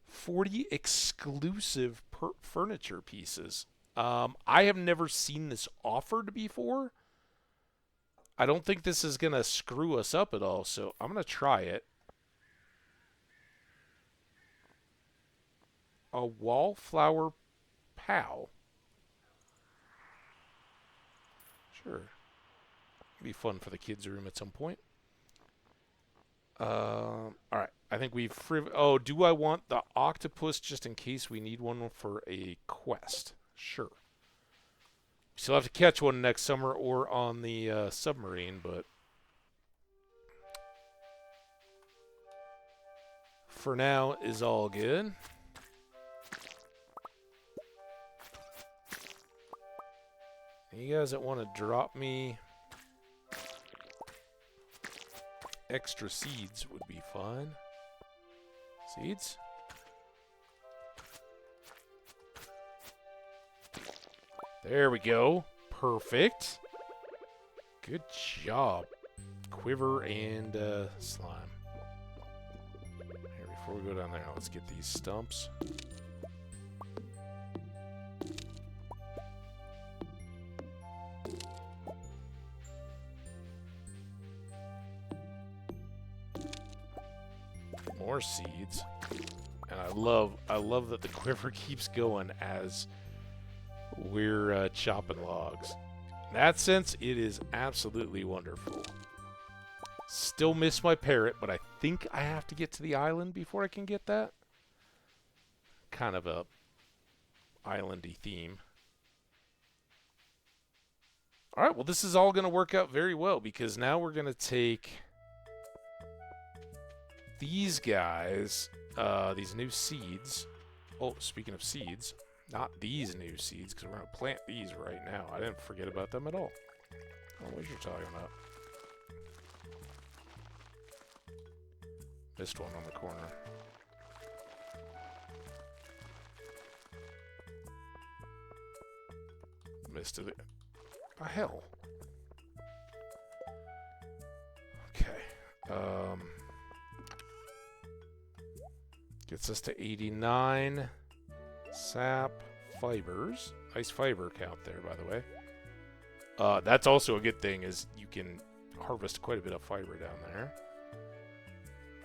40 exclusive furniture pieces. I have never seen this offered before. I don't think this is going to screw us up at all, so I'm going to try it. A wallflower POW. Sure. Be fun for the kids' room at some point. Alright. I think we've... Oh, do I want the octopus just in case we need one for a quest? Sure. Still have to catch one next summer or on the submarine, but... For now is all good. You guys that want to drop me extra seeds would be fine. Seeds? There we go. Perfect. Good job. Quiver and slime. Here, before we go down there, let's get these stumps. More seeds. And I love that the quiver keeps going as we're chopping logs. In that sense, it is absolutely wonderful. Still miss my parrot, but I think I have to get to the island before I can get that. Kind of a islandy theme. Alright, well this is all going to work out very well because now we're going to take these guys, these new seeds. Oh, speaking of seeds, not these new seeds, because we're going to plant these right now. I didn't forget about them at all. Oh, what you're talking about? Missed one on the corner. Missed it. Oh, hell. Okay. Gets us to 89 sap fibers. Nice fiber count there, by the way. That's also a good thing, is you can harvest quite a bit of fiber down there.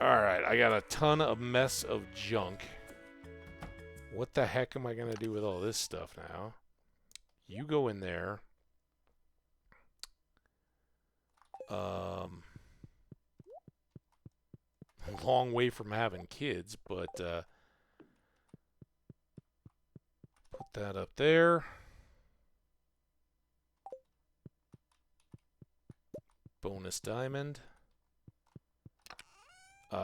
Alright, I got a ton of mess of junk. What the heck am I going to do with all this stuff now? You go in there. A long way from having kids, but put that up there. Bonus diamond.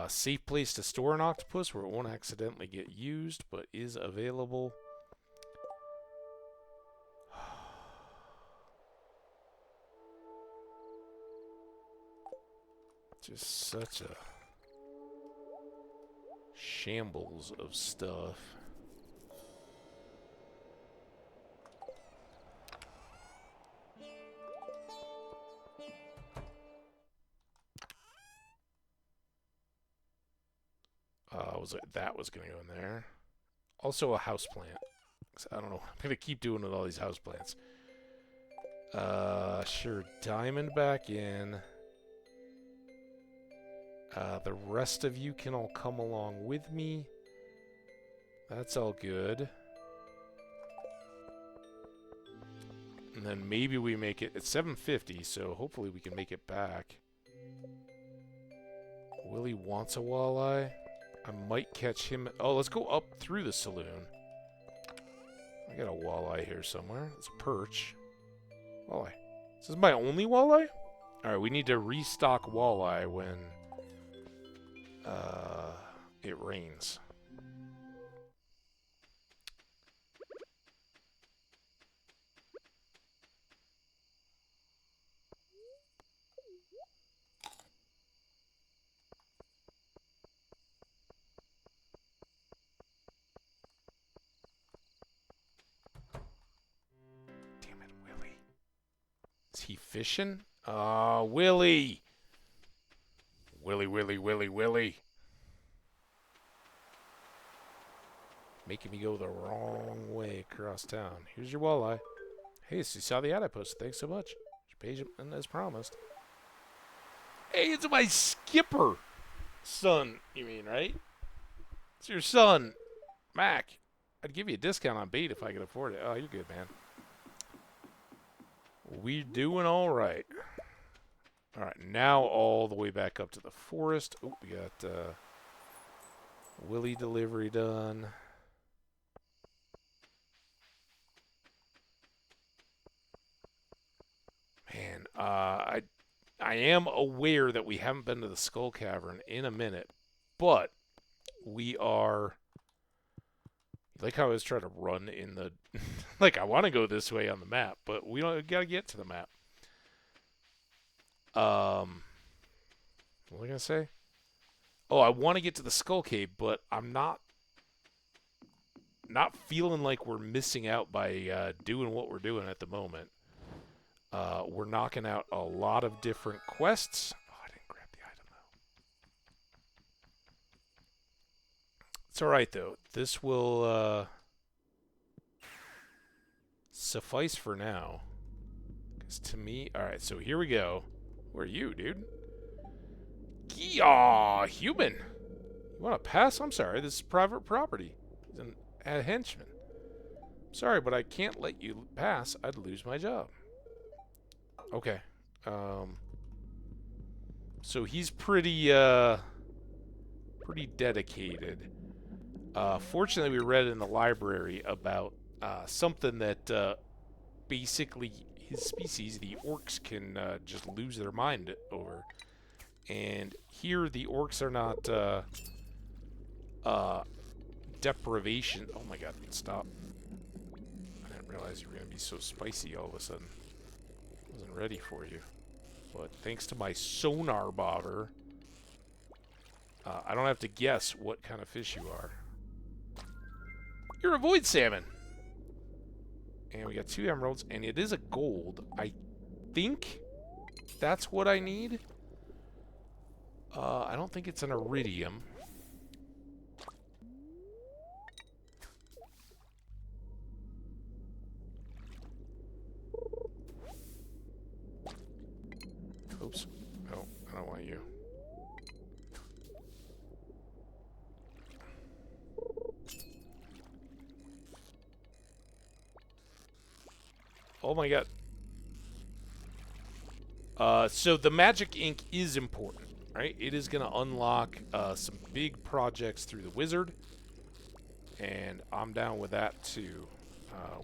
Safe place to store an octopus where it won't accidentally get used, but is available. Just such a shambles of stuff. That was going to go in there. Also a houseplant. I don't know. I'm going to keep doing with all these houseplants. Sure. Diamond back in. The rest of you can all come along with me. That's all good. And then maybe we make it... It's 7:50, so hopefully we can make it back. Willie wants a walleye. I might catch him... Oh, let's go up through the saloon. I got a walleye here somewhere. It's a perch. Walleye. Is this my only walleye? Alright, we need to restock walleye when it rains. Damn it, Willie. Is he fishing? Oh, Willie! Willie. Making me go the wrong way across town. Here's your walleye. Hey, so you saw the ad I posted. Thanks so much. Your page as promised. Hey, it's my skipper son, you mean, right? It's your son, Mack. I'd give you a discount on bait if I could afford it. Oh, you're good, man. We're doing all right. All right, now all the way back up to the forest. Oh, we got Willie delivery done. Man, I am aware that we haven't been to the Skull Cavern in a minute, but we are... Like how I was trying to run in the... like, I want to go this way on the map, but we got to get to the map. What was I going to say? Oh, I want to get to the Skull Cave, but I'm not feeling like we're missing out by doing what we're doing at the moment. We're knocking out a lot of different quests. Oh, I didn't grab the item, though. It's alright, though. This will suffice for now. Because to me... Alright, so here we go. Where are you, dude? Aw, human! You want to pass? I'm sorry, this is private property. He's a henchman. Sorry, but I can't let you pass. I'd lose my job. Okay. So he's pretty dedicated. Fortunately, we read in the library about something that basically his species, the orcs, can just lose their mind over. And here, the orcs are not deprivation. Oh my god, stop. I didn't realize you were going to be so spicy all of a sudden. Wasn't ready for you. But thanks to my sonar bobber, I don't have to guess what kind of fish you are. You're a void salmon. And we got 2 emeralds, and it is a gold. I think that's what I need. I don't think it's an iridium. Oops. No, I don't want you. Oh my god. So the magic ink is important, right? It is going to unlock some big projects through the wizard, and I'm down with that too.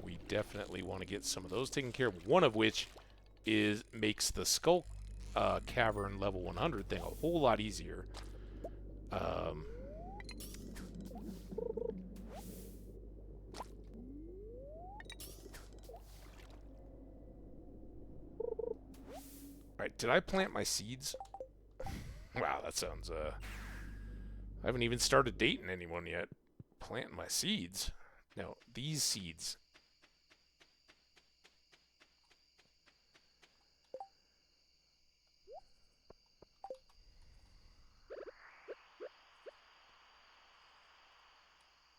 We definitely want to get some of those taken care of, one of which is makes the skull cavern level 100 thing a whole lot easier. Alright, did I plant my seeds? Wow, that sounds, I haven't even started dating anyone yet. Planting my seeds. No, these seeds.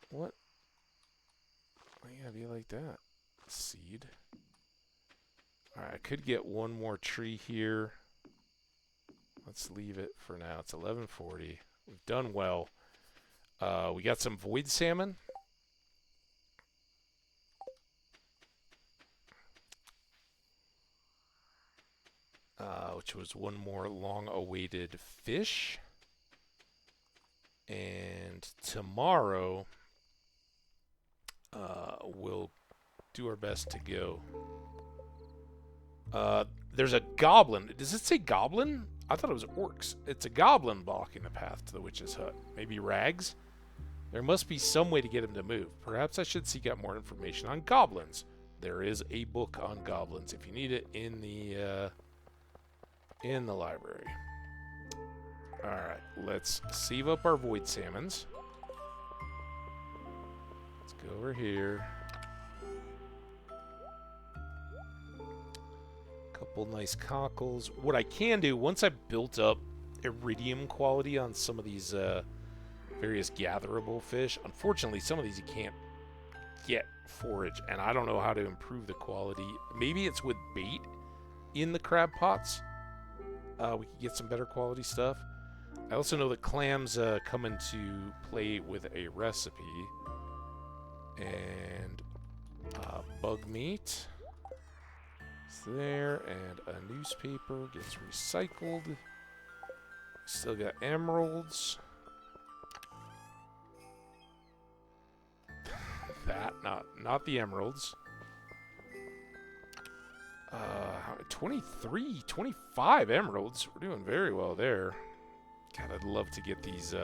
What? Why you gotta be like that? Seed. Alright, I could get one more tree here. Let's leave it for now. It's 11:40. We've done well. We got some void salmon. Which was one more long-awaited fish. And tomorrow, we'll do our best to go. There's a goblin. Does it say goblin? I thought it was orcs. It's a goblin blocking the path to the witch's hut. Maybe Rags? There must be some way to get him to move. Perhaps I should seek out more information on goblins. There is a book on goblins if you need it in the library. Alright, let's save up our void salmons. Let's go over here. Couple nice cockles. What I can do, once I've built up iridium quality on some of these various gatherable fish, unfortunately some of these you can't get forage, and I don't know how to improve the quality. Maybe it's with bait in the crab pots. We could get some better quality stuff. I also know that clams come into play with a recipe. And bug meat is there, and a newspaper gets recycled. Still got emeralds. That, not the emeralds. 23, 25 emeralds. We're doing very well there. God, I'd love to get these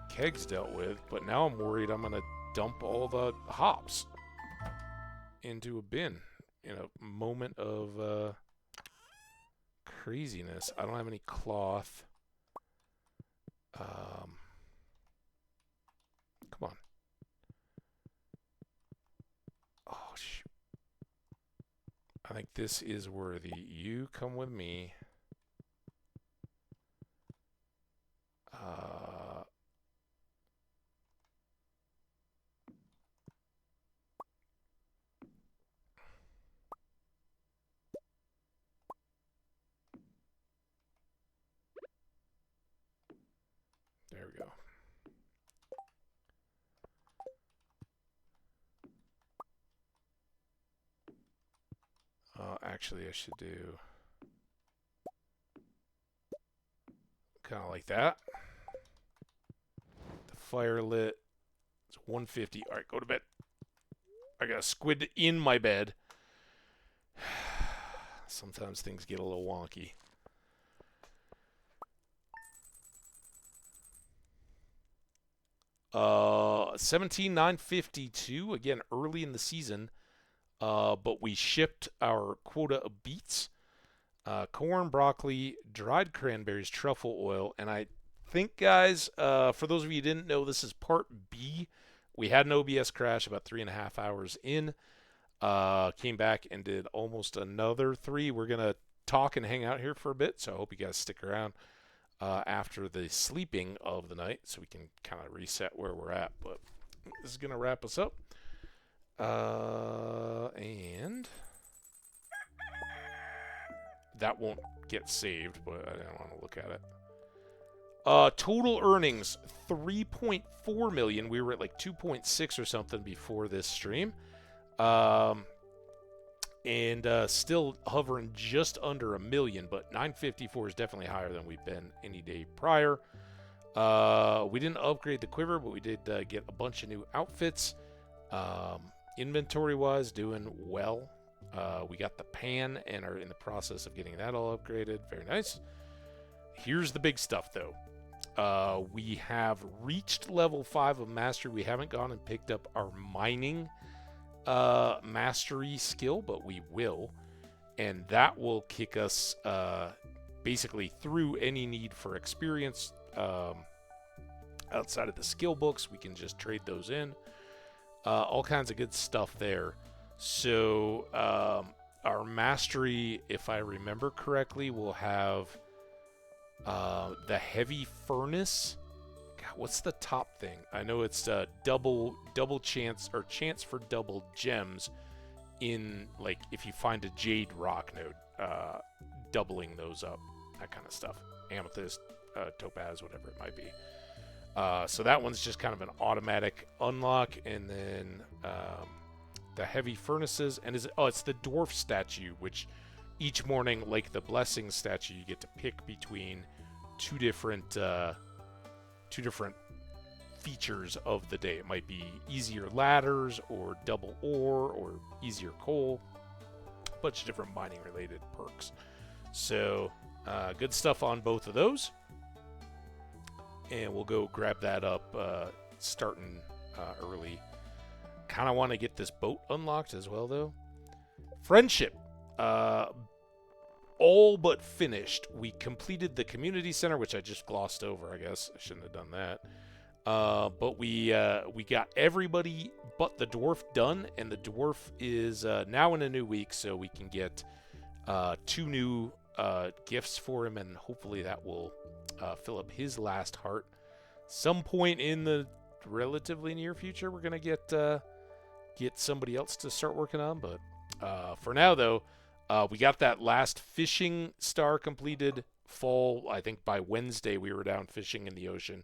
kegs dealt with, but now I'm worried I'm gonna dump all the hops into a bin in a moment of craziness. I don't have any cloth. Come on. Oh, shoot. I think this is worthy. You come with me. There we go. Actually, I should do kind of like that. The fire lit. It's 150. All right, go to bed. I got a squid in my bed. Sometimes things get a little wonky. Uh, 17,952, again, early in the season. But we shipped our quota of beets, corn, broccoli, dried cranberries, truffle oil, and I think, guys, for those of you who didn't know, this is part B. We had an OBS crash about 3.5 hours in. Came back and did almost another 3. We're going to talk and hang out here for a bit, so I hope you guys stick around after the sleeping of the night so we can kind of reset where we're at. But this is going to wrap us up. And that won't get saved, but I don't want to look at it. Total earnings, 3.4 million. We were at like 2.6 or something before this stream. and still hovering just under 1 million, but 954 is definitely higher than we've been any day prior. We didn't upgrade the quiver, but we did get a bunch of new outfits. Inventory-wise, doing well. We got the pan and are in the process of getting that all upgraded. Very nice. Here's the big stuff, though. We have reached level 5 of mastery. We haven't gone and picked up our mining mastery skill, but we will. And that will kick us basically through any need for experience outside of the skill books. We can just trade those in. All kinds of good stuff there. So our mastery, if I remember correctly, will have the heavy furnace. God, what's the top thing? I know it's double chance, or chance for double gems in, like, if you find a jade rock node, doubling those up, that kind of stuff. Amethyst, topaz, whatever it might be. So that one's just kind of an automatic unlock, and then the heavy furnaces, and it's the dwarf statue, which each morning, like the blessing statue, you get to pick between two different features of the day. It might be easier ladders, or double ore, or easier coal. A bunch of different mining related perks. So good stuff on both of those. And we'll go grab that up starting early. Kind of want to get this boat unlocked as well, though. Friendship. All but finished. We completed the community center, which I just glossed over, I guess. I shouldn't have done that. But we got everybody but the dwarf done, and the dwarf is now in a new week, so we can get 2 new gifts for him, and hopefully that will fill up his last heart. Some point in the relatively near future, we're gonna get somebody else to start working on. But for now, though, we got that last fishing star completed. Fall, I think by Wednesday we were down fishing in the ocean.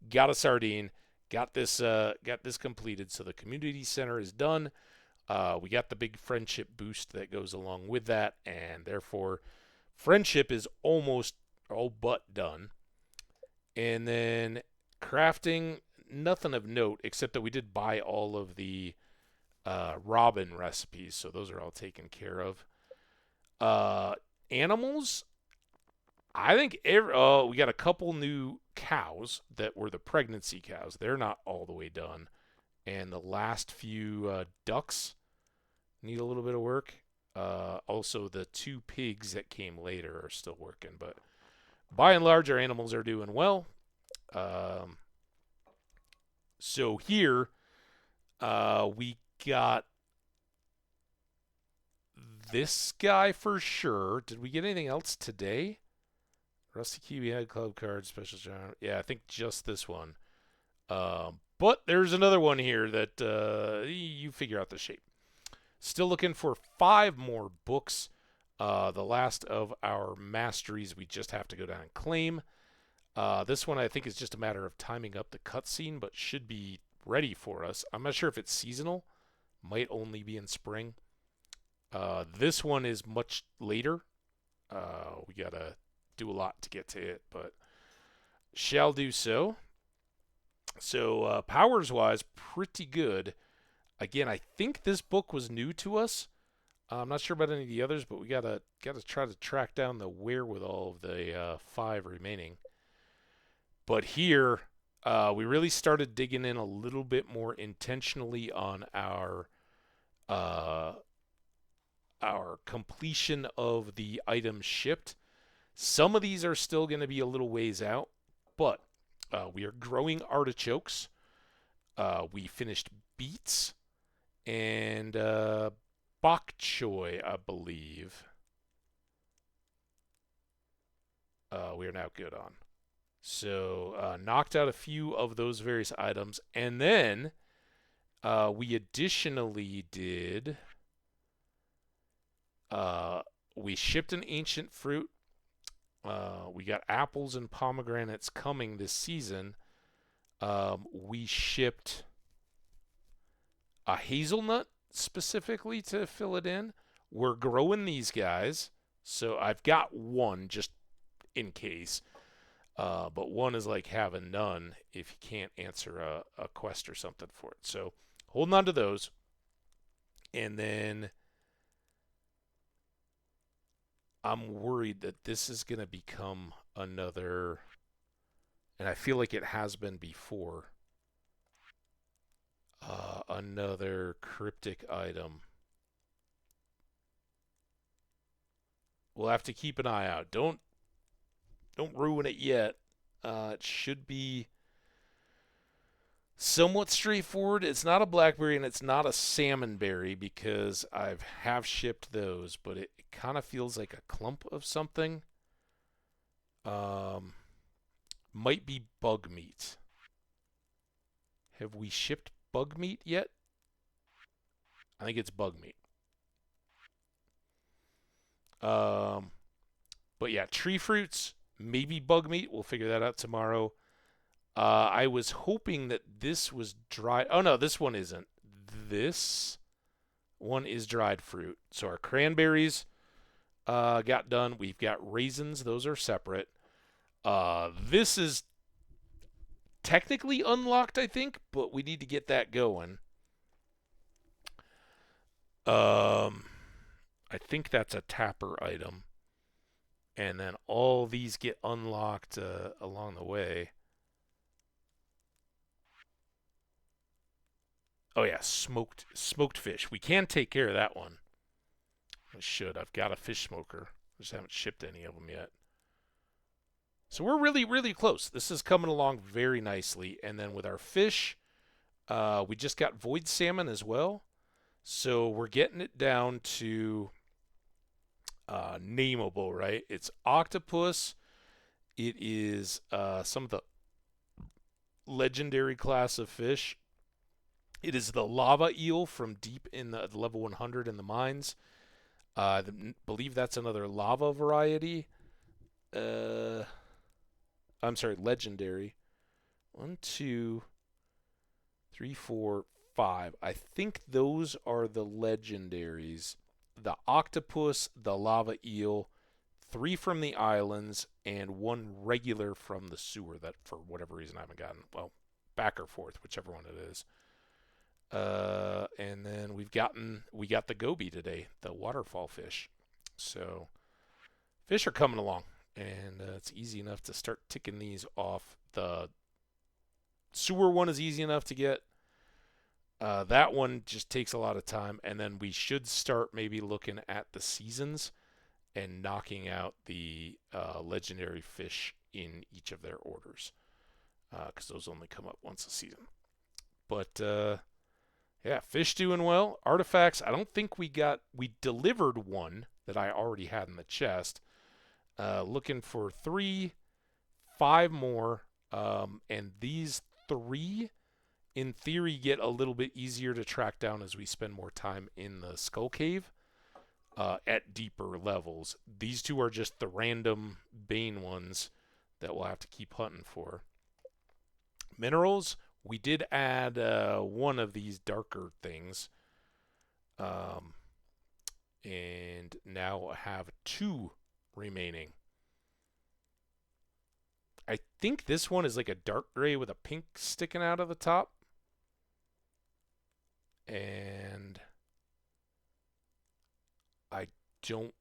Got a sardine. Got this completed. So the community center is done. We got the big friendship boost that goes along with that, and therefore friendship is almost all but done. And then crafting, nothing of note, except that we did buy all of the robin recipes, so those are all taken care of. Animals, I think we got a couple new cows that were the pregnancy cows. They're not all the way done. And the last few ducks need a little bit of work. Also, the 2 pigs that came later are still working, but by and large, our animals are doing well. So here, we got this guy for sure. Did we get anything else today? Rusty Kiwi Head Club card, special genre. Yeah, I think just this one. But there's another one here that you figure out the shape. Still looking for 5 more books. The last of our masteries we just have to go down and claim. This one I think is just a matter of timing up the cutscene, but should be ready for us. I'm not sure if it's seasonal. Might only be in spring. This one is much later. We gotta do a lot to get to it, but shall do so. So powers-wise, pretty good. Again, I think this book was new to us. I'm not sure about any of the others, but we gotta try to track down the wherewithal of the 5 remaining. But here, we really started digging in a little bit more intentionally on our completion of the items shipped. Some of these are still going to be a little ways out, but we are growing artichokes. We finished beets and bok choy, I believe. We are now good on. So knocked out a few of those various items, and then we additionally did. We shipped an ancient fruit. We got apples and pomegranates coming this season. We shipped a hazelnut specifically to fill it in. We're growing these guys. So I've got one just in case. But one is like having none if you can't answer a quest or something for it. So holding on to those. And then I'm worried that this is going to become another, and I feel like it has been before, another cryptic item. We'll have to keep an eye out. Don't ruin it yet. It should be somewhat straightforward. It's not a blackberry and it's not a salmonberry because I've half shipped those, but it kind of feels like a clump of something. Might be bug meat. Have we shipped bug meat yet? I think it's bug meat. But yeah, tree fruits, maybe bug meat. We'll figure that out tomorrow. I was hoping that this was dried. Oh no, this one isn't. This one is dried fruit. So our cranberries got done. We've got raisins. Those are separate. This is technically unlocked, I think, but we need to get that going. I think that's a tapper item. And then all these get unlocked along the way. Oh yeah, smoked fish. We can take care of that one. I should. I've got a fish smoker. I just haven't shipped any of them yet. So we're really, really close. This is coming along very nicely. And then with our fish, we just got void salmon as well. So we're getting it down to nameable, right? It's octopus. It is some of the legendary class of fish. It is the lava eel from deep in the level 100 in the mines. I believe that's another lava variety. I'm sorry, legendary. 1, 2, 3, 4, 5. I think those are the legendaries. The octopus, the lava eel, 3 from the islands, and 1 regular from the sewer that for whatever reason I haven't gotten. Well, back or forth, whichever one it is. And then we got the goby today, the waterfall fish. So fish are coming along, and it's easy enough to start ticking these off. The sewer one is easy enough to get. That one just takes a lot of time, and then we should start maybe looking at the seasons and knocking out the legendary fish in each of their orders, because those only come up once a season. But yeah, fish doing well. Artifacts, I don't think we delivered one that I already had in the chest. Looking for 3, 5 more, and these 3, in theory, get a little bit easier to track down as we spend more time in the Skull Cave at deeper levels. These 2 are just the random Bane ones that we'll have to keep hunting for. Minerals, we did add 1 of these darker things. And now I have 2 remaining. I think this one is like a dark gray with a pink sticking out of the top. And I don't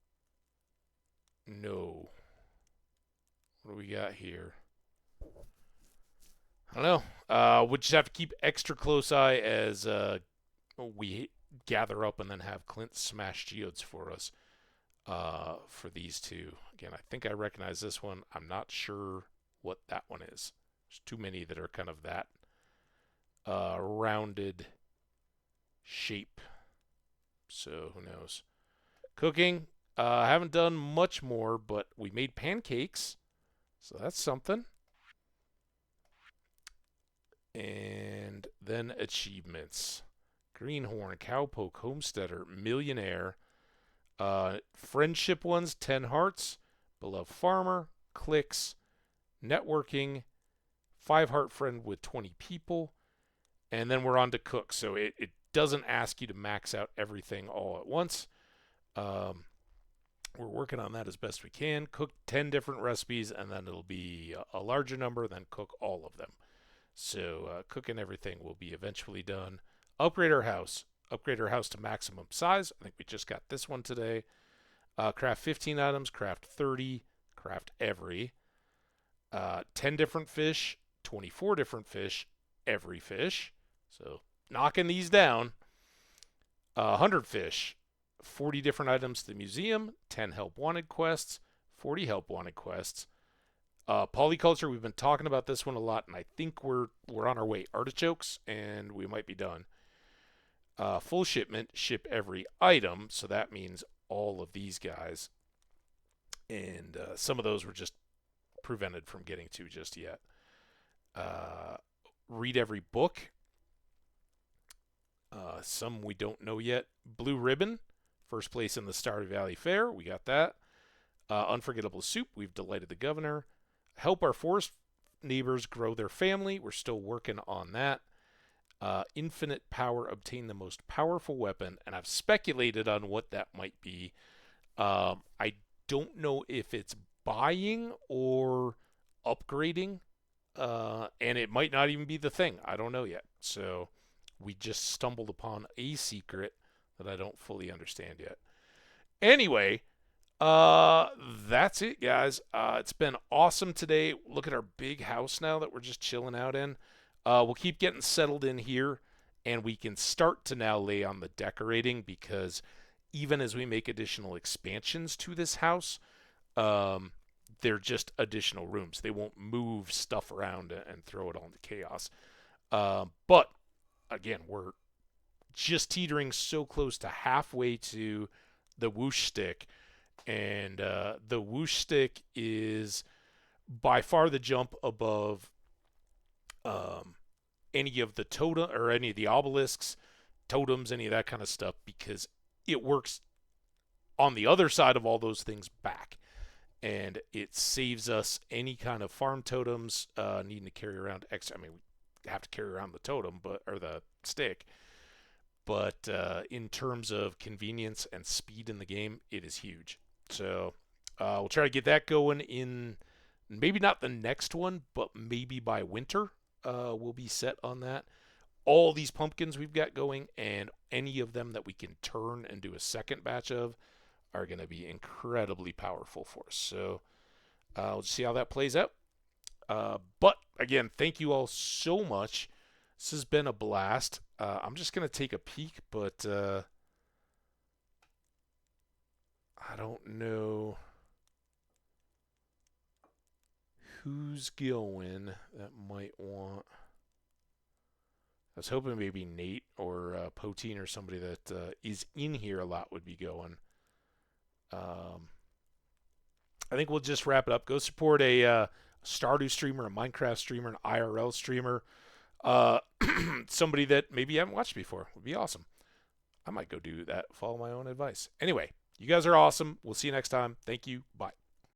know. What do we got here? I don't know. We'll just have to keep extra close eye as we gather up and then have Clint smash geodes for us for these 2. Again, I think I recognize this one. I'm not sure what that one is. There's too many that are kind of that rounded shape. So who knows? Cooking. I haven't done much more, but we made pancakes. So that's something. And then achievements. Greenhorn, Cowpoke, Homesteader, Millionaire. Friendship ones, 10 hearts. Beloved Farmer, Clicks, Networking, 5 heart friend with 20 people. And then we're on to cook. So it doesn't ask you to max out everything all at once. Um, we're working on that as best we can. Cook 10 different recipes, and then it'll be a larger number, then cook all of them. So cooking everything will be eventually done. Upgrade our house. Upgrade our house to maximum size. I think we just got this one today. Craft 15 items, craft 30, craft every. 10 different fish, 24 different fish, every fish. So knocking these down. 100 fish, 40 different items to the museum, 10 help wanted quests, 40 help wanted quests. Polyculture, we've been talking about this one a lot, and I think we're on our way. Artichokes, and we might be done. Full shipment, ship every item, so that means all of these guys. And some of those were just prevented from getting to just yet. Read every book. Some we don't know yet. Blue Ribbon, first place in the Stardew Valley Fair. We got that. Unforgettable Soup, we've delighted the governor. Help our forest neighbors grow their family. We're still working on that. Infinite power, obtain the most powerful weapon. And I've speculated on what that might be. I don't know if it's buying or upgrading. And it might not even be the thing. I don't know yet. So we just stumbled upon a secret that I don't fully understand yet. Anyway, that's it, guys. It's been awesome today. Look at our big house now that we're just chilling out in. We'll keep getting settled in here, and we can start to now lay on the decorating, because even as we make additional expansions to this house, they're just additional rooms. They won't move stuff around and throw it all into chaos. But again, we're just teetering so close to halfway to the whoosh stick, and the whoosh stick is by far the jump above any of the totem or any of the obelisks, totems, any of that kind of stuff, because it works on the other side of all those things back, and it saves us any kind of farm totems needing to carry around extra. I mean, we have to carry around the totem, or the stick. But in terms of convenience and speed in the game, it is huge. So we'll try to get that going in maybe not the next one, but maybe by winter we'll be set on that. All these pumpkins we've got going, and any of them that we can turn and do a second batch of, are going to be incredibly powerful for us. So we'll see how that plays out. But again, thank you all so much. This has been a blast. I'm just going to take a peek, but I don't know who's going that might want. I was hoping maybe Nate or Poteen or somebody that is in here a lot would be going. I think we'll just wrap it up. Go support a Stardew streamer, a Minecraft streamer, an IRL streamer. Somebody that maybe you haven't watched before would be awesome. I might go do that, follow my own advice. Anyway, you guys are awesome. We'll see you next time. Thank you. Bye.